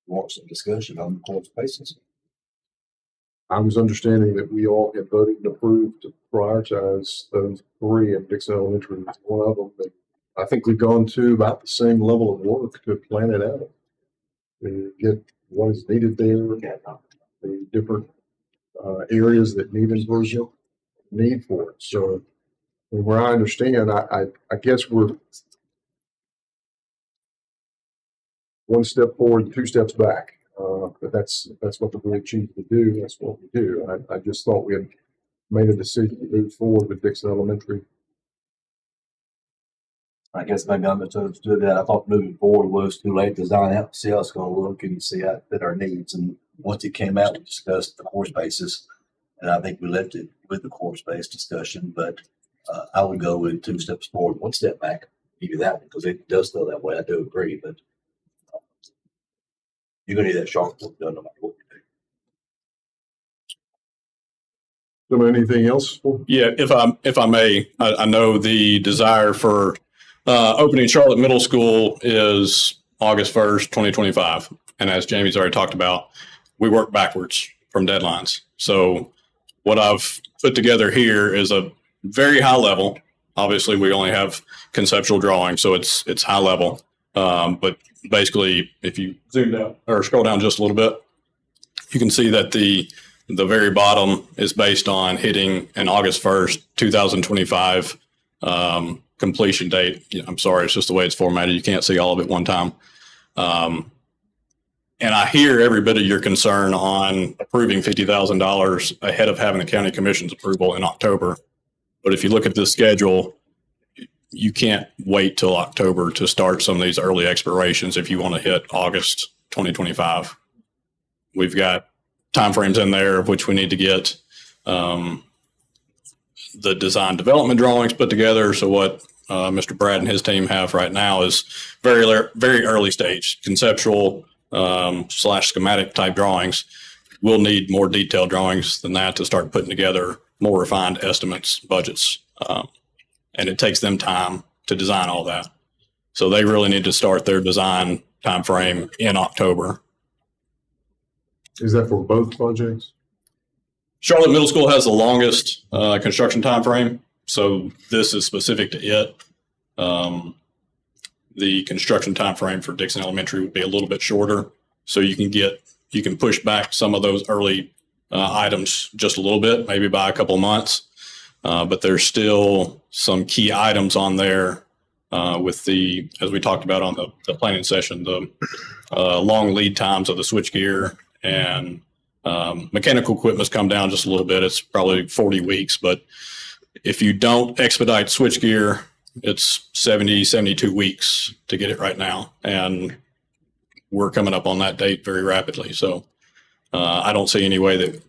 [SPEAKER 10] want some discussion on the course basis.
[SPEAKER 1] I was understanding that we all had voted and approved to prioritize those 3, and Dickson Elementary was one of them. But I think we've gone to about the same level of work to plan it out, to get what is needed there, the different areas that need improvement, need for it. So, from where I understand, I guess we're one step forward, 2 steps back. But that's what the board chief to do. That's what we do. I just thought we had made a decision to move forward with Dickson Elementary.
[SPEAKER 10] I guess maybe I misunderstood that. I thought moving forward was too late to design out, see how it's going to look and see how it fit our needs. And once it came out, we discussed the course basis. And I think we left it with the course based discussion. But I would go with 2 steps forward, 1 step back. Give you that one because it does feel that way. I do agree. But you're going to need that sharp work done no matter what we do.
[SPEAKER 1] So anything else?
[SPEAKER 15] Yeah, if I may, I know the desire for opening Charlotte Middle School is August 1st, 2025. And as Jamie's already talked about, we work backwards from deadlines. So what I've put together here is a very high level. Obviously, we only have conceptual drawings, so it's high level. But basically, if you zoom down or scroll down just a little bit, you can see that the very bottom is based on hitting an August 1st, 2025 completion date. I'm sorry, it's just the way it's formatted. You can't see all of it one time. And I hear every bit of your concern on approving $50,000 ahead of having the county commission's approval in October. But if you look at the schedule, you can't wait till October to start some of these early expirations if you want to hit August 2025. We've got timeframes in there of which we need to get the design development drawings put together. So what Mr. Brad and his team have right now is very early stage conceptual / schematic type drawings. We'll need more detailed drawings than that to start putting together more refined estimates, budgets. And it takes them time to design all that. So they really need to start their design timeframe in October.
[SPEAKER 1] Is that for both projects?
[SPEAKER 15] Charlotte Middle School has the longest construction timeframe, so this is specific to it. the construction timeframe for Dickson Elementary would be a little bit shorter. So you can push back some of those early items just a little bit, maybe by a couple of months. But there's still some key items on there with as we talked about on the planning session, the long lead times of the switchgear and mechanical equipment's come down just a little bit. It's probably 40 weeks, but if you don't expedite switchgear, it's 70, 72 weeks to get it right now. And we're coming up on that date very rapidly. So I don't see any way that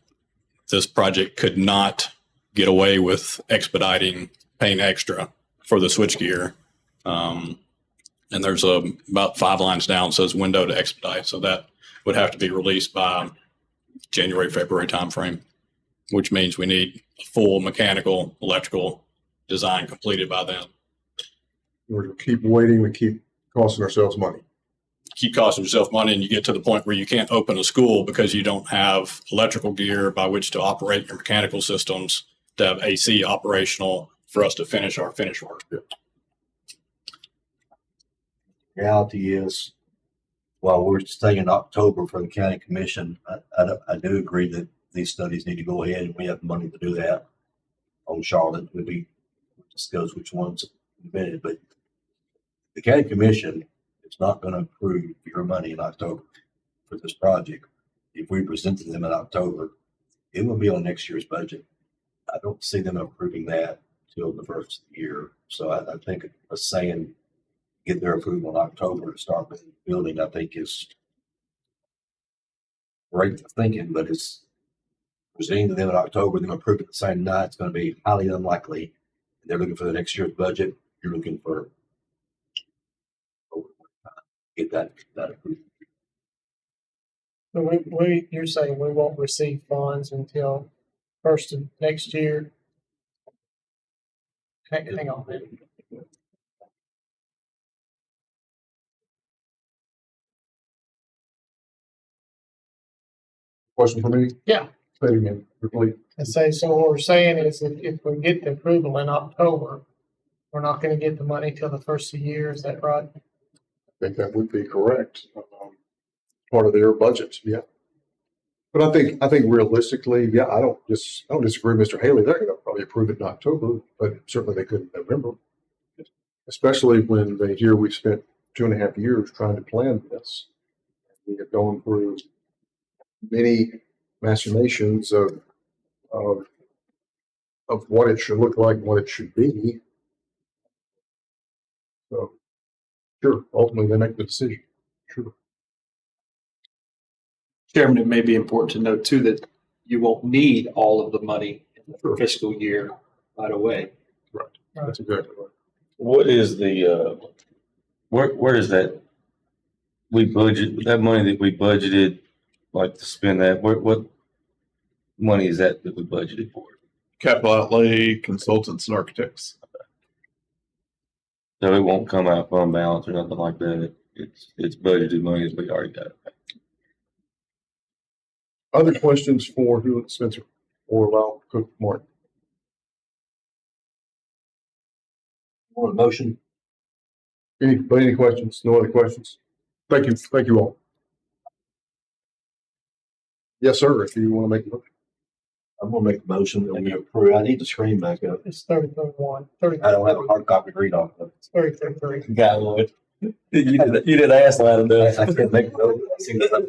[SPEAKER 15] this project could not get away with expediting, paying extra for the switchgear. And there's about 5 lines down says window to expedite. So that would have to be released by January, February timeframe, which means we need a full mechanical, electrical design completed by then.
[SPEAKER 1] We're going to keep waiting. We keep costing ourselves money.
[SPEAKER 15] Keep costing yourself money, and you get to the point where you can't open a school because you don't have electrical gear by which to operate your mechanical systems to have AC operational for us to finish our finish work.
[SPEAKER 10] Reality is, while we're staying in October for the county commission, I do agree that these studies need to go ahead, and we have money to do that on Charlotte. We'll discuss which ones in a minute, but the county commission is not going to approve your money in October for this project. If we present to them in October, it will be on next year's budget. I don't see them approving that till the first of the year. So I think us saying get their approval in October to start with the building, I think is great thinking, but it's presenting to them in October, they're going to approve it the same night. It's going to be highly unlikely. They're looking for the next year's budget. You're looking for get that approved.
[SPEAKER 9] So you're saying we won't receive funds until first of next year? Hang on a minute.
[SPEAKER 1] Question for me?
[SPEAKER 9] Yeah.
[SPEAKER 1] Say it again, repeat.
[SPEAKER 9] And so what we're saying is if we get the approval in October, we're not gonna get the money till the first of the year, is that right?
[SPEAKER 1] I think that would be correct. Part of their budget, yeah. But I think realistically, yeah, I don't disagree with Mr. Haley. They're going to probably approve it in October, but certainly they couldn't in November. Especially when they hear we spent 2.5 years trying to plan this. We have gone through many machinations of what it should look like and what it should be. So, sure, ultimately they make the decision. Sure.
[SPEAKER 13] Chairman, it may be important to note too that you won't need all of the money in the fiscal year right away.
[SPEAKER 1] Right. That's exactly right.
[SPEAKER 5] What is the, where is that? We budget, that money that we budgeted, like to spend that, what money is that we budgeted for?
[SPEAKER 4] Capital outlay, consultants and architects.
[SPEAKER 5] So it won't come out fund balance or nothing like that. It's budgeted money as we already got.
[SPEAKER 1] Other questions for Spencer or Lyle Cook Martin?
[SPEAKER 10] Want a motion?
[SPEAKER 1] Any questions? No other questions? Thank you all. Yes, sir. If you want to make a motion.
[SPEAKER 10] I'm gonna make a motion that we approve. I need the screen back up.
[SPEAKER 9] It's 33-1.
[SPEAKER 10] I don't have a hard copy to read off of.
[SPEAKER 9] It's 33-3.
[SPEAKER 5] Got one. You did ask that enough.
[SPEAKER 10] I can't make a motion. I see the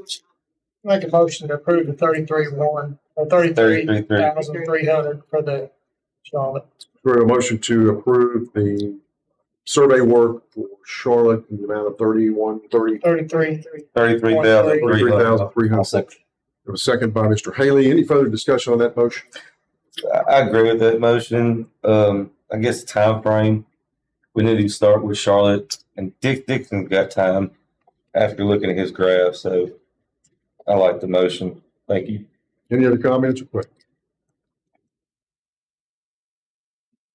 [SPEAKER 9] Make a motion to approve the 33-1 or 33,300 for the Charlotte.
[SPEAKER 1] We have a motion to approve the survey work for Charlotte in the amount of
[SPEAKER 5] 33,300.
[SPEAKER 1] A second by Mr. Haley. Any further discussion on that motion?
[SPEAKER 5] I agree with that motion. I guess the time frame, we need to start with Charlotte, and Dickson's got time after looking at his graph, so I like the motion. Thank you.
[SPEAKER 1] Any other comments or questions?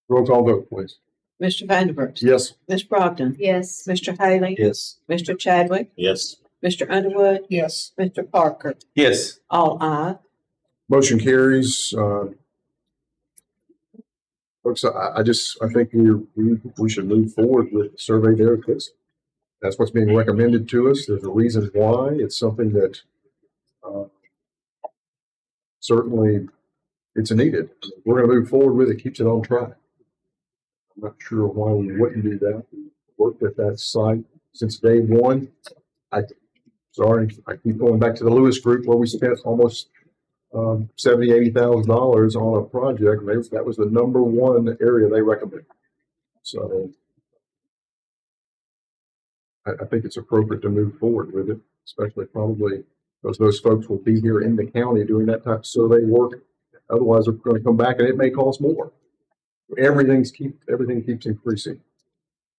[SPEAKER 1] Roll call vote, please.
[SPEAKER 6] Mr. Vanderbilt.
[SPEAKER 1] Yes.
[SPEAKER 6] Ms. Brogdon.
[SPEAKER 11] Yes.
[SPEAKER 6] Mr. Haley.
[SPEAKER 10] Yes.
[SPEAKER 6] Mr. Chadwick.
[SPEAKER 10] Yes.
[SPEAKER 6] Mr. Underwood.
[SPEAKER 9] Yes.
[SPEAKER 6] Mr. Parker.
[SPEAKER 5] Yes.
[SPEAKER 6] All ayes.
[SPEAKER 1] Motion carries. Folks, I think we should move forward with the survey there. Because That's what's being recommended to us. There's a reason why. It's something that certainly it's needed. We're going to move forward with it. Keeps it on track. I'm not sure why we wouldn't do that. We worked at that site since day one. I keep going back to the Lewis Group where we spent almost $80,000 on a project. That was the number one area they recommended. So I think it's appropriate to move forward with it, especially probably because those folks will be here in the county doing that type of survey work. Otherwise, they're going to come back and it may cost more. Everything keeps increasing.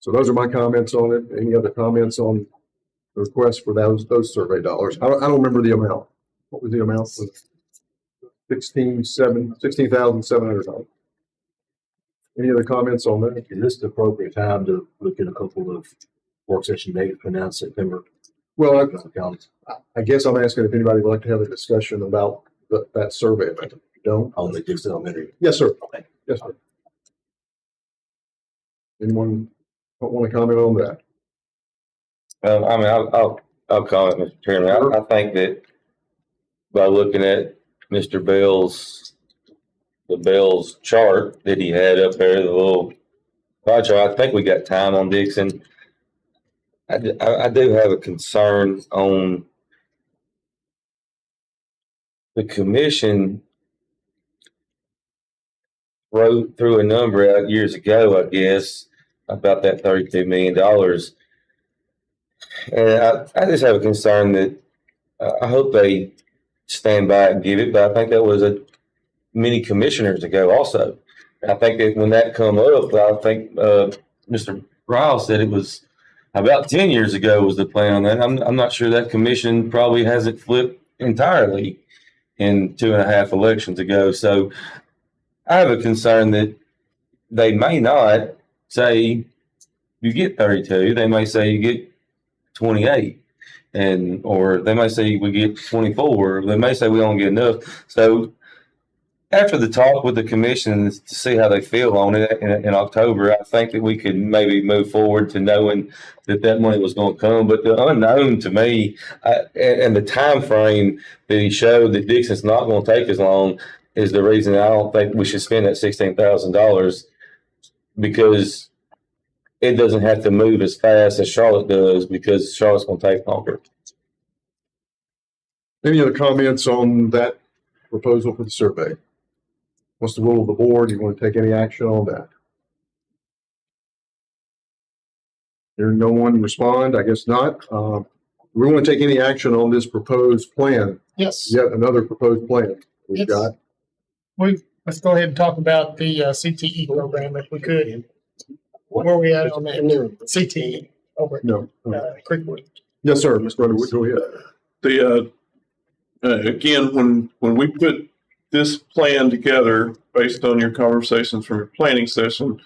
[SPEAKER 1] So those are my comments on it. Any other comments on the request for those survey dollars? I don't remember the amount. What was the amount? $16,700. Any other comments on that?
[SPEAKER 10] Is this the appropriate time to look at a couple of work session dates for now, September?
[SPEAKER 1] Well, I guess I'm asking if anybody would like to have a discussion about that survey. If you don't,
[SPEAKER 10] On the Dickson Elementary.
[SPEAKER 1] yes, sir. Yes, sir. Anyone want to comment on that?
[SPEAKER 5] I mean, I'll comment, Mr. Chairman. I think that by looking at Mr. Bell's chart that he had up there, the little pie chart, I think we got time on Dickson. I do have a concern on the commission wrote through a number out years ago, I guess, about that $32 million. And I just have a concern that I hope they stand by and give it, but I think that was many commissioners ago also. I think that when that come up, I think Mr. Ryle said it was about 10 years ago was the plan on that. I'm not sure that commission probably hasn't flipped entirely in 2.5 elections ago. So I have a concern that they may not say you get 32. They may say you get 28, or they may say we get 24. They may say we don't get enough. So after the talk with the commission to see how they feel on it in October, I think that we could maybe move forward to knowing that money was going to come. But the unknown to me, and the time frame that he showed that Dixon's not going to take as long, is the reason I don't think we should spend that $16,000, because it doesn't have to move as fast as Charlotte does, because Charlotte's going to take longer.
[SPEAKER 1] Any other comments on that proposal for the survey? What's the role of the board? Do you want to take any action on that? Hearing no one respond, I guess not. Do we want to take any action on this proposed plan?
[SPEAKER 9] Yes.
[SPEAKER 1] Yet another proposed plan we've got.
[SPEAKER 9] Let's go ahead and talk about the CTE program if we could. Where are we at on that? CTE over at Creekwood.
[SPEAKER 1] Yes, sir. Mr. Underwood, go ahead.
[SPEAKER 4] Again, when we put this plan together based on your conversations from your planning session,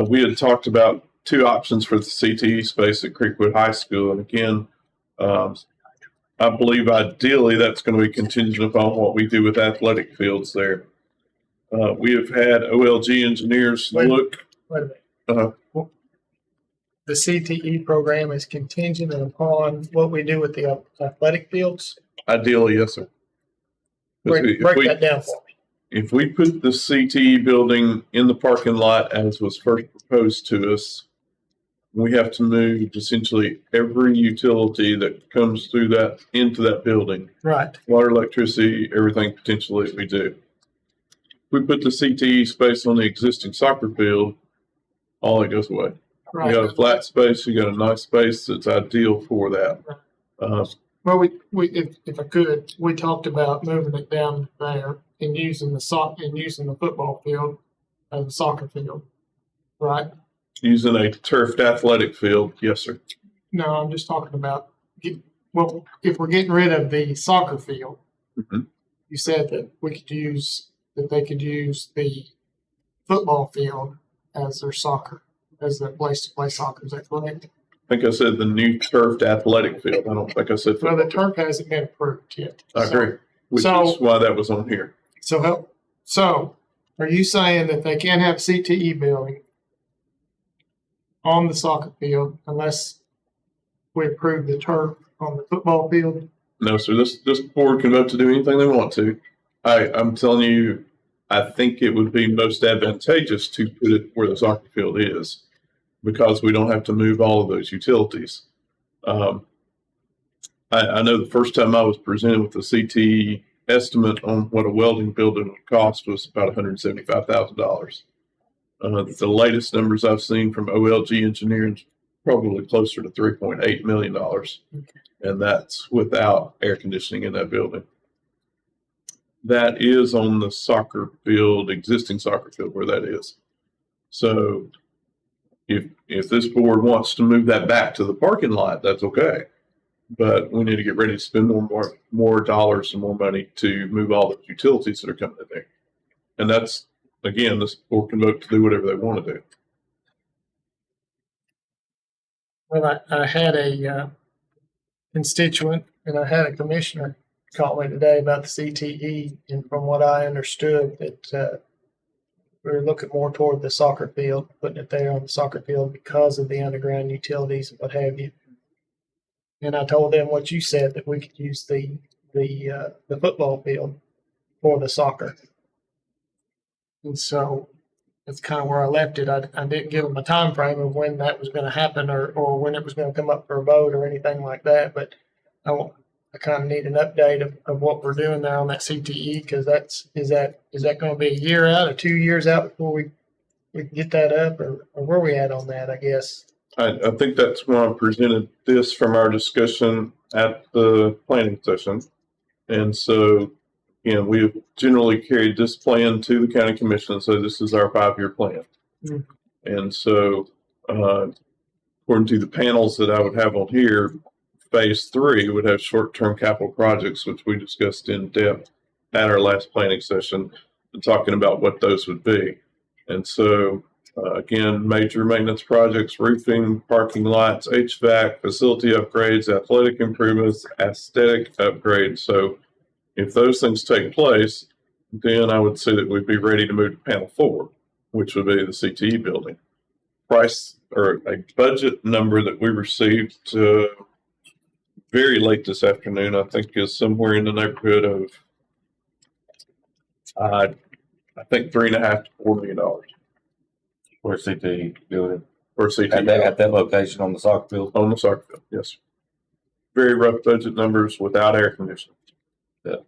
[SPEAKER 4] we had talked about 2 options for the CTE space at Creekwood High School. And again, I believe ideally that's going to be contingent upon what we do with athletic fields there. We have had OLG engineers look.
[SPEAKER 9] Wait a minute. The CTE program is contingent upon what we do with the athletic fields?
[SPEAKER 4] Ideally, yes, sir.
[SPEAKER 9] Break that down for me.
[SPEAKER 4] If we put the CTE building in the parking lot as was first proposed to us, we have to move essentially every utility that comes through that into that building.
[SPEAKER 9] Right.
[SPEAKER 4] Water, electricity, everything potentially we do. If we put the CTE space on the existing soccer field, all that goes away.
[SPEAKER 9] Right.
[SPEAKER 4] You got a flat space, you got a nice space that's ideal for that.
[SPEAKER 9] Well, if I could, we talked about moving it down there and using the football field as a soccer field, right?
[SPEAKER 4] Using a turfed athletic field, yes, sir.
[SPEAKER 9] No, I'm just talking about if we're getting rid of the soccer field, you said that they could use the football field as their as their place to play soccer. Is that correct?
[SPEAKER 4] I think I said the new turfed athletic field. I don't think I said football.
[SPEAKER 9] Well, the turf hasn't been approved yet.
[SPEAKER 4] I agree, which is why that was on here.
[SPEAKER 9] So are you saying that they can't have CTE building on the soccer field unless we approve the turf on the football field?
[SPEAKER 4] No, sir, this board can vote to do anything they want to. I'm telling you, I think it would be most advantageous to put it where the soccer field is, because we don't have to move all of those utilities. I know the first time I was presented with the CTE estimate on what a welding building would cost was about $175,000. The latest numbers I've seen from OLG Engineering is probably closer to $3.8 million. And that's without air conditioning in that building. That is on the soccer field, existing soccer field where that is. So if this board wants to move that back to the parking lot, that's okay. But we need to get ready to spend more dollars and more money to move all the utilities that are coming in there. And that's, again, this board can vote to do whatever they want to do.
[SPEAKER 9] Well, I had a constituent and I had a commissioner call me today about the CTE, and from what I understood, that we were looking more toward the soccer field, putting it there on the soccer field because of the underground utilities and what have you. And I told them what you said, that we could use the football field for the soccer. And so that's kind of where I left it. I didn't give them a time frame of when that was going to happen or when it was going to come up for a vote or anything like that. But I kind of need an update of what we're doing there on that CTE, because is that going to be a year out or 2 years out before we can get that up, or where we at on that, I guess?
[SPEAKER 4] I think that's when I presented this from our discussion at the planning session. And so, we've generally carried this plan to the county commission. So this is our 5-year plan. Mm. And so, according to the panels that I would have on here, phase 3 would have short-term capital projects, which we discussed in depth at our last planning session, and talking about what those would be. And so, again, major maintenance projects, roofing, parking lots, HVAC, facility upgrades, athletic improvements, aesthetic upgrades. So if those things take place, then I would say that we'd be ready to move to panel 4, which would be the CTE building. Price, or a budget number that we received very late this afternoon, I think is somewhere in the neighborhood of, I think $3.5 to $4 million.
[SPEAKER 5] For CTE building.
[SPEAKER 4] For CTE.
[SPEAKER 5] At that location on the soccer field?
[SPEAKER 4] On the soccer field, yes. Very rough budget numbers without air conditioning. Yeah.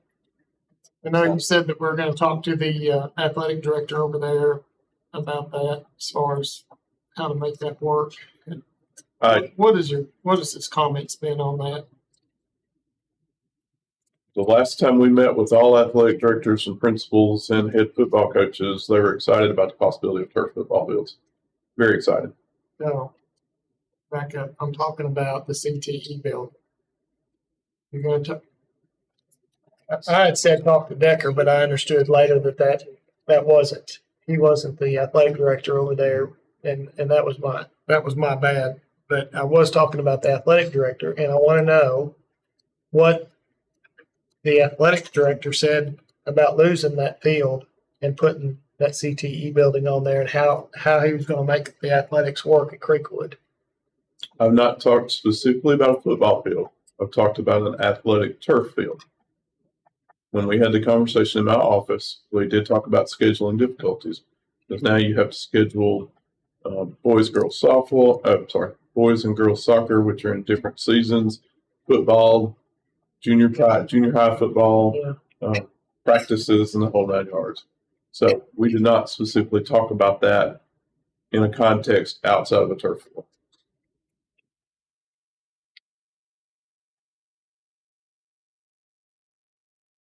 [SPEAKER 9] I know you said that we're going to talk to the athletic director over there about that, as far as how to make that work. What has his comments been on that?
[SPEAKER 4] The last time we met with all athletic directors and principals and head football coaches, they were excited about the possibility of turf football fields. Very excited.
[SPEAKER 9] No, back up. I'm talking about the CTE building. You're going to. I had said talk to Decker, but I understood later that wasn't. He wasn't the athletic director over there, and that was my bad. But I was talking about the athletic director, and I want to know what the athletic director said about losing that field and putting that CTE building on there, and how he was going to make the athletics work at Creekwood.
[SPEAKER 4] I've not talked specifically about a football field. I've talked about an athletic turf field. When we had the conversation in my office, we did talk about scheduling difficulties, because now you have to schedule boys and girls soccer, which are in different seasons, football, junior high football, practices, and the whole 9 yards. So we did not specifically talk about that in a context outside of a turf field.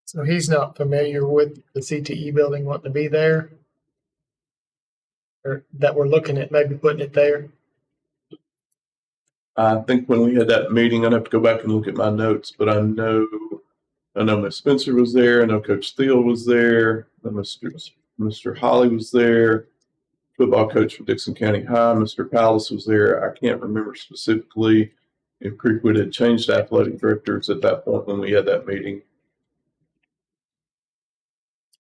[SPEAKER 9] So he's not familiar with the CTE building wanting to be there, or that we're looking at maybe putting it there.
[SPEAKER 4] I think when we had that meeting, I'd have to go back and look at my notes, but I know Miss Spencer was there. I know Coach Thiel was there. I know Mr. Holly was there. Football coach for Dickson County High, Mr. Palace was there. I can't remember specifically if Creekwood had changed athletic directors at that point when we had that meeting.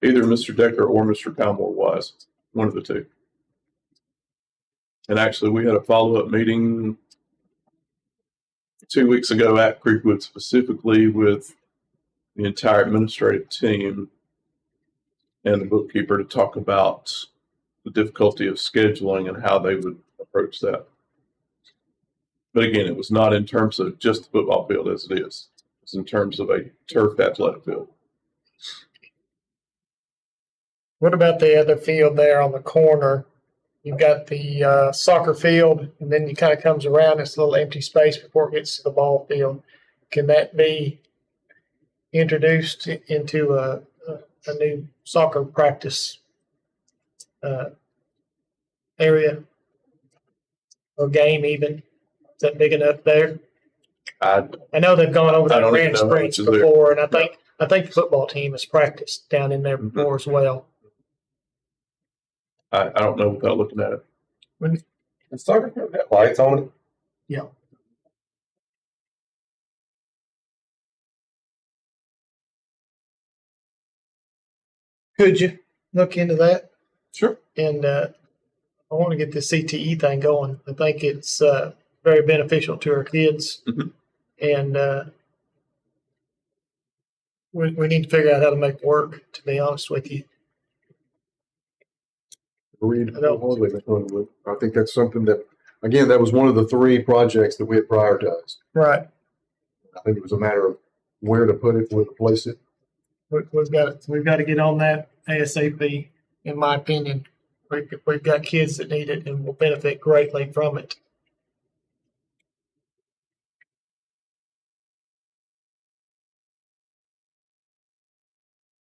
[SPEAKER 4] Either Mr. Decker or Mr. Palmore was, one of the two. And actually, we had a follow-up meeting 2 weeks ago at Creekwood specifically with the entire administrative team and the bookkeeper to talk about the difficulty of scheduling and how they would approach that. But again, it was not in terms of just the football field as it is. It's in terms of a turfed athletic field.
[SPEAKER 9] What about the other field there on the corner? You've got the soccer field, and then it kind of comes around this little empty space before it gets to the ball field. Can that be introduced into a new soccer practice area or game even? Is that big enough there?
[SPEAKER 4] I
[SPEAKER 9] know they've gone over
[SPEAKER 4] I
[SPEAKER 9] that
[SPEAKER 4] don't
[SPEAKER 9] ran
[SPEAKER 4] even know how
[SPEAKER 9] sprints
[SPEAKER 4] much is there.
[SPEAKER 9] before, and I think the football team has practiced down in there before as well.
[SPEAKER 4] I don't know without looking at it.
[SPEAKER 1] The soccer field got lights on it.
[SPEAKER 9] Yeah. Could you look into that?
[SPEAKER 4] Sure.
[SPEAKER 9] And I want to get the CTE thing going. I think it's very beneficial to our kids.
[SPEAKER 4] Mhm.
[SPEAKER 9] And we need to figure out how to make it work, to be honest with you.
[SPEAKER 1] Agreed wholeheartedly. I think that's something that, again, that was one of the 3 projects that we had prioritized.
[SPEAKER 9] Right.
[SPEAKER 1] I think it was a matter of where to put it, where to place it.
[SPEAKER 9] We've got to get on that ASAP, in my opinion. We've got kids that need it and will benefit greatly from it.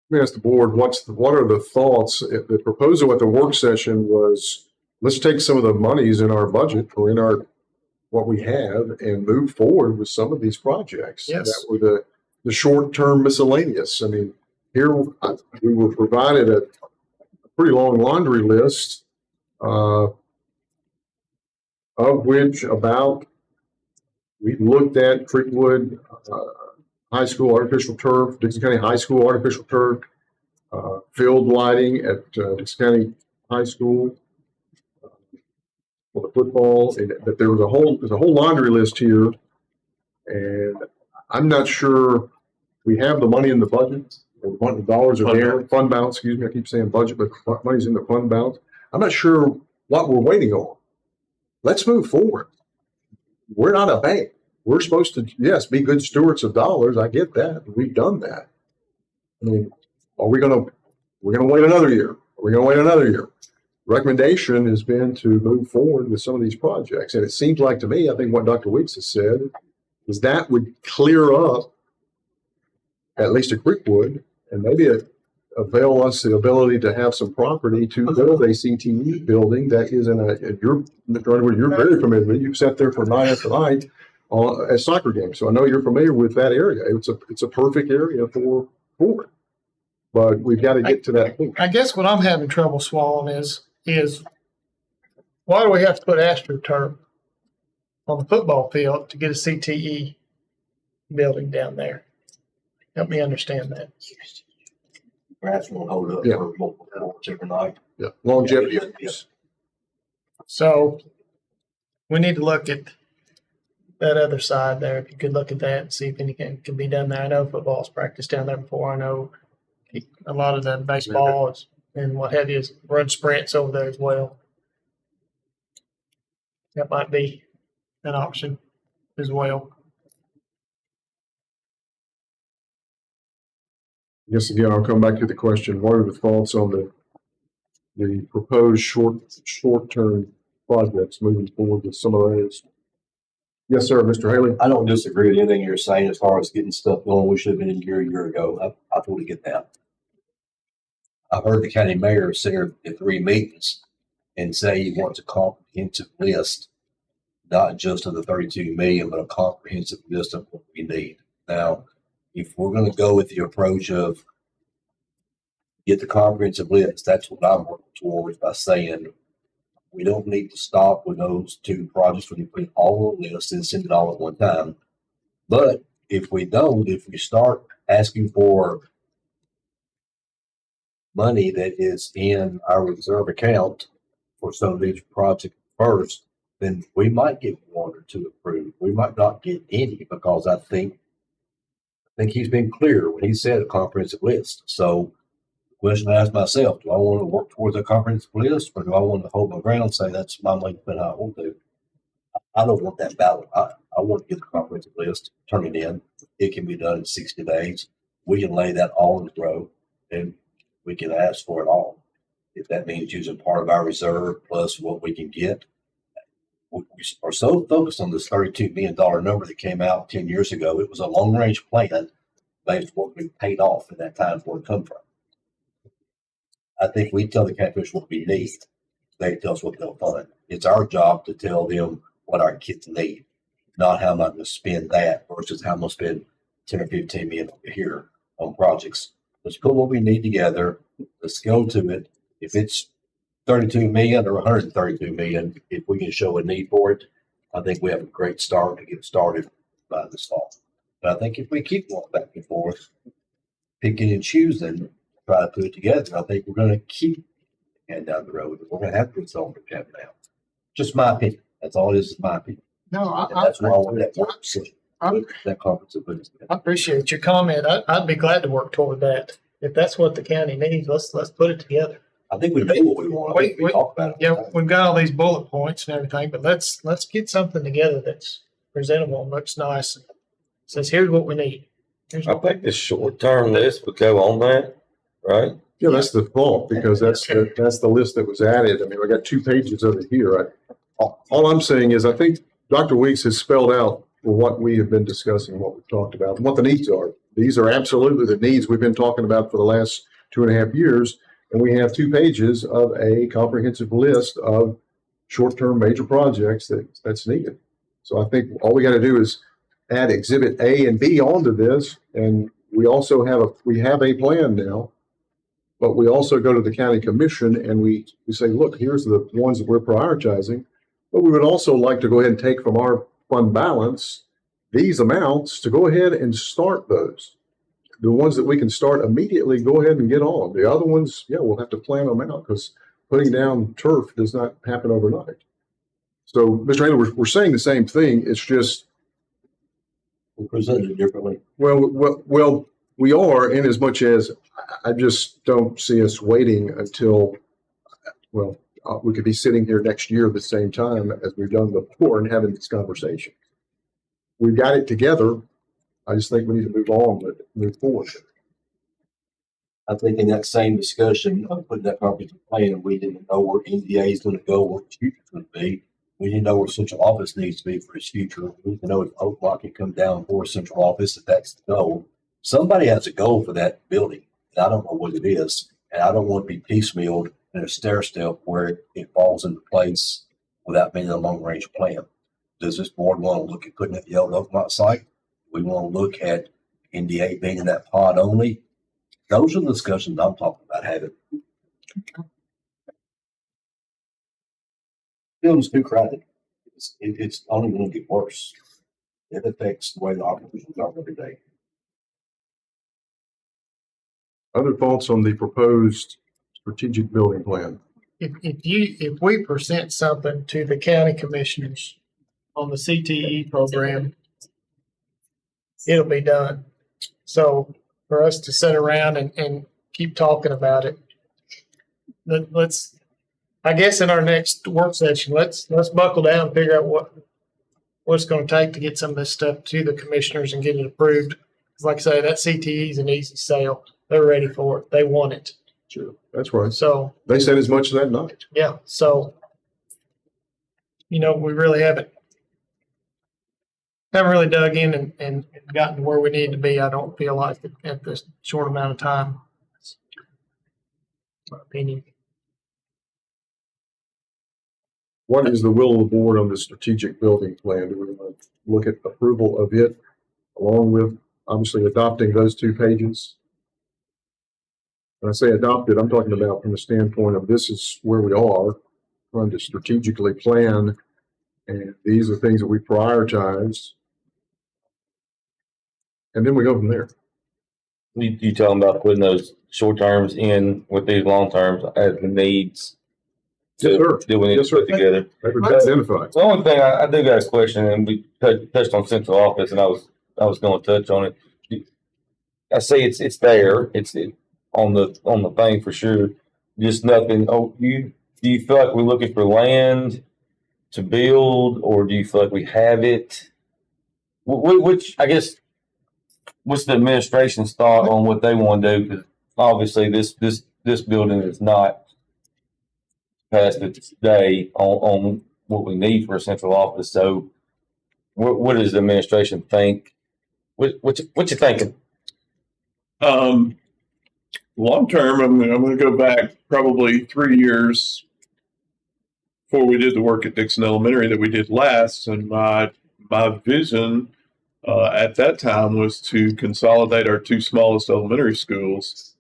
[SPEAKER 1] Let me ask the board, what are the thoughts? The proposal at the work session was, let's take some of the monies in our budget or in our, what we have, and move forward with some of these projects.
[SPEAKER 9] Yes.
[SPEAKER 1] That were the short-term miscellaneous. I mean, here we were provided a pretty long laundry list, of which we looked at Creekwood, High School artificial turf, Dickson County High School artificial turf, field lighting at Dickson County High School for the football. And that there's a whole laundry list here, and I'm not sure we have the money in the budget. Or the dollars are there. Fund balance. Excuse me. I keep saying budget, but money's in the fund balance. I'm not sure what we're waiting on. Let's move forward. We're not a bank. We're supposed to, yes, be good stewards of dollars. I get that. We've done that. I mean, we're going to wait another year. Are we going to wait another year? Recommendation has been to move forward with some of these projects. And it seems like to me, I think what Dr. Weeks has said is that would clear up at least a Creekwood and maybe avail us the ability to have some property to build a CTE building that is you're very familiar with. You've sat there for night after night at soccer games. So I know you're familiar with that area. It's a perfect area for it. But we've got to get to that point.
[SPEAKER 9] I guess what I'm having trouble swallowing is why do we have to put AstroTurf on the football field to get a CTE building down there? Help me understand that.
[SPEAKER 10] Grass won't hold up
[SPEAKER 1] Yeah.
[SPEAKER 10] for multiple hours every night.
[SPEAKER 1] Yeah, longevity.
[SPEAKER 10] Yeah.
[SPEAKER 9] So we need to look at that other side there. If you could look at that and see if anything can be done there. I know football's practiced down there before. I know a lot of the baseball and what have you is run sprints over there as well. That might be an option as well.
[SPEAKER 1] Yes, again, I'll come back to the question. What are the thoughts on the proposed short-term projects moving forward with some of those? Yes, sir, Mr. Haley.
[SPEAKER 10] I don't disagree with anything you're saying as far as getting stuff going. We should have been in here a year ago. I totally get that. I've heard the county mayor sit here at 3 meetings and say he wants a comprehensive list, not just of the 32 million, but a comprehensive list of what we need. Now, if we're going to go with the approach of get the comprehensive list, that's what I'm working towards by saying we don't need to stop with those 2 projects when you put all on the list and send it all at one time. But if we start asking for money that is in our reserve account for some of these projects first, then we might get one or two approved. We might not get any because I think he's been clear when he said a comprehensive list. So the question I ask myself, do I want to work towards a comprehensive list or do I want to hold my ground and say that's my money, but I won't do? I don't want that ballot. I want to get the comprehensive list, turn it in. It can be done in 60 days. We can lay that all in the row and we can ask for it all. If that means using part of our reserve plus what we can get. We are so focused on this $32 million number that came out 10 years ago. It was a long range plan based on what we paid off at that time for it come from. I think we tell the campus what we need. They tell us what they'll fund. It's our job to tell them what our kids need, not how I'm going to spend that versus how I'm going to spend 10 or 15 million over here on projects. Let's put what we need together. Let's go to it. If it's 32 million or 132 million, if we can show a need for it, I think we have a great start to get started by this fall. But I think if we keep going back and forth, picking and choosing, try to put it together, I think we're going to keep heading down the road. We're going to have to solve the cap now. Just my opinion. That's all it is, my opinion.
[SPEAKER 9] No,
[SPEAKER 10] And that's why I want that work session. That conference of business.
[SPEAKER 9] I appreciate your comment. I'd be glad to work toward that. If that's what the county needs, let's put it together.
[SPEAKER 10] I think we know what we want. I think we talk about it.
[SPEAKER 9] Yeah, we've got all these bullet points and everything, but let's get something together that's presentable and looks nice. And says, here's what we need. Here's
[SPEAKER 5] I
[SPEAKER 9] what we
[SPEAKER 5] think the short-term list would go on that, right?
[SPEAKER 1] Yeah, that's the fault because that's the list that was added. I mean, I got 2 pages of it here. All I'm saying is I think Dr. Weeks has spelled out what we have been discussing, what we've talked about, and what the needs are. These are absolutely the needs we've been talking about for the last 2.5 years. And we have 2 pages of a comprehensive list of short-term major projects that's needed. So I think all we got to do is add Exhibit A and B onto this, and we also have a plan now. But we also go to the county commission and we say, look, here's the ones that we're prioritizing. But we would also like to go ahead and take from our fund balance these amounts to go ahead and start those. The ones that we can start immediately, go ahead and get on. The other ones, yeah, we'll have to plan them out because putting down turf does not happen overnight. So, Mr. Handler, we're saying the same thing. It's just
[SPEAKER 10] We presented it differently.
[SPEAKER 1] well, we are in as much as I just don't see us waiting until, we could be sitting here next year at the same time as we've done before and having this conversation. We've got it together. I just think we need to move on, but move forward.
[SPEAKER 10] I think in that same discussion of putting that comprehensive plan, we didn't know where NDA is going to go, what its future is going to be. We didn't know where central office needs to be for its future. We didn't know if Oak Block can come down for central office, if that's the goal. Somebody has a goal for that building, and I don't know what it is. And I don't want to be piecemealed in a stair step where it falls into place without being a long range plan. Does this board want to look at putting it in the old Oak Block site? We want to look at NDA being in that pod only. Those are the discussions I'm talking about having. Building's too crowded. It's only going to get worse. It affects the way the operations are every day.
[SPEAKER 1] Other thoughts on the proposed strategic building plan?
[SPEAKER 9] If we present something to the county commissioners on the CTE program, it'll be done. So for us to sit around and keep talking about it, let's, I guess in our next work session, let's buckle down and figure out what it's going to take to get some of this stuff to the commissioners and get it approved. Because like I say, that CTE is an easy sale. They're ready for it. They want it.
[SPEAKER 1] Sure, that's right.
[SPEAKER 9] So
[SPEAKER 1] they said as much that night.
[SPEAKER 9] Yeah. So, we really haven't really dug in and gotten to where we need to be. I don't feel like at this short amount of time. That's my opinion.
[SPEAKER 1] What is the will of the board on the strategic building plan? Do we want to look at approval of it along with obviously adopting those 2 pages? When I say adopted, I'm talking about from the standpoint of this is where we are, trying to strategically plan, and these are things that we prioritize, and then we go from there.
[SPEAKER 5] You talking about putting those short terms in with these long terms as the needs
[SPEAKER 1] Yes, sir.
[SPEAKER 5] that we need
[SPEAKER 1] Yes,
[SPEAKER 5] to
[SPEAKER 1] sir.
[SPEAKER 5] put together.
[SPEAKER 1] They've been identified.
[SPEAKER 5] The only thing I do got a question, and we touched on central office, and I was going to touch on it. I say it's there, on the thing for sure. Just nothing. Oh, do you feel like we're looking for land to build, or do you feel like we have it? Which I guess, what's the administration's thought on what they want to do? Because obviously this building is not past its day on what we need for a central office. So, what does the administration think? What you thinking?
[SPEAKER 4] Long term, I'm going to go back probably 3 years before we did the work at Dickson Elementary that we did last, and my vision at that time was to consolidate our two smallest elementary schools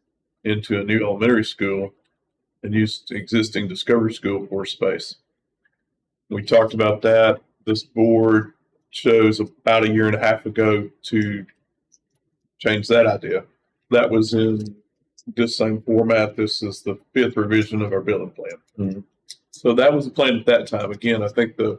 [SPEAKER 4] into a new elementary school and use the existing Discovery School for space. We talked about that. This board chose about a year and a half ago to change that idea. That was in this same format. This is the 5th revision of our building plan.
[SPEAKER 5] Mm-hmm.
[SPEAKER 4] So that was the plan at that time. Again, I think the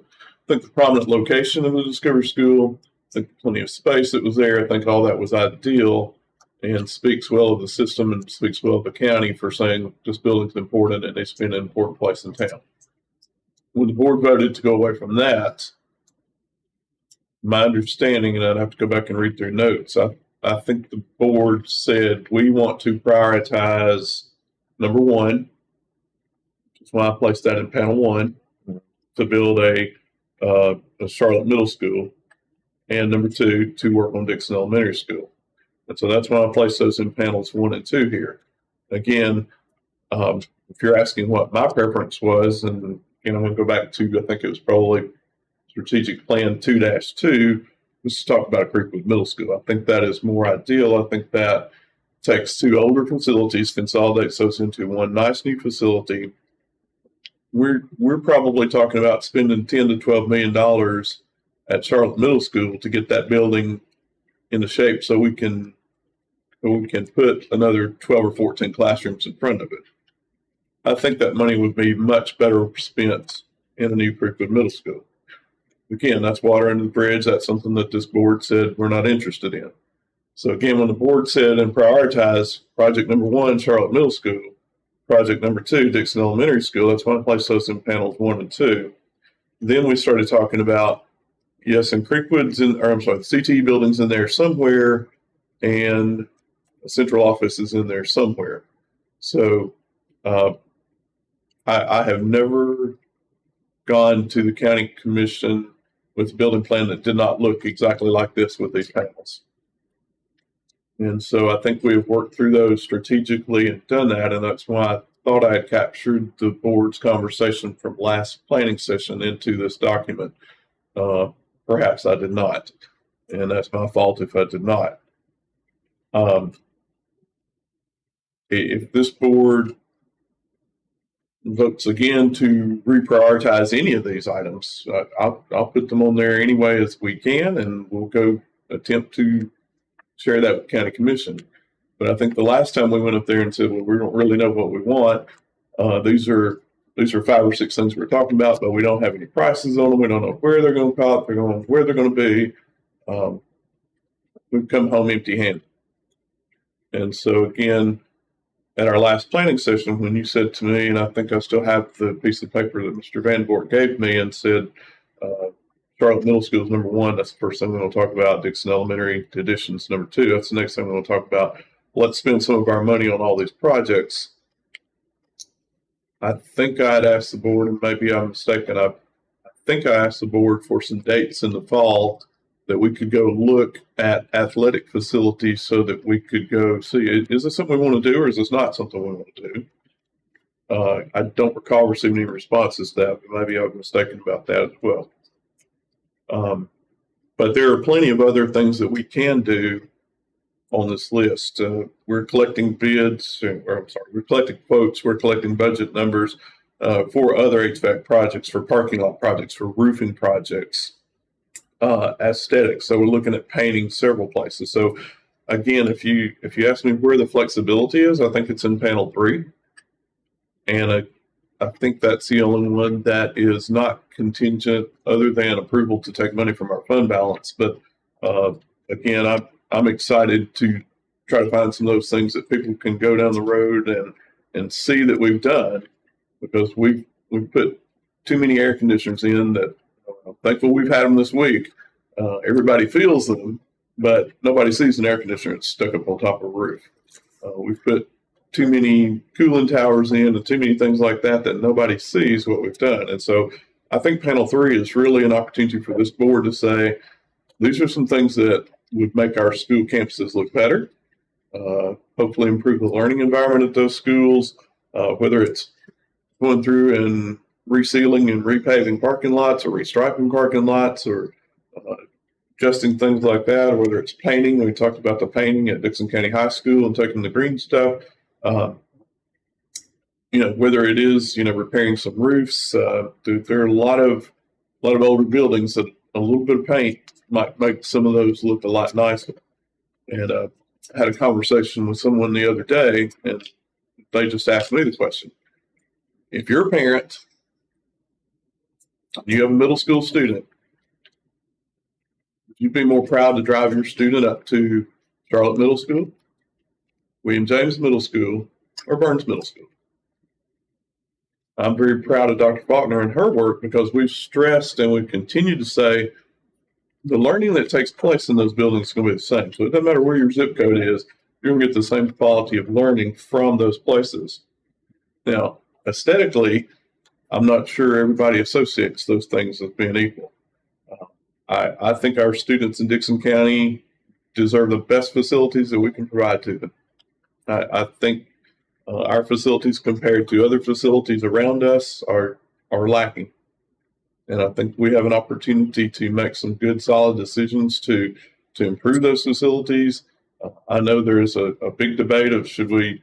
[SPEAKER 4] prominent location of the Discovery School, I think plenty of space that was there. I think all that was ideal and speaks well of the system and speaks well of the county for saying this building's important and it's been an important place in town. When the board voted to go away from that, my understanding, and I'd have to go back and read their notes, I think the board said we want to prioritize number one, that's why I placed that in panel 1, to build a Charlotte Middle School, and number 2, to work on Dickson Elementary School. And so that's why I placed those in panels 1 and 2 here. Again, if you're asking what my preference was, and I'm going to go back to, I think it was probably strategic plan 2-2, was to talk about a Creekwood Middle School. I think that is more ideal. I think that takes 2 older facilities, consolidates those into one nice new facility. We're probably talking about spending $10 to $12 million at Charlotte Middle School to get that building into shape so we can put another 12 or 14 classrooms in front of it. I think that money would be much better spent in a new Creekwood Middle School. Again, that's water under the bridge. That's something that this board said we're not interested in. So again, when the board said and prioritized project number 1, Charlotte Middle School, project number 2, Dickson Elementary School, that's why I placed those in panels 1 and 2. Then we started talking about, yes, and Creekwood's the CTE building's in there somewhere, and a central office is in there somewhere. So I have never gone to the county commission with a building plan that did not look exactly like this with these panels. And so I think we've worked through those strategically and done that. And that's why I thought I had captured the board's conversation from last planning session into this document. Perhaps I did not. And that's my fault if I did not. If this board votes again to reprioritize any of these items, I'll put them on there any way as we can, and we'll go attempt to share that with county commission. But I think the last time we went up there and said, well, we don't really know what we want. These are 5 or 6 things we're talking about, but we don't have any prices on them. We don't know where they're going to pop. Where they're going to be. We've come home empty-handed. And so again, at our last planning session, when you said to me, and I think I still have the piece of paper that Mr. Van Bort gave me and said, Charlotte Middle School is number 1. That's the first thing we're going to talk about. Dickson Elementary additions number 2. That's the next thing we're going to talk about. Let's spend some of our money on all these projects. I think I had asked the board, and maybe I'm mistaken. I think I asked the board for some dates in the fall that we could go look at athletic facilities so that we could go see, is this something we want to do or is this not something we want to do? I don't recall receiving any responses to that, but maybe I was mistaken about that as well. But there are plenty of other things that we can do on this list. We're collecting bids, we're collecting quotes, we're collecting budget numbers for other HVAC projects, for parking lot projects, for roofing projects. Aesthetics. So we're looking at painting several places. So again, if you ask me where the flexibility is, I think it's in panel 3. And I think that's the only one that is not contingent other than approval to take money from our fund balance. But again, I'm excited to try to find some of those things that people can go down the road and see that we've done, because we've put too many air conditioners in that I'm thankful we've had them this week. Everybody feels them, but nobody sees an air conditioner that's stuck up on top of a roof. We've put too many cooling towers in and too many things like that nobody sees what we've done. And so I think panel 3 is really an opportunity for this board to say, these are some things that would make our school campuses look better, hopefully improve the learning environment at those schools, whether it's going through and resealing and repaving parking lots or restriping parking lots or adjusting things like that, or whether it's painting. We talked about the painting at Dickson County High School and taking the green stuff. Whether it is, repairing some roofs. There are a lot of older buildings that a little bit of paint might make some of those look a lot nicer. And I had a conversation with someone the other day, and they just asked me the question. If you're a parent, you have a middle school student, would you be more proud to drive your student up to Charlotte Middle School, William James Middle School, or Burns Middle School? I'm very proud of Dr. Faulkner and her work, because we've stressed and we've continued to say the learning that takes place in those buildings is going to be the same. So it doesn't matter where your zip code is, you're going to get the same quality of learning from those places. Now, aesthetically, I'm not sure everybody associates those things as being equal. I think our students in Dickson County deserve the best facilities that we can provide to them. I think our facilities compared to other facilities around us are lacking. And I think we have an opportunity to make some good, solid decisions to improve those facilities. I know there is a big debate of should we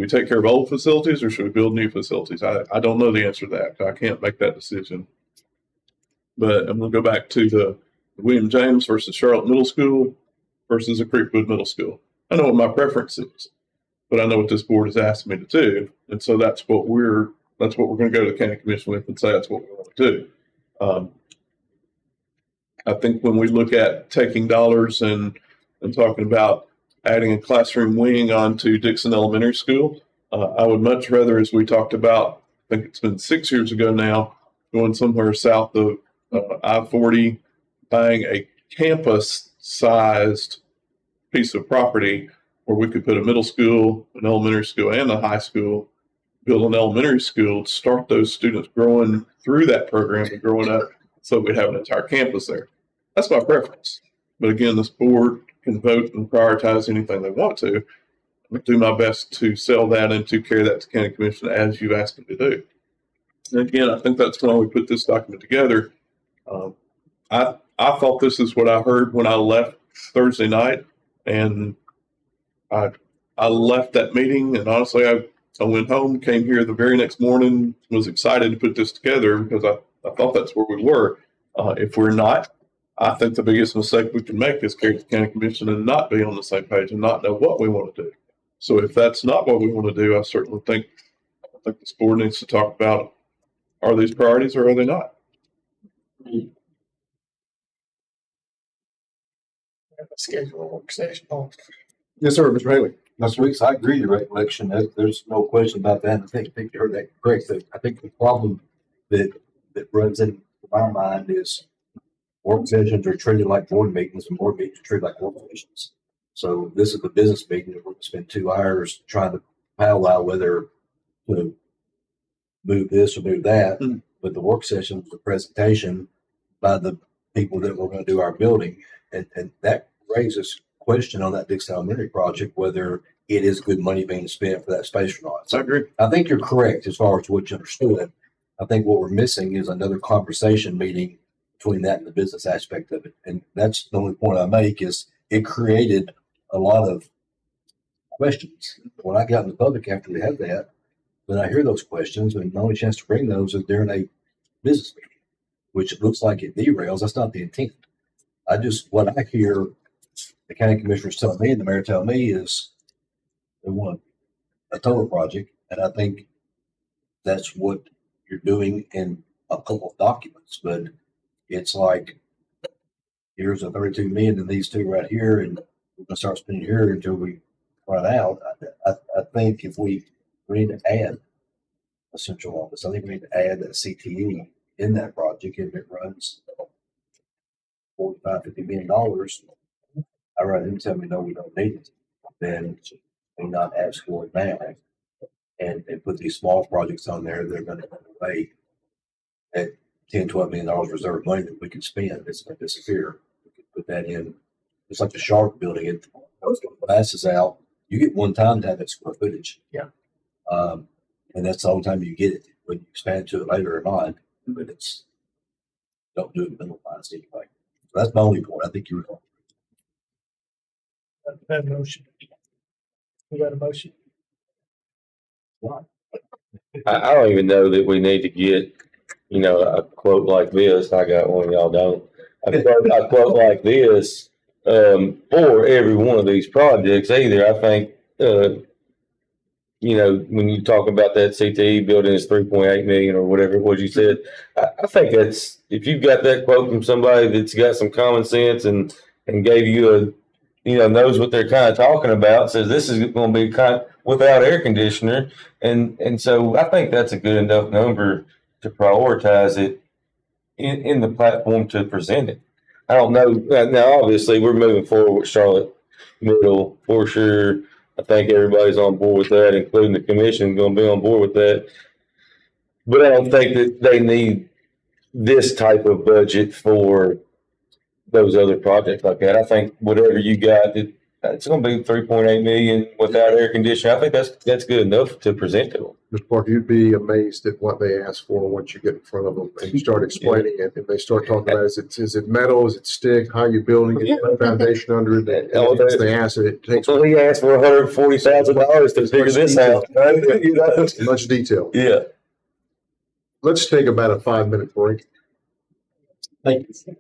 [SPEAKER 4] take care of old facilities or should we build new facilities? I don't know the answer to that. I can't make that decision. But I'm going to go back to the William James versus Charlotte Middle School versus a Creekwood Middle School. I know what my preference is, but I know what this board has asked me to do. And so that's what we're going to go to the county commission with and say that's what we want to do. I think when we look at taking dollars and talking about adding a classroom wing onto Dickson Elementary School, I would much rather, as we talked about, I think it's been 6 years ago now, going somewhere south of I-40, buying a campus-sized piece of property where we could put a middle school, an elementary school, and a high school, build an elementary school, start those students growing through that program and growing up so we'd have an entire campus there. That's my preference. But again, this board can vote and prioritize anything they want to. I'll do my best to sell that and to carry that to county commission as you asked me to do. And again, I think that's why we put this document together. I thought this is what I heard when I left Thursday night, and I left that meeting, and honestly, I went home, came here the very next morning, was excited to put this together because I thought that's where we were. If we're not, I think the biggest mistake we can make is carry it to county commission and not be on the same page and not know what we want to do. So if that's not what we want to do, I certainly think this board needs to talk about, are these priorities or are they not?
[SPEAKER 9] Schedule a work session.
[SPEAKER 1] Yes, sir, Mr. Haley.
[SPEAKER 10] Mr. Weeks, I agree with your recollection. There's no question about that. I think you heard that correct. I think the problem that runs in my mind is work sessions are treated like board meetings and board meetings are treated like work sessions. So this is the business meeting that we're going to spend 2 hours trying to powwow whether to move this or move that. Mm-hmm. But the work session was a presentation by the people that were going to do our building. And that raises question on that Dickson Elementary project, whether it is good money being spent for that space or not. So
[SPEAKER 4] I agree.
[SPEAKER 10] I think you're correct as far as what you understood. I think what we're missing is another conversation meeting between that and the business aspect of it. And that's the only point I make is it created a lot of questions. When I got in the public after we had that, then I hear those questions, and the only chance to bring those is during a business meeting, which looks like it derails. That's not the intent. What I hear the county commissioners telling me and the mayor telling me is they want a total project. And I think that's what you're doing in a couple of documents, but it's like, here's a 32 million and these two right here, and we're gonna start spending here until we run out. I think if we need to add a central office, I think we need to add a CTE in that project. If it runs 45, $50 million, I'd rather them tell me, no, we don't need it, than we not ask for it now. And put these small projects on there, they're gonna run away at $10, $12 million reserve money that we can spend. It's gonna disappear. We could put that in. It's like the Sharp building. It passes out. You get one time to have that square footage.
[SPEAKER 9] Yeah.
[SPEAKER 10] And that's the only time you get it. When you expand to it later or not, but it's don't do it minimalized anyway. So that's my only point. I think you're wrong.
[SPEAKER 9] That motion. We got a motion.
[SPEAKER 5] I don't even know that we need to get, a quote like this. I got one, y'all don't. A quote like this for every one of these projects either. I think, when you talk about that CTE building is 3.8 million or whatever it was you said, I think that's, if you've got that quote from somebody that's got some common sense and gave you knows what they're kind of talking about, says this is going to be without air conditioner. And so I think that's a good enough number to prioritize it in the platform to present it. I don't know. Now, obviously, we're moving forward with Charlotte Middle for sure. I think everybody's on board with that, including the commission going to be on board with that. But I don't think that they need this type of budget for those other projects like that. I think whatever you got, it's going to be 3.8 million without air conditioning. I think that's good enough to present to them.
[SPEAKER 1] Mr. Parker, you'd be amazed at what they ask for once you get in front of them and you start explaining it. And they start talking about, is it metal? Is it stick? How are you building it? Put a foundation under it. And they ask it takes.
[SPEAKER 5] Well, he asked for $140,000 to figure this out. Right?
[SPEAKER 1] Much detail.
[SPEAKER 5] Yeah.
[SPEAKER 1] Let's take about a 5-minute break.
[SPEAKER 10] Thank you.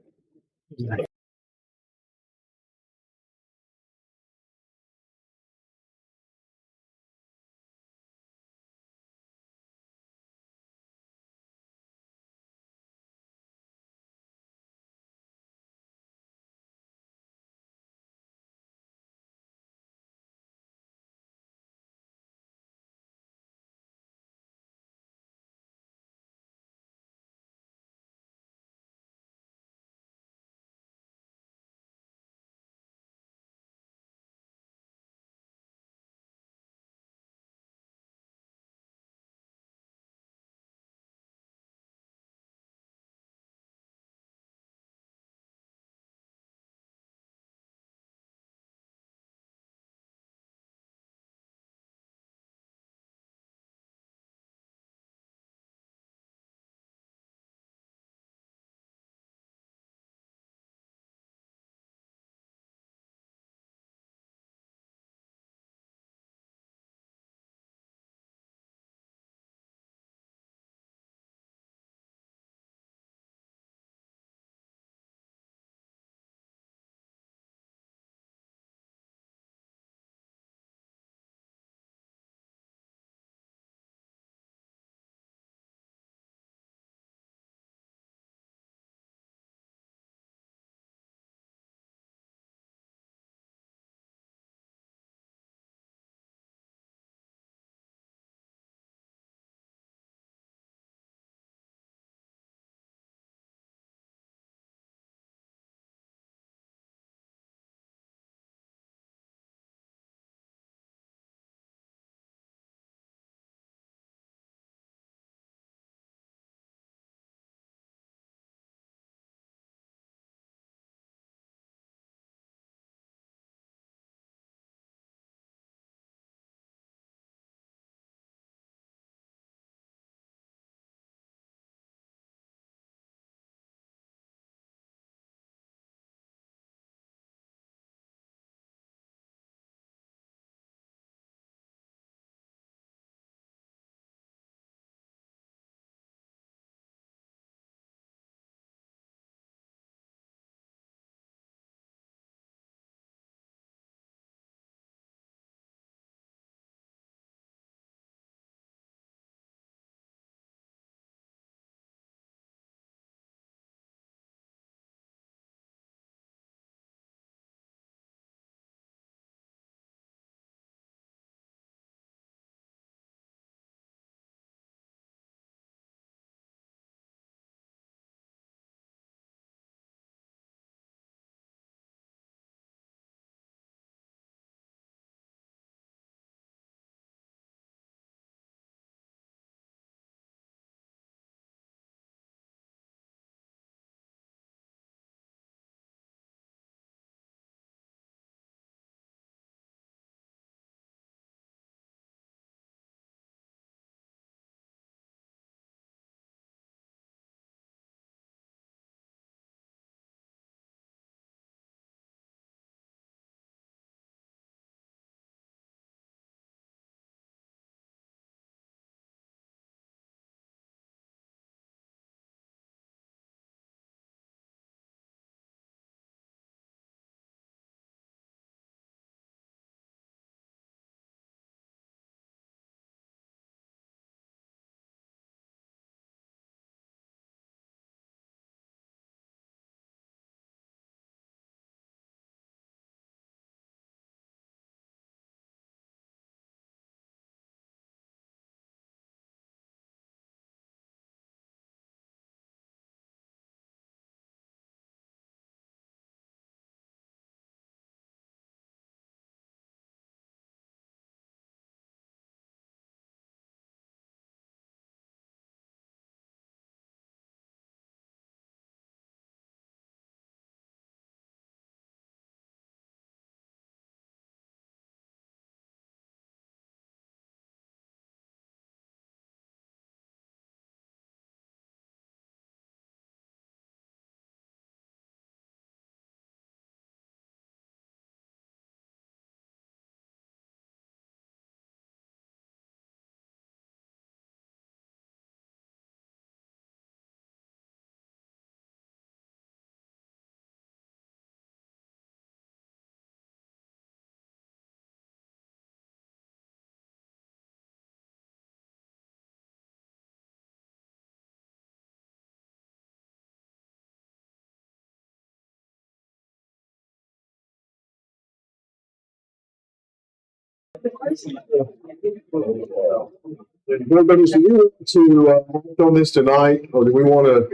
[SPEAKER 1] Everybody, do you want to act on this tonight, or do we want to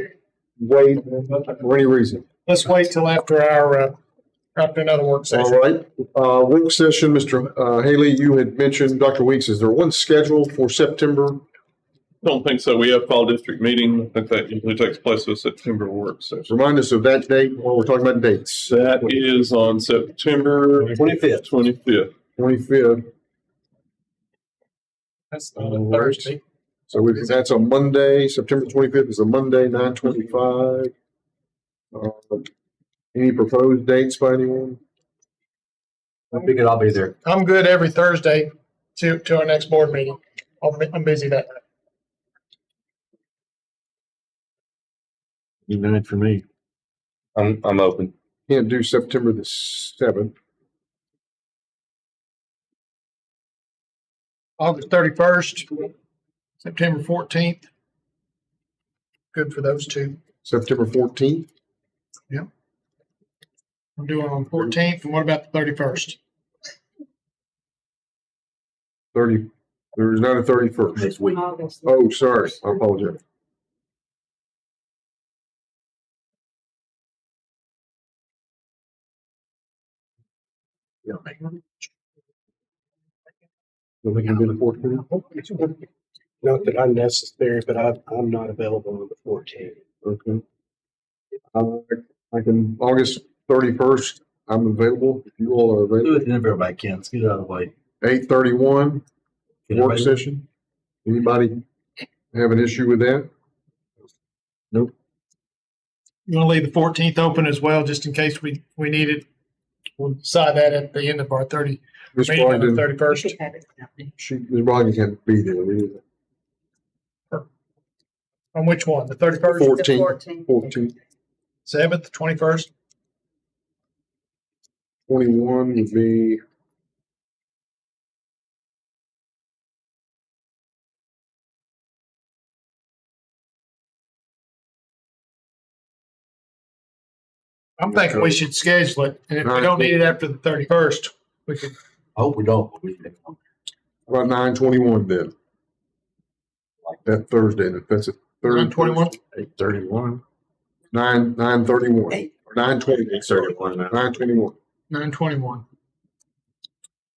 [SPEAKER 1] wait for any reason?
[SPEAKER 9] Let's wait till after after another work session.
[SPEAKER 1] All right, work session, Mr. Haley, you had mentioned, Dr. Weeks, is there one scheduled for September?
[SPEAKER 4] Don't think so. We have fall district meeting. I think that usually takes place with September work session.
[SPEAKER 1] Remind us of that date while we're talking about dates.
[SPEAKER 4] That is on September
[SPEAKER 10] 25th.
[SPEAKER 4] 25th.
[SPEAKER 1] 25th.
[SPEAKER 9] That's
[SPEAKER 1] Thursday. So that's a Monday, September 25th is a Monday, 9:25. Any proposed dates by anyone?
[SPEAKER 10] I figured I'll be there.
[SPEAKER 9] I'm good every Thursday to our next board meeting. I'm busy that night.
[SPEAKER 7] Good for me.
[SPEAKER 5] I'm open.
[SPEAKER 1] Can't do September the 7th.
[SPEAKER 9] August 31st, September 14th. Good for those two.
[SPEAKER 1] September 14th.
[SPEAKER 9] Yeah. I'm doing on 14th. And what about the 31st?
[SPEAKER 1] 30. There's not a 31st.
[SPEAKER 10] Next week.
[SPEAKER 1] Oh, sorry. I apologize. Yeah. So we can do the 14th?
[SPEAKER 16] Not that I'm necessary, but I'm not available on the 14th.
[SPEAKER 1] Okay. I can, August 31st, I'm available. If you all are
[SPEAKER 10] Do
[SPEAKER 1] available.
[SPEAKER 10] it if everybody can. Let's get it out of the way.
[SPEAKER 1] 8:31,
[SPEAKER 10] Can
[SPEAKER 1] work
[SPEAKER 10] everybody-
[SPEAKER 1] session. Anybody have an issue with that? Nope.
[SPEAKER 9] You want to leave the 14th open as well, just in case we need it. We'll decide that at the end of our
[SPEAKER 1] Ms.
[SPEAKER 9] meeting on the
[SPEAKER 1] Brogdon,
[SPEAKER 9] 31st.
[SPEAKER 1] Ms. Brogdon can't be there either.
[SPEAKER 9] On which one? The 31st?
[SPEAKER 1] 14th,
[SPEAKER 9] 7th, 21st?
[SPEAKER 1] 21 would be.
[SPEAKER 9] I'm thinking we should schedule it, and if we don't need it after the 31st, we could.
[SPEAKER 10] I hope we don't.
[SPEAKER 1] How about 9:21 then? That Thursday, that's a third.
[SPEAKER 9] 9:21?
[SPEAKER 1] 8:31. 9:31. Or 9:20. 9:21.
[SPEAKER 9] 9:21.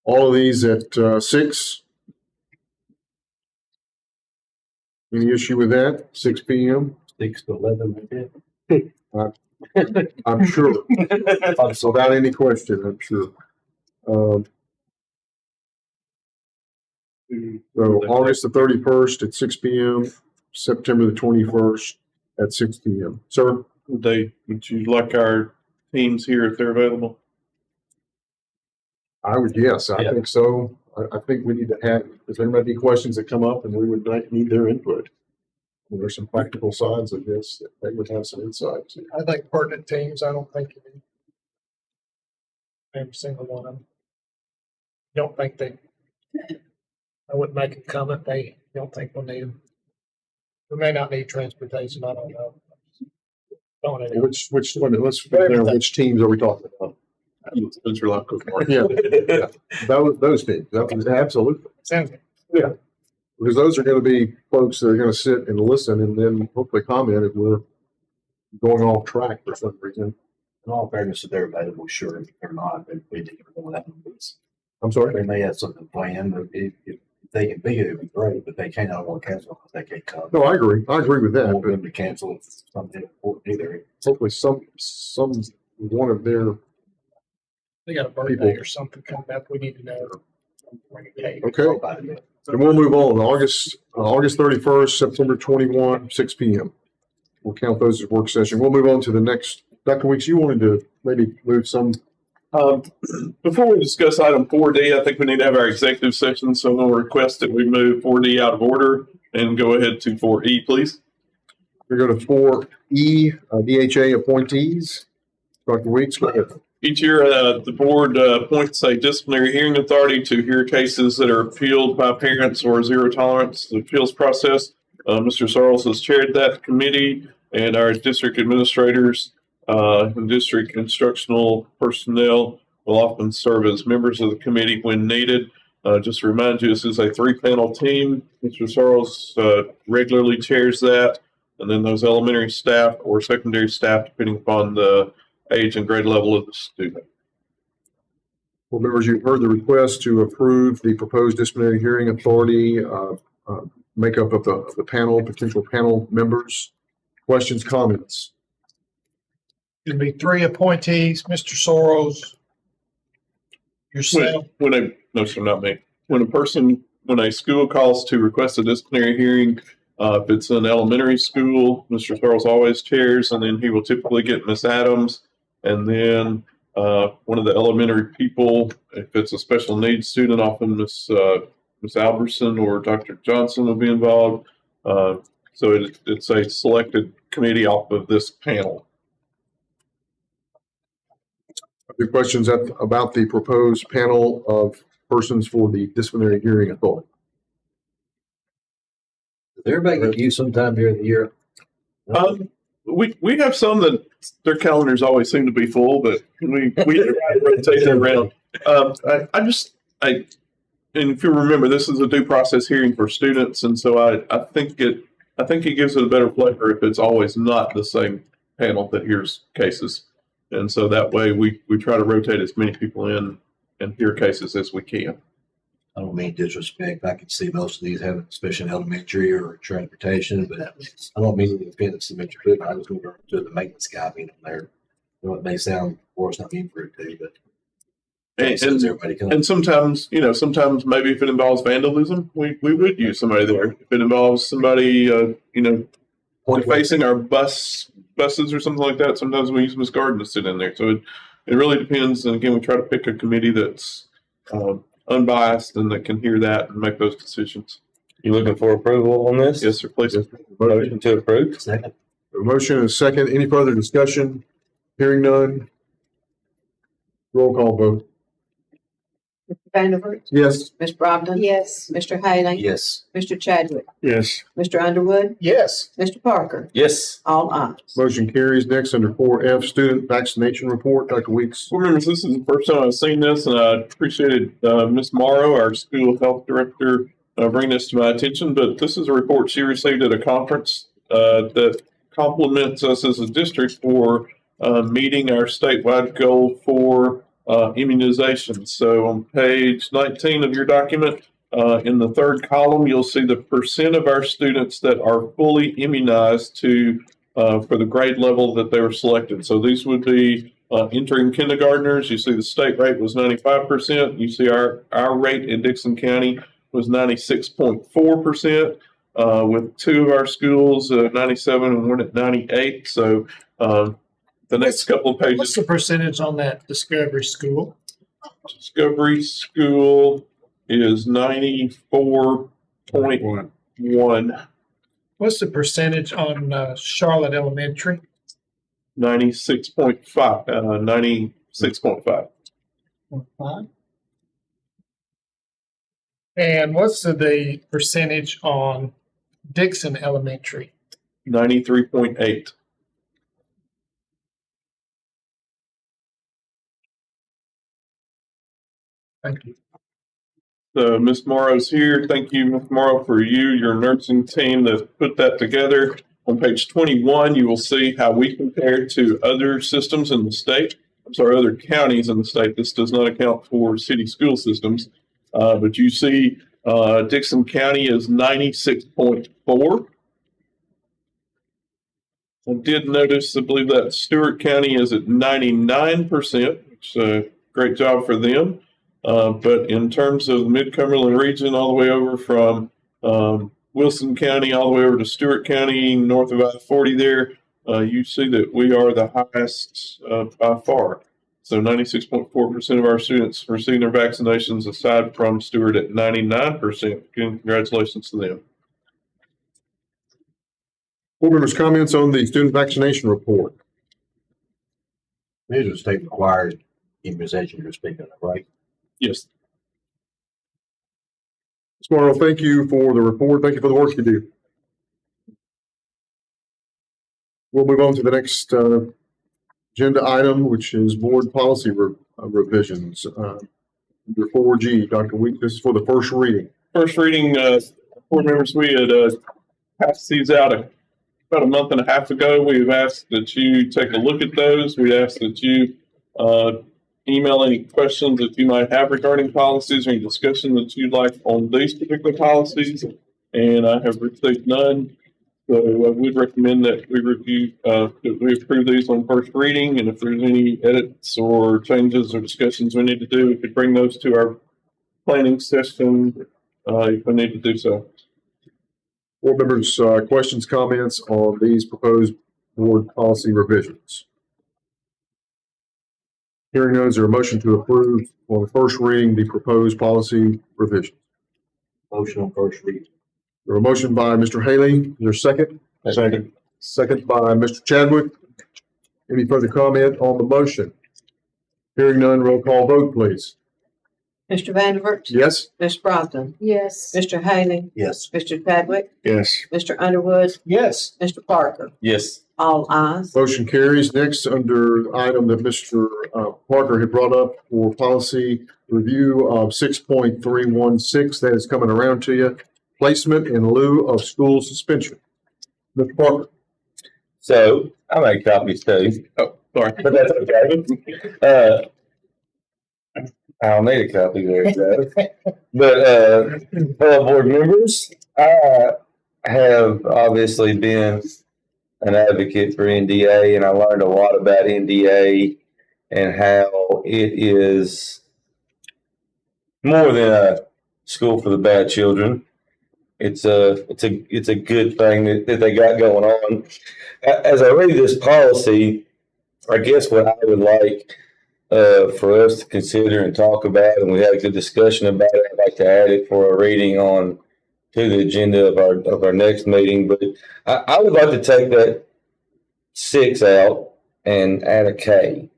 [SPEAKER 1] All of these at 6. Any issue with that? 6 p.m.
[SPEAKER 10] 6 to 11.
[SPEAKER 1] I'm sure. Without any question, I'm sure. So August the 31st at 6 p.m., September the 21st at 6 p.m. Sir?
[SPEAKER 4] Would you like our teams here if they're available?
[SPEAKER 1] I would, yes, I think so. I think we need to have, if there might be questions that come up and we would need their input. There's some practical sides of this that they would have some insight to.
[SPEAKER 9] I think pertinent teams, I don't think you need every single one of them. Don't think I wouldn't make a comment, they don't think we'll need them. We may not need transportation, I don't know.
[SPEAKER 1] Which one, let's figure out which teams are we talking about? Yeah, those teams, absolutely.
[SPEAKER 9] Sounds good.
[SPEAKER 1] Yeah, because those are going to be folks that are going to sit and listen and then hopefully comment if we're going off track for some reason.
[SPEAKER 10] In all fairness, if they're available, sure. If they're not, then we take one of them.
[SPEAKER 1] I'm sorry?
[SPEAKER 10] They may have something planned, but if they can be it, it'd be great, but they can't, I don't want to cancel if they can't come.
[SPEAKER 1] No, I agree with
[SPEAKER 10] I
[SPEAKER 1] that.
[SPEAKER 10] want
[SPEAKER 1] But
[SPEAKER 10] them to cancel if something important either.
[SPEAKER 1] hopefully some one of their,
[SPEAKER 9] They got a birthday or something coming up, we need to know.
[SPEAKER 1] okay. And we'll move on. August 31st, September 21, 6 p.m. We'll count those as work session. We'll move on to the next. Dr. Weeks, you wanted to maybe move some.
[SPEAKER 4] Before we discuss item 4D, I think we need to have our executive session, so I'm going to request that we move 4D out of order and go ahead to 4E, please.
[SPEAKER 1] We go to 4E, DHA appointees. Dr. Weeks, go ahead.
[SPEAKER 4] Each year, the board appoints a disciplinary hearing authority to hear cases that are appealed by parents or zero tolerance the appeals process. Mr. Sarles has chaired that committee, and our district administrators and district instructional personnel will often serve as members of the committee when needed. Just to remind you, this is a 3-panel team. Mr. Searles regularly chairs that, and then those elementary staff or secondary staff, depending upon the age and grade level of the student.
[SPEAKER 1] Board members, you've heard the request to approve the proposed disciplinary hearing authority, makeup of the panel, potential panel members. Questions, comments?
[SPEAKER 9] It'll be 3 appointees, Mr. Soros, yourself.
[SPEAKER 4] No, sir, not me. When a school calls to request a disciplinary hearing, if it's an elementary school, Mr. Searles always chairs, and then he will typically get Miss Adams, and then one of the elementary people. If it's a special needs student, often Miss Alberson or Dr. Johnson will be involved. So it's a selected committee off of this panel.
[SPEAKER 1] Your questions about the proposed panel of persons for the disciplinary hearing authority?
[SPEAKER 10] Does everybody get you sometime during the year?
[SPEAKER 4] We have some that their calendars always seem to be full, but we rotate them around. And if you remember, this is a due process hearing for students, and so I think it gives it a better flavor if it's always not the same panel that hears cases. And so that way we try to rotate as many people in and hear cases as we can.
[SPEAKER 10] I don't mean disrespect. I can see most of these having, especially in elementary or transportation, but I don't mean to offend the Mr. I was going to the maintenance guy being on there. You know, it may sound worse, not mean for it to, but
[SPEAKER 4] and sometimes, sometimes maybe if it involves vandalism, we would use somebody there. If it involves somebody, defacing our buses or something like that, sometimes we use Ms. Garden to sit in there. So it really depends. And again, we try to pick a committee that's unbiased and that can hear that and make those decisions.
[SPEAKER 5] You looking for approval on this?
[SPEAKER 4] Yes, sir, please.
[SPEAKER 5] Motion to approve.
[SPEAKER 10] Second.
[SPEAKER 1] A motion and a second. Any further discussion? Hearing none. Roll call vote.
[SPEAKER 6] Mr. Vanderburg,
[SPEAKER 1] Yes.
[SPEAKER 6] Ms. Brogdon,
[SPEAKER 11] Yes.
[SPEAKER 6] Mr. Haley,
[SPEAKER 10] Yes.
[SPEAKER 6] Mr. Chadwick,
[SPEAKER 7] Yes.
[SPEAKER 6] Mr. Underwood,
[SPEAKER 9] Yes.
[SPEAKER 6] Mr. Parker,
[SPEAKER 5] Yes.
[SPEAKER 6] all ayes.
[SPEAKER 1] Motion carries. Next, under 4F, student vaccination report. Dr. Weeks.
[SPEAKER 4] Board members, this is the first time I've seen this, and I appreciated Ms. Morrow, our school health director, bringing this to my attention. But this is a report she received at a conference that compliments us as a district for meeting our statewide goal for immunization. So on page 19 of your document, in the third column, you'll see the percent of our students that are fully immunized for the grade level that they were selected. So these would be entering kindergartners. You see the state rate was 95%. You see our rate in Dickson County was 96.4%, with 2 of our schools, 97 and 1 at 98. So the next couple of pages.
[SPEAKER 9] What's the percentage on that Discovery School?
[SPEAKER 4] Discovery School is 94.1.
[SPEAKER 9] What's the percentage on Charlotte Elementary?
[SPEAKER 4] 96.5. 96.5.
[SPEAKER 9] And what's the percentage on Dickson Elementary?
[SPEAKER 4] 93.8.
[SPEAKER 9] Thank you.
[SPEAKER 4] So Ms. Morrow's here. Thank you, Ms. Morrow, for your nursing team that put that together. On page 21, you will see how we compare to other systems in the state. Other counties in the state. This does not account for city school systems. But you see Dickson County is 96.4. I did notice, I believe that Stewart County is at 99%, which is a great job for them. But in terms of the Mid-Cumberland region, all the way over from Wilson County, all the way over to Stewart County, north of I-40 there, you see that we are the highest by far. So 96.4% of our students receiving their vaccinations, aside from Stewart at 99%. Again, congratulations to them.
[SPEAKER 1] Board members' comments on the student vaccination report.
[SPEAKER 10] These are state required immunization you're speaking of, right?
[SPEAKER 4] Yes.
[SPEAKER 1] Ms. Morrow, thank you for the report. Thank you for the work you do. We'll move on to the next agenda item, which is board policy revisions. Under 4G, Dr. Week, this is for the first reading.
[SPEAKER 4] First reading, board members, we had passed these out about a month and a half ago. We've asked that you take a look at those. We asked that you email any questions that you might have regarding policies or any discussion that you'd like on these particular policies. And I have received none. So I would recommend that we review, that we approve these on first reading. And if there's any edits or changes or discussions we need to do, we could bring those to our planning session if we need to do so.
[SPEAKER 1] Board members, questions, comments on these proposed board policy revisions? Hearing none, is there a motion to approve on the first reading the proposed policy revisions?
[SPEAKER 10] Motion on first reading.
[SPEAKER 1] There a motion by Mr. Haley. Is there a second?
[SPEAKER 7] Second.
[SPEAKER 1] Second by Mr. Chadwick. Any further comment on the motion? Hearing none, roll call vote, please.
[SPEAKER 6] Mr. Vanderbilt?
[SPEAKER 1] Yes?
[SPEAKER 6] Ms. Broughton?
[SPEAKER 2] Yes.
[SPEAKER 6] Mr. Haley?
[SPEAKER 10] Yes.
[SPEAKER 6] Mr. Chadwick?
[SPEAKER 7] Yes.
[SPEAKER 6] Mr. Underwood?
[SPEAKER 14] Yes.
[SPEAKER 6] Mr. Parker?
[SPEAKER 5] Yes.
[SPEAKER 6] All ayes.
[SPEAKER 1] Motion carries. Next, under item that Mr. Parker had brought up for policy review of 6.316, that is coming around to you. Placement in lieu of school suspension. Mr. Parker.
[SPEAKER 5] So I made copies too.
[SPEAKER 4] Oh, sorry.
[SPEAKER 5] But that's okay. I don't need a copy there, Travis. But fellow board members, I have obviously been an advocate for NDA, and I learned a lot about NDA and how it is more than a school for the bad children. It's a good thing that they got going on. As I read this policy, I guess what I would like for us to consider and talk about, and we had a good discussion about it. I'd like to add it for a reading on to the agenda of our next meeting. But I would like to take that 6 out and add a K.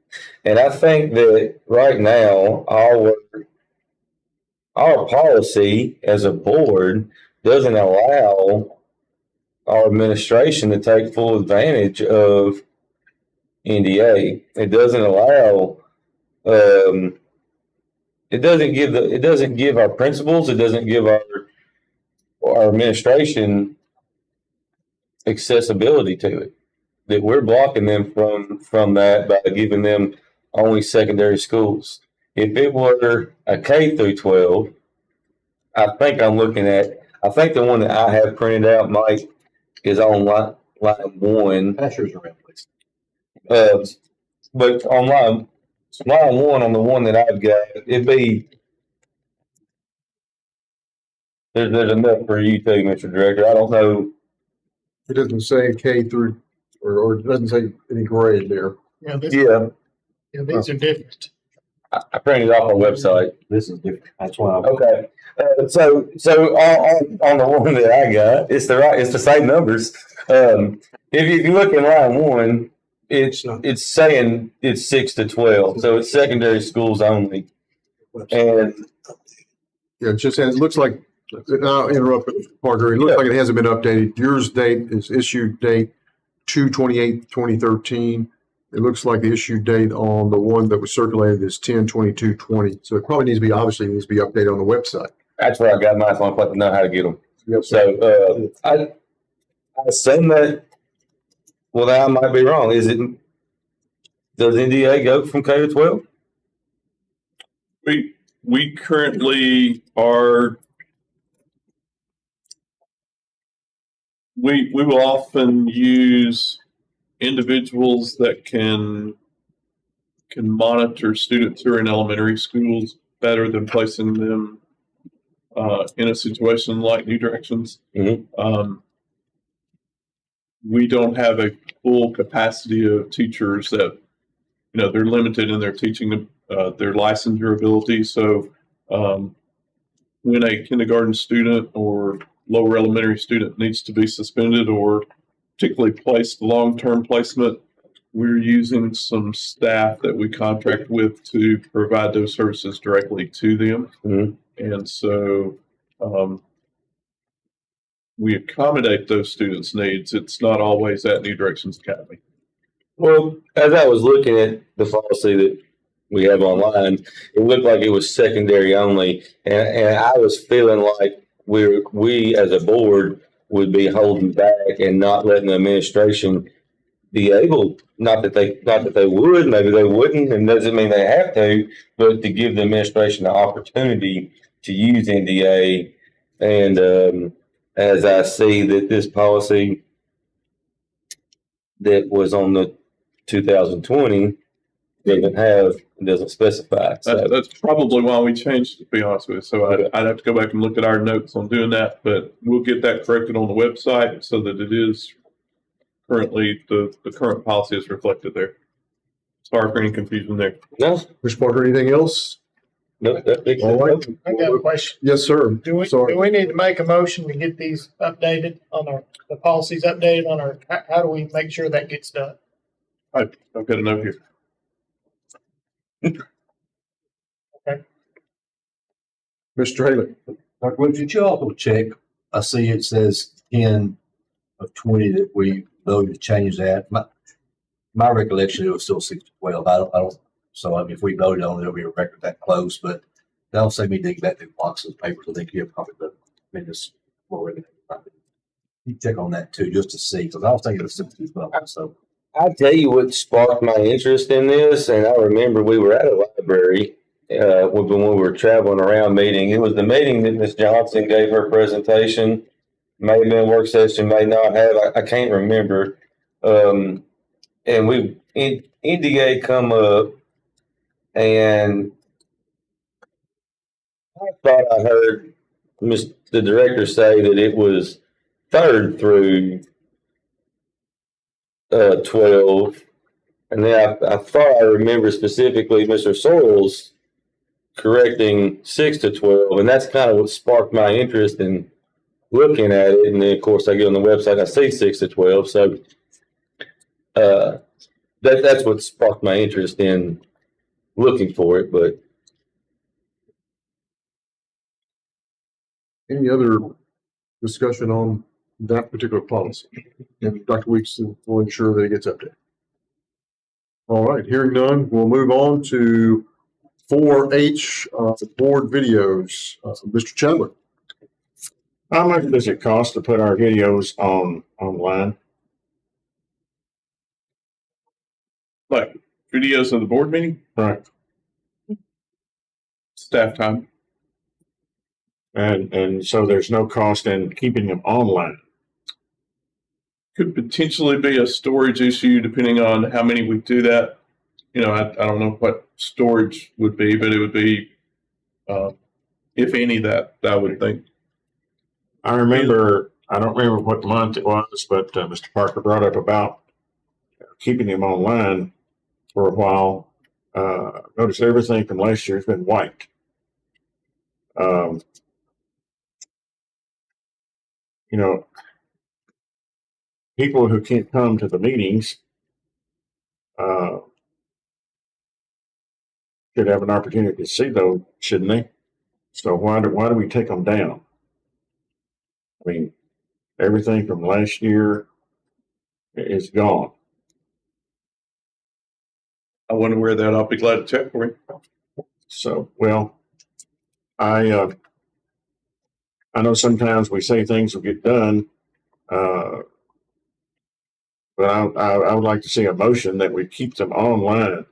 [SPEAKER 5] And I think that right now our policy as a board doesn't allow our administration to take full advantage of NDA. It doesn't allow. It doesn't give our principals. It doesn't give our administration accessibility to it. That we're blocking them from that by giving them only secondary schools. If it were a K through 12, I think the one that I have printed out, Mike, is on line 1.
[SPEAKER 10] Pass yours around, please.
[SPEAKER 5] But on line 1, on the one that I've got, it'd be there's enough for you too, Mr. Director. I don't know.
[SPEAKER 1] It doesn't say K through, or it doesn't say any grade there.
[SPEAKER 9] Yeah, these are different.
[SPEAKER 5] I printed it off our website.
[SPEAKER 10] This is different. That's why.
[SPEAKER 5] Okay. So on the one that I got, it's the same numbers. If you look in line 1, it's saying it's 6 to 12, so it's secondary schools only. And
[SPEAKER 1] yeah, it looks like. I'll interrupt, Parker. It looks like it hasn't been updated. Yours date is issued date 2/28/2013. It looks like the issue date on the one that was circulated is 10/22/20. So it probably needs to be updated on the website.
[SPEAKER 5] That's where I got mine, so I'm supposed to know how to get them.
[SPEAKER 1] Yep.
[SPEAKER 5] So I assume that. Well, I might be wrong. Does NDA go from K to 12?
[SPEAKER 4] We currently are. We will often use individuals that can monitor students who are in elementary schools better than placing them in a situation like New Directions.
[SPEAKER 5] Mm-hmm.
[SPEAKER 4] We don't have a full capacity of teachers that, they're limited in their teaching, their licensure ability. So when a kindergarten student or lower elementary student needs to be suspended or particularly placed long-term placement, we're using some staff that we contract with to provide those services directly to them.
[SPEAKER 5] Mm-hmm.
[SPEAKER 4] And so we accommodate those students' needs. It's not always at New Directions Academy.
[SPEAKER 5] Well, as I was looking at the policy we have online, it looked like it was secondary only. And I was feeling like we as a board would be holding back and not letting the administration be able, not that they would, maybe they wouldn't, and doesn't mean they have to, but to give the administration the opportunity to use NDA. And as I see that this policy that was on the 2020 doesn't specify. So
[SPEAKER 4] That's probably why we changed it, to be honest with you. So I'd have to go back and look at our notes on doing that, but we'll get that corrected on the website so that it is currently, the current policy is reflected there. Sorry for any confusion there.
[SPEAKER 5] No,
[SPEAKER 1] Mr. Parker, anything else?
[SPEAKER 5] no,
[SPEAKER 1] All right.
[SPEAKER 9] I got a question.
[SPEAKER 1] Yes, sir.
[SPEAKER 9] Do
[SPEAKER 1] Sorry.
[SPEAKER 9] we need to make a motion to get these updated on the policies updated on how do we make sure that gets done?
[SPEAKER 4] I've got a note here.
[SPEAKER 9] Okay.
[SPEAKER 1] Mr. Haley.
[SPEAKER 10] Dr. Williams, did you also check? I see it says 10 of 20 that we voted to change that. My recollection, it was still 6 to 12. I don't, so I mean, if we voted on it, it'll be a record that close, but that'll save me digging back through boxes of papers. I think you have probably the minutes more. You check on that too, just to see, because I was thinking it was 6 to 12. So
[SPEAKER 5] I'll tell you what sparked my interest in this, and I remember we were at a library when we were traveling around meeting. It was the meeting that Ms. Johnson gave her presentation. May have been a work session, may not have. I can't remember. And NDA come up, and I thought I heard the director say that it was 3rd through 12. And then I thought I remember specifically Mr. Sorrells correcting 6 to 12. And that's kind of what sparked my interest in looking at it. And then, of course, I get on the website and I see 6 to 12. So that's what sparked my interest in looking for it. But
[SPEAKER 1] Any other discussion on that particular policy? And Dr. Weeks will ensure that it gets updated. All right, hearing none, we'll move on to 4H board videos. Mr. Chandler.
[SPEAKER 7] How much does it cost to put our videos online?
[SPEAKER 4] Like videos of the board meeting,
[SPEAKER 7] Right.
[SPEAKER 4] staff time.
[SPEAKER 7] And so there's no cost in keeping them online.
[SPEAKER 4] Could potentially be a storage issue depending on how many we do that. You know, I don't know what storage would be, but it would be, if any, that I would think.
[SPEAKER 7] I remember, I don't remember what month it was, but Mr. Parker brought up about keeping them online for a while. Notice everything from last year has been wiped. You know, people who can't come to the meetings should have an opportunity to see those, shouldn't they? So why do we take them down? I mean, everything from last year is gone.
[SPEAKER 4] I wonder where that. I'll be glad to check for you.
[SPEAKER 7] So, well, I know sometimes we say things will get done, but I would like to see a motion that we keep them online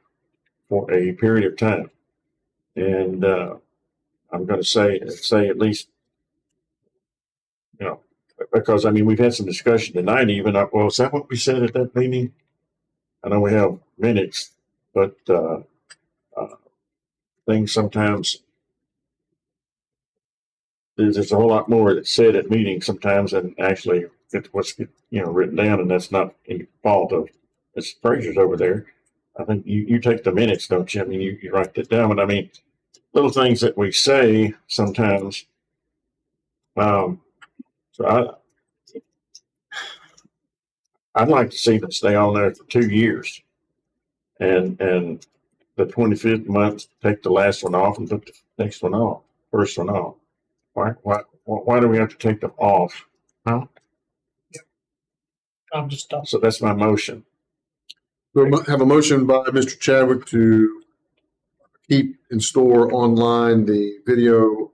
[SPEAKER 7] for a period of time. And I'm going to say at least, you know, because I mean, we've had some discussion tonight even. Well, is that what we said at that meeting? I know we have minutes, but things sometimes, there's a whole lot more that's said at meetings sometimes than actually what's written down, and that's not any fault of Mr. Frazier's over there. I think you take the minutes, don't you? I mean, you write that down, but I mean, little things that we say sometimes. So I'd like to see them stay on there for 2 years, and the 25th month take the last one off and put the next one off, first one off. Why do we have to take them off? Huh?
[SPEAKER 9] I'm just talking.
[SPEAKER 7] So that's my motion.
[SPEAKER 1] We'll have a motion by Mr. Chadwick to keep and store online the video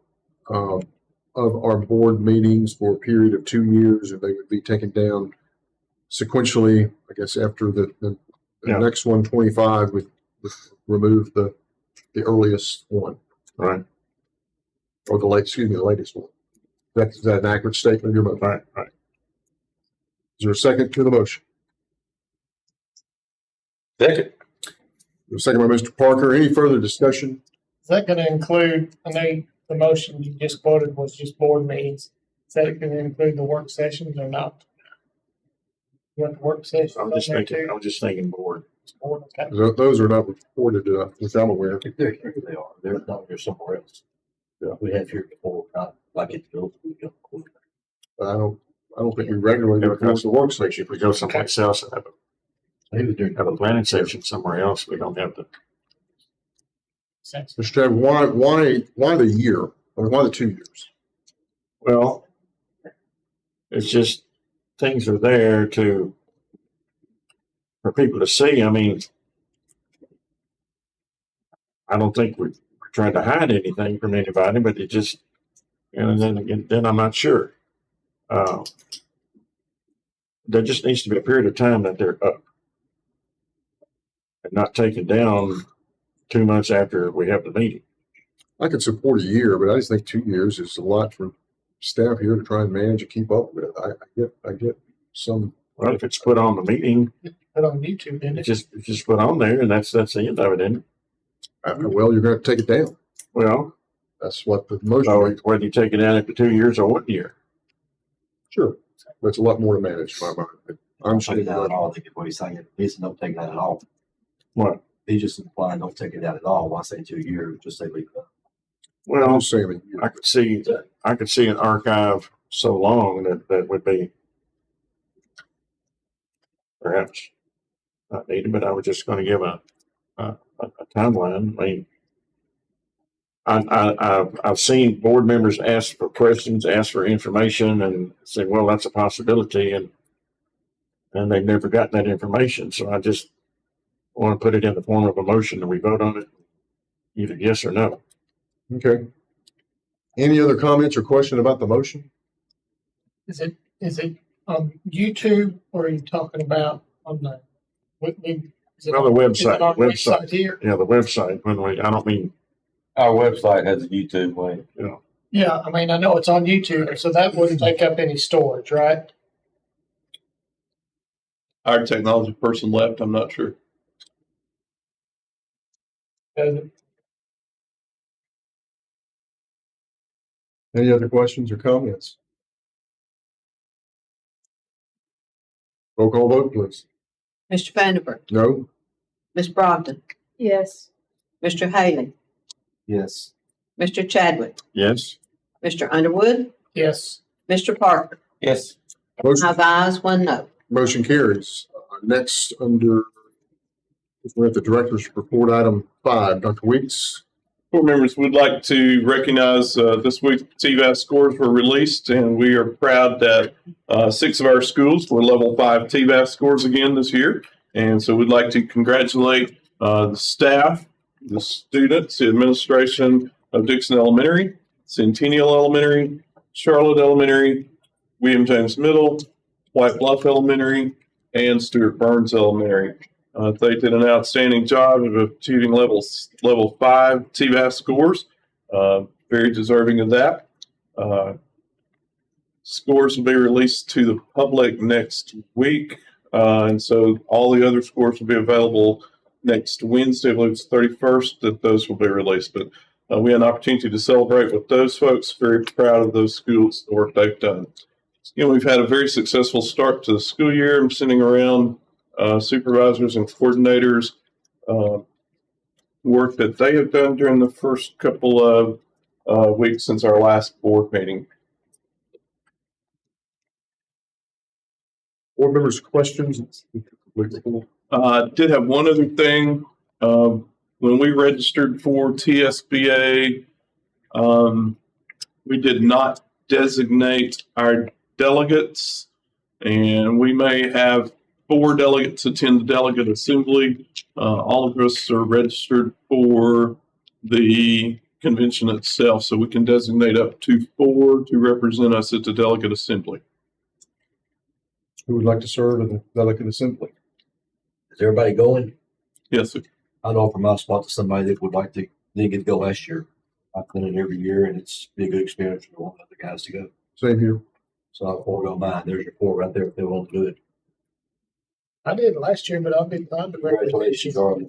[SPEAKER 1] of our board meetings for a period of 2 years, and they would be taken down sequentially, I guess, after the
[SPEAKER 7] Yeah.
[SPEAKER 1] next one, 25, would remove the earliest one,
[SPEAKER 7] Right.
[SPEAKER 1] or the latest one. Is that an accurate statement of your motion?
[SPEAKER 7] Right. Right.
[SPEAKER 1] Is there a second to the motion?
[SPEAKER 5] Second.
[SPEAKER 1] A second by Mr. Parker. Any further discussion?
[SPEAKER 9] Is that gonna include, I know the motion you just quoted was just board meetings. Is that gonna include the work sessions or not? You want the work sessions?
[SPEAKER 7] I was just thinking board.
[SPEAKER 9] Board, okay.
[SPEAKER 1] Those are not reported, which I'm aware of.
[SPEAKER 10] If they're here, they are. They're not here somewhere else. Yeah, we have here before, not like it goes.
[SPEAKER 1] I don't think we regularly record the work session.
[SPEAKER 7] If we go someplace else and have a planning session somewhere else, we don't have to.
[SPEAKER 1] Mr. Chad, why the year, or why the 2 years?
[SPEAKER 7] Well, it's just, things are there for people to see. I mean, I don't think we're trying to hide anything from anybody, but it just, and then I'm not sure. There just needs to be a period of time that they're up and not taken down 2 months after we have the meeting.
[SPEAKER 1] I could support a year, but I just think 2 years is a lot for staff here to try and manage and keep up with. I get some.
[SPEAKER 7] Well, if it's put on the meeting,
[SPEAKER 9] Put on YouTube, didn't it?
[SPEAKER 7] it's just put on there, and that's the end of it, isn't it?
[SPEAKER 1] Well, you're going to take it down.
[SPEAKER 7] Well,
[SPEAKER 1] that's what the motion.
[SPEAKER 7] So whether you take it down after 2 years or 1 year.
[SPEAKER 1] Sure, but it's a lot more to manage. My mind. I'm
[SPEAKER 10] Take it down at all. I think what he's saying, please don't take it out at all.
[SPEAKER 7] What?
[SPEAKER 10] He's just implying don't take it out at all. Why say 2 years? Just say leave it up.
[SPEAKER 7] Well,
[SPEAKER 1] I'm saying
[SPEAKER 7] I could see an archive so long that would be perhaps not needed, but I was just going to give a timeline. I mean, I've seen board members ask for questions, ask for information, and say, well, that's a possibility, and they've never gotten that information. So I just want to put it in the form of a motion and we vote on it, either yes or no.
[SPEAKER 1] Okay. Any other comments or question about the motion?
[SPEAKER 9] Is it on YouTube or are you talking about on the, is it
[SPEAKER 7] Well, the
[SPEAKER 9] on- is it on
[SPEAKER 7] website.
[SPEAKER 9] here?
[SPEAKER 7] Yeah, the website. I don't mean.
[SPEAKER 5] Our website has a YouTube link.
[SPEAKER 7] You know.
[SPEAKER 9] Yeah, I mean, I know it's on YouTube, so that wouldn't take up any storage, right?
[SPEAKER 4] Our technology person left, I'm not sure.
[SPEAKER 1] Any other questions or comments? Roll call vote, please.
[SPEAKER 6] Mr. Vanderburg,
[SPEAKER 1] No?
[SPEAKER 6] Ms. Brogdon,
[SPEAKER 2] Yes.
[SPEAKER 6] Mr. Haley,
[SPEAKER 10] Yes.
[SPEAKER 6] Mr. Chadwick,
[SPEAKER 7] Yes.
[SPEAKER 6] Mr. Underwood,
[SPEAKER 9] Yes.
[SPEAKER 6] Mr. Parker.
[SPEAKER 5] Yes.
[SPEAKER 6] Five ayes, 1 no.
[SPEAKER 1] Motion carries. Next, we're at the director's report, item 5. Dr. Weeks.
[SPEAKER 4] Board members would like to recognize this week's TVAS scores were released, and we are proud that 6 of our schools were level 5 TVAS scores again this year. And so we'd like to congratulate the staff, the students, the administration of Dickson Elementary, Centennial Elementary, Charlotte Elementary, William James Middle, White Bluff Elementary, and Stuart Burns Elementary. They did an outstanding job of achieving level 5 TVAS scores. Very deserving of that. Scores will be released to the public next week. And so all the other scores will be available next Wednesday, I believe it's 31st, that those will be released. But we had an opportunity to celebrate with those folks. Very proud of those schools, the work they've done. You know, we've had a very successful start to the school year. I'm sending around supervisors and coordinators work that they have done during the first couple of weeks since our last board meeting.
[SPEAKER 1] Board members, questions?
[SPEAKER 4] Did have one other thing. When we registered for TSBA, we did not designate our delegates, and we may have 4 delegates attend the delegate assembly. All of us are registered for the convention itself, so we can designate up to 4 to represent us at the delegate assembly.
[SPEAKER 1] Who would like to serve in the delegate assembly?
[SPEAKER 10] Is everybody going?
[SPEAKER 4] Yes, sir.
[SPEAKER 10] I'd offer my spot to somebody that would like to, didn't get to go last year. I've done it every year and it's been a good experience for all the other guys to go.
[SPEAKER 1] Same here.
[SPEAKER 10] So I'll forego mine. There's your 4 right there if they want to do it.
[SPEAKER 9] I did it last year, but I've been fine to
[SPEAKER 10] Congratulations, Charlie.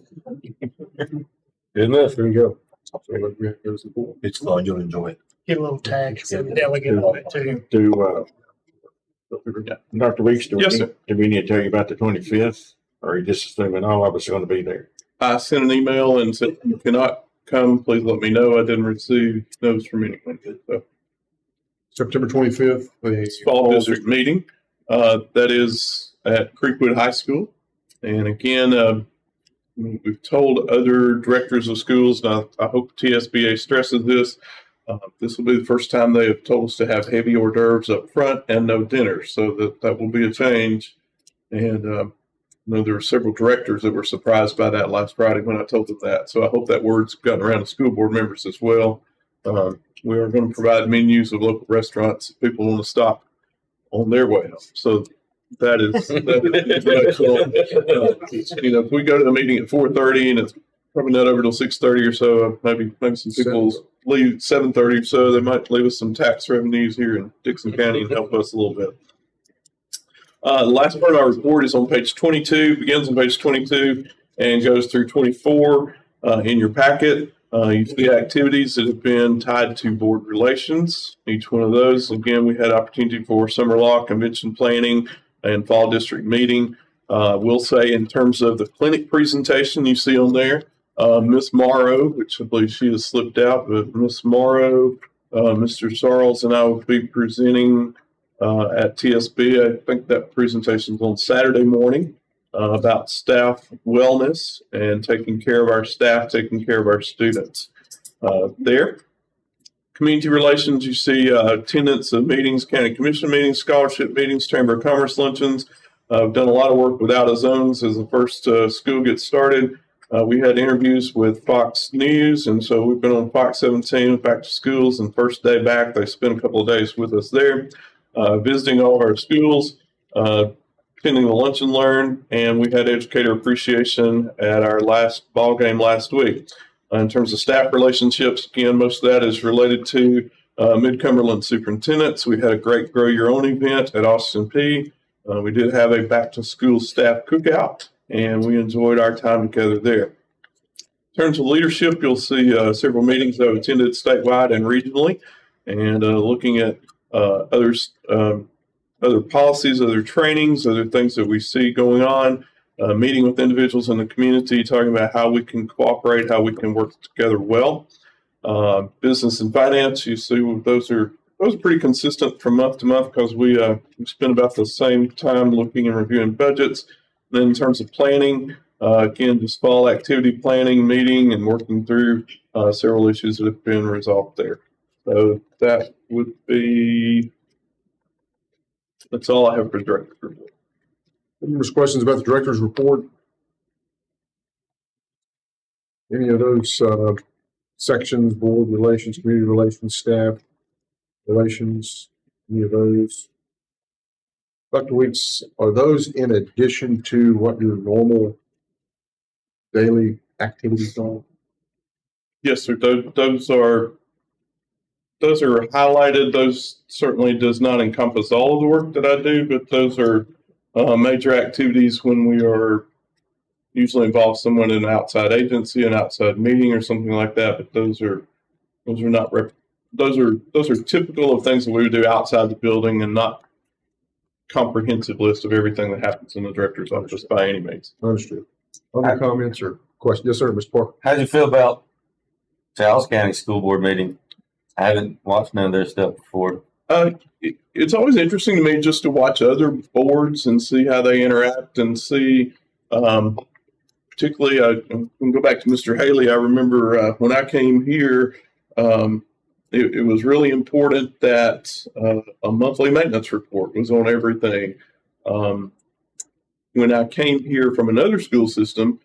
[SPEAKER 1] Good enough. There you go.
[SPEAKER 10] It's fun. You'll enjoy it.
[SPEAKER 9] get a little tag, send the delegate on it too.
[SPEAKER 7] Dr. Weeks, do
[SPEAKER 4] Yes, sir.
[SPEAKER 7] we need to tell you about the 25th? Or are you just assuming all of us are going to be there?
[SPEAKER 4] I sent an email and said, if you cannot come, please let me know. I didn't receive notice from anyone. So,
[SPEAKER 1] September 25th, the
[SPEAKER 4] fall district meeting. That is at Creekwood High School. And again, we've told other directors of schools, and I hope TSBA stresses this. This will be the first time they have told us to have heavy hors d'oeuvres up front and no dinner. So that will be a change. And I know there were several directors that were surprised by that last Friday when I told them that. So I hope that word's gotten around to school board members as well. We are going to provide menus of local restaurants if people want to stop on their way home. So that is if we go to the meeting at 4:30 and it's probably not over till 6:30 or so, maybe some people leave 7:30 or so. They might leave us some tax revenues here in Dickson County and help us a little bit. The last part of our report is on page 22, begins on page 22 and goes through 24 in your packet. You see activities that have been tied to board relations. Each one of those, again, we had opportunity for summer law, convention planning, and fall district meeting. We'll say in terms of the clinic presentation you see on there, Miss Morrow, which I believe she has slipped out, but Miss Morrow, Mr. Sarles, and I will be presenting at TSB. I think that presentation is on Saturday morning about staff wellness and taking care of our staff, taking care of our students there. Community relations, you see attendance of meetings, county commission meetings, scholarship meetings, chamber of commerce luncheons. I've done a lot of work with out of zones as the first school gets started. We had interviews with Fox News, and so we've been on Fox 17 back to schools, and first day back, they spent a couple of days with us there, visiting all of our schools, attending the lunch and learn, and we had educator appreciation at our last ball game last week. In terms of staff relationships, again, most of that is related to Mid-Cumberland superintendents. We had a great Grow Your Own event at Austin P. We did have a back-to-school staff cookout, and we enjoyed our time together there. In terms of leadership, you'll see several meetings that I've attended statewide and regionally, and looking at other policies, other trainings, other things that we see going on. Meeting with individuals in the community, talking about how we can cooperate, how we can work together well. Business and finance, you see those are pretty consistent from month to month because we spend about the same time looking and reviewing budgets. And then in terms of planning, again, just fall activity planning, meeting, and working through several issues that have been resolved there. So that would be, that's all I have for director's report.
[SPEAKER 1] Numerous questions about the director's report. Any of those sections, board relations, community relations, staff relations, any of those? Dr. Weeks, are those in addition to what your normal daily activities are?
[SPEAKER 4] Yes, sir. Those are highlighted. Those certainly does not encompass all of the work that I do, but those are major activities when we are usually involve someone in an outside agency, an outside meeting, or something like that. But those are not those are typical of things that we would do outside the building, and not comprehensive list of everything that happens in the director's office by any means.
[SPEAKER 1] Understood. Other comments or questions? Yes, sir, Mr. Parker.
[SPEAKER 5] How do you feel about Charles County School Board meeting? I haven't watched none of their stuff before.
[SPEAKER 4] It's always interesting to me just to watch other boards and see how they interact and see, particularly, I can go back to Mr. Haley. I remember when I came here, it was really important that a monthly maintenance report was on everything. When I came here from another school system,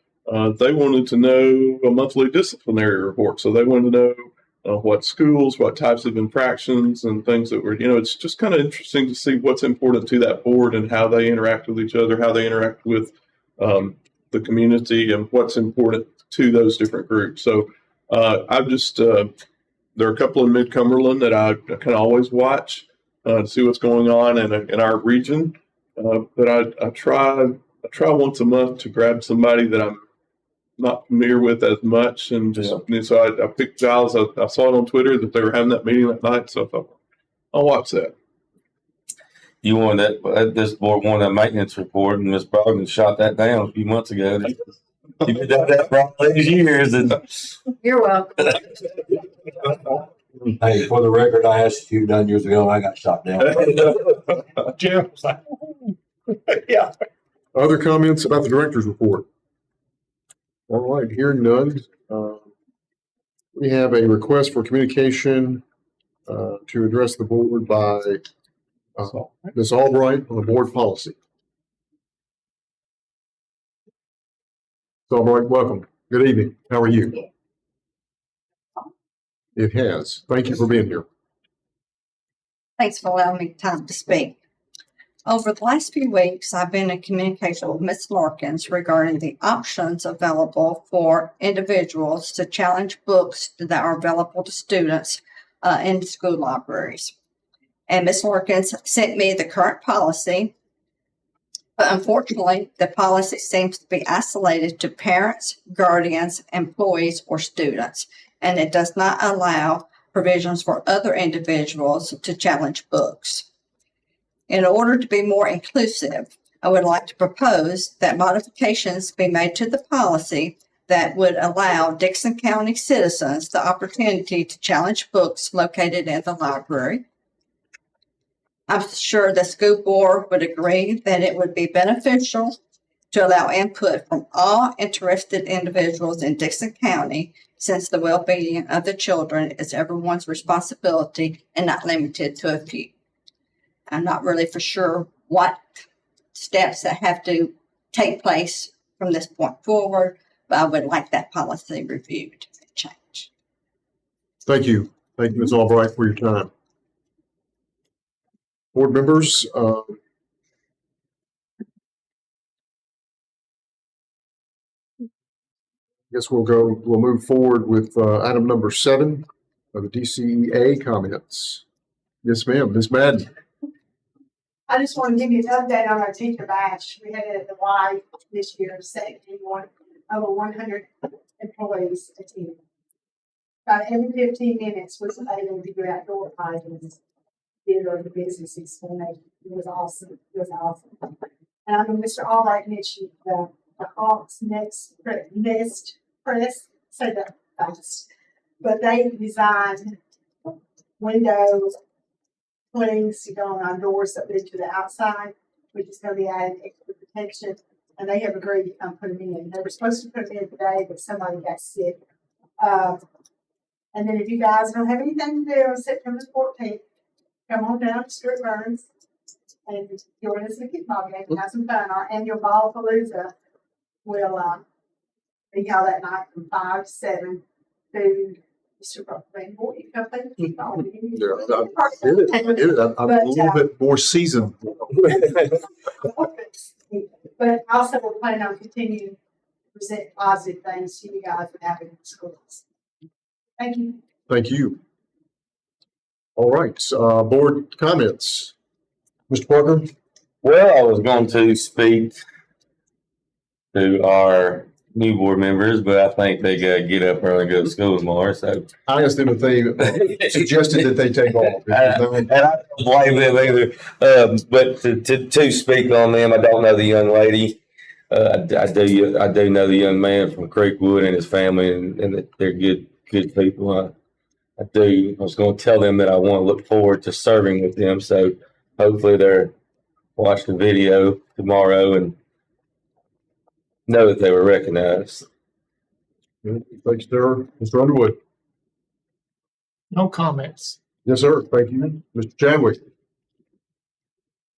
[SPEAKER 4] they wanted to know a monthly disciplinary report. So they wanted to know what schools, what types of infractions and things that were, it's just kind of interesting to see what's important to that board and how they interact with each other, how they interact with the community and what's important to those different groups. So I've just, there are a couple in Mid-Cumberland that I can always watch to see what's going on in our region. But I try once a month to grab somebody that I'm not familiar with as much, and just so I picked Giles. I saw it on Twitter that they were having that meeting that night, so I thought I'll watch that.
[SPEAKER 5] You wanted that, this board wanted a maintenance report, and Ms. Brogdon shot that down a few months ago. You did that for all these years, and
[SPEAKER 6] You're welcome.
[SPEAKER 10] Hey, for the record, I asked you 9 years ago, and I got shot down.
[SPEAKER 1] Jim? Yeah. Other comments about the director's report? All right, hearing none. We have a request for communication to address the board by Ms. Albright on the board policy. Ms. Albright, welcome. Good evening. How are you? It has. Thank you for being here.
[SPEAKER 6] Thanks for allowing me time to speak. Over the last few weeks, I've been in communication with Ms. Larkins regarding the options available for individuals to challenge books that are available to students in school libraries. And Ms. Larkins sent me the current policy, but unfortunately, the policy seems to be isolated to parents, guardians, employees, or students, and it does not allow provisions for other individuals to challenge books. In order to be more inclusive, I would like to propose that modifications be made to the policy that would allow Dickson County citizens the opportunity to challenge books located in the library. I'm sure the school board would agree that it would be beneficial to allow input from all interested individuals in Dickson County, since the well-being of the children is everyone's responsibility and not limited to a few. I'm not really for sure what steps that have to take place from this point forward, but I would like that policy reviewed and changed.
[SPEAKER 1] Thank you. Thank you, Ms. Albright, for your time. Board members, guess we'll move forward with item number 7 of the DCEA comments. Yes, ma'am. Ms. Madden.
[SPEAKER 17] I just want to give you an update on our teacher badge. We had it at the Y this year, over 100 employees attended. About every 15 minutes was able to go outdoor items, get over the businesses, and it was awesome. It was awesome. And I know Mr. Albright mentioned the Hawks Nest Press, say that fast, but they designed windows, things to go on our doors that lead to the outside, which is going to be adding extra protection. And they have agreed to come put them in. They were supposed to put them in today, but somebody got sick. And then if you guys don't have anything to do on September 14th, come on down to Stuart Burns and join us in a kickball game and have some fun. Our annual Ballapalooza will be held that night from 5 to 7. Food. Mr. Brockman, you come play kickball.
[SPEAKER 1] I get it. I'm a little bit more seasoned.
[SPEAKER 17] But also we're planning on continuing to present positive things to you guys and having in schools. Thank you.
[SPEAKER 1] Thank you. All right, board comments. Mr. Parker?
[SPEAKER 5] well, I was going to speak to our new board members, but I think they got to get up early and go to school tomorrow. So
[SPEAKER 1] I asked them if they suggested that they take off.
[SPEAKER 5] and I don't blame them either. But to speak on them, I don't know the young lady. I do know the young man from Creekwood and his family, and that they're good people. I was going to tell them that I want to look forward to serving with them. So hopefully they're watch the video tomorrow and know that they were recognized.
[SPEAKER 1] Thanks, sir. Mr. Underwood?
[SPEAKER 9] No comments.
[SPEAKER 1] Yes, sir. Thank you. Mr. Chadwick?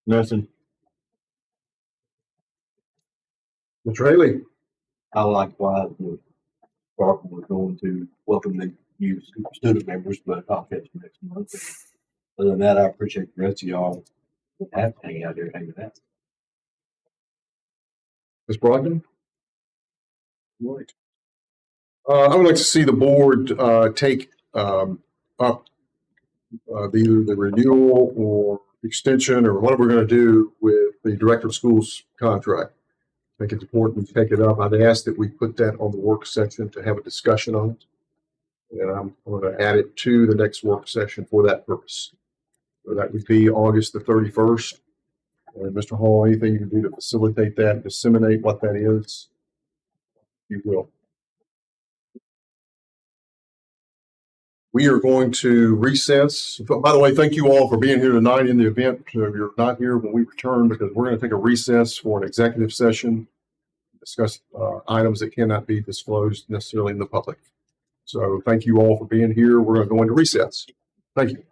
[SPEAKER 7] Nothing.
[SPEAKER 1] Mr. Haley?
[SPEAKER 10] I likewise would start, we're going to welcome the new student members, but I'll catch you next month. Other than that, I appreciate the rest of y'all hanging out there, hanging out.
[SPEAKER 1] Ms. Brogdon? Right. I would like to see the board take up either the renewal or extension or what we're going to do with the director of schools contract. I think it's important to take it up. I'd ask that we put that on the work session to have a discussion on it. And I'm going to add it to the next work session for that purpose. So that would be August the 31st. And Mr. Hall, anything you can do to facilitate that, and disseminate what that is, you will. We are going to recess. By the way, thank you all for being here tonight in the event you're not here when we return, because we're going to take a recess for an executive session, discuss items that cannot be disclosed necessarily in the public. So thank you all for being here. We're going to go into recess. Thank you.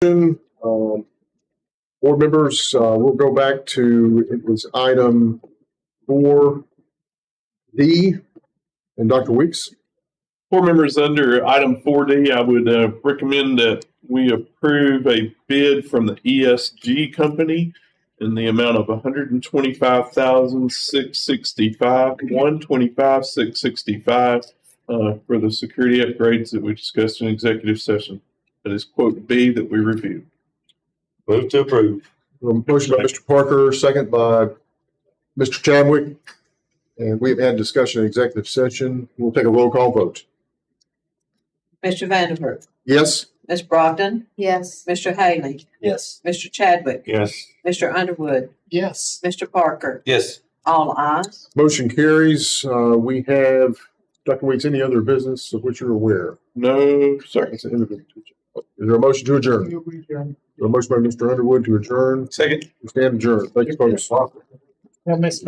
[SPEAKER 1] Board members, we'll go back to, it was item 4D. And Dr. Weeks?
[SPEAKER 4] Board members, under item 4D, I would recommend that we approve a bid from the ESG company in the amount of $125,665 for the security upgrades that we discussed in executive session. That is quote B that we reviewed.
[SPEAKER 5] Move to approve.
[SPEAKER 1] Motion by Mr. Parker, second by Mr. Chadwick. And we've had discussion in executive session. We'll take a roll call vote.
[SPEAKER 6] Mr. Vanderburg,
[SPEAKER 1] Yes?
[SPEAKER 6] Ms. Brogdon,
[SPEAKER 11] Yes.
[SPEAKER 6] Mr. Haley,
[SPEAKER 10] Yes.
[SPEAKER 6] Mr. Chadwick,
[SPEAKER 7] Yes.
[SPEAKER 6] Mr. Underwood,
[SPEAKER 9] Yes.
[SPEAKER 6] Mr. Parker,
[SPEAKER 5] Yes.
[SPEAKER 6] all ayes.
[SPEAKER 1] Motion carries. We have, Dr. Weeks, any other business of which you're aware?
[SPEAKER 4] No, sir.
[SPEAKER 1] That's an individual. Is there a motion to adjourn? Is there a motion by Mr. Underwood to adjourn?
[SPEAKER 4] Second.
[SPEAKER 1] We stand adjourned. Thank you, folks.
[SPEAKER 9] Now, Ms.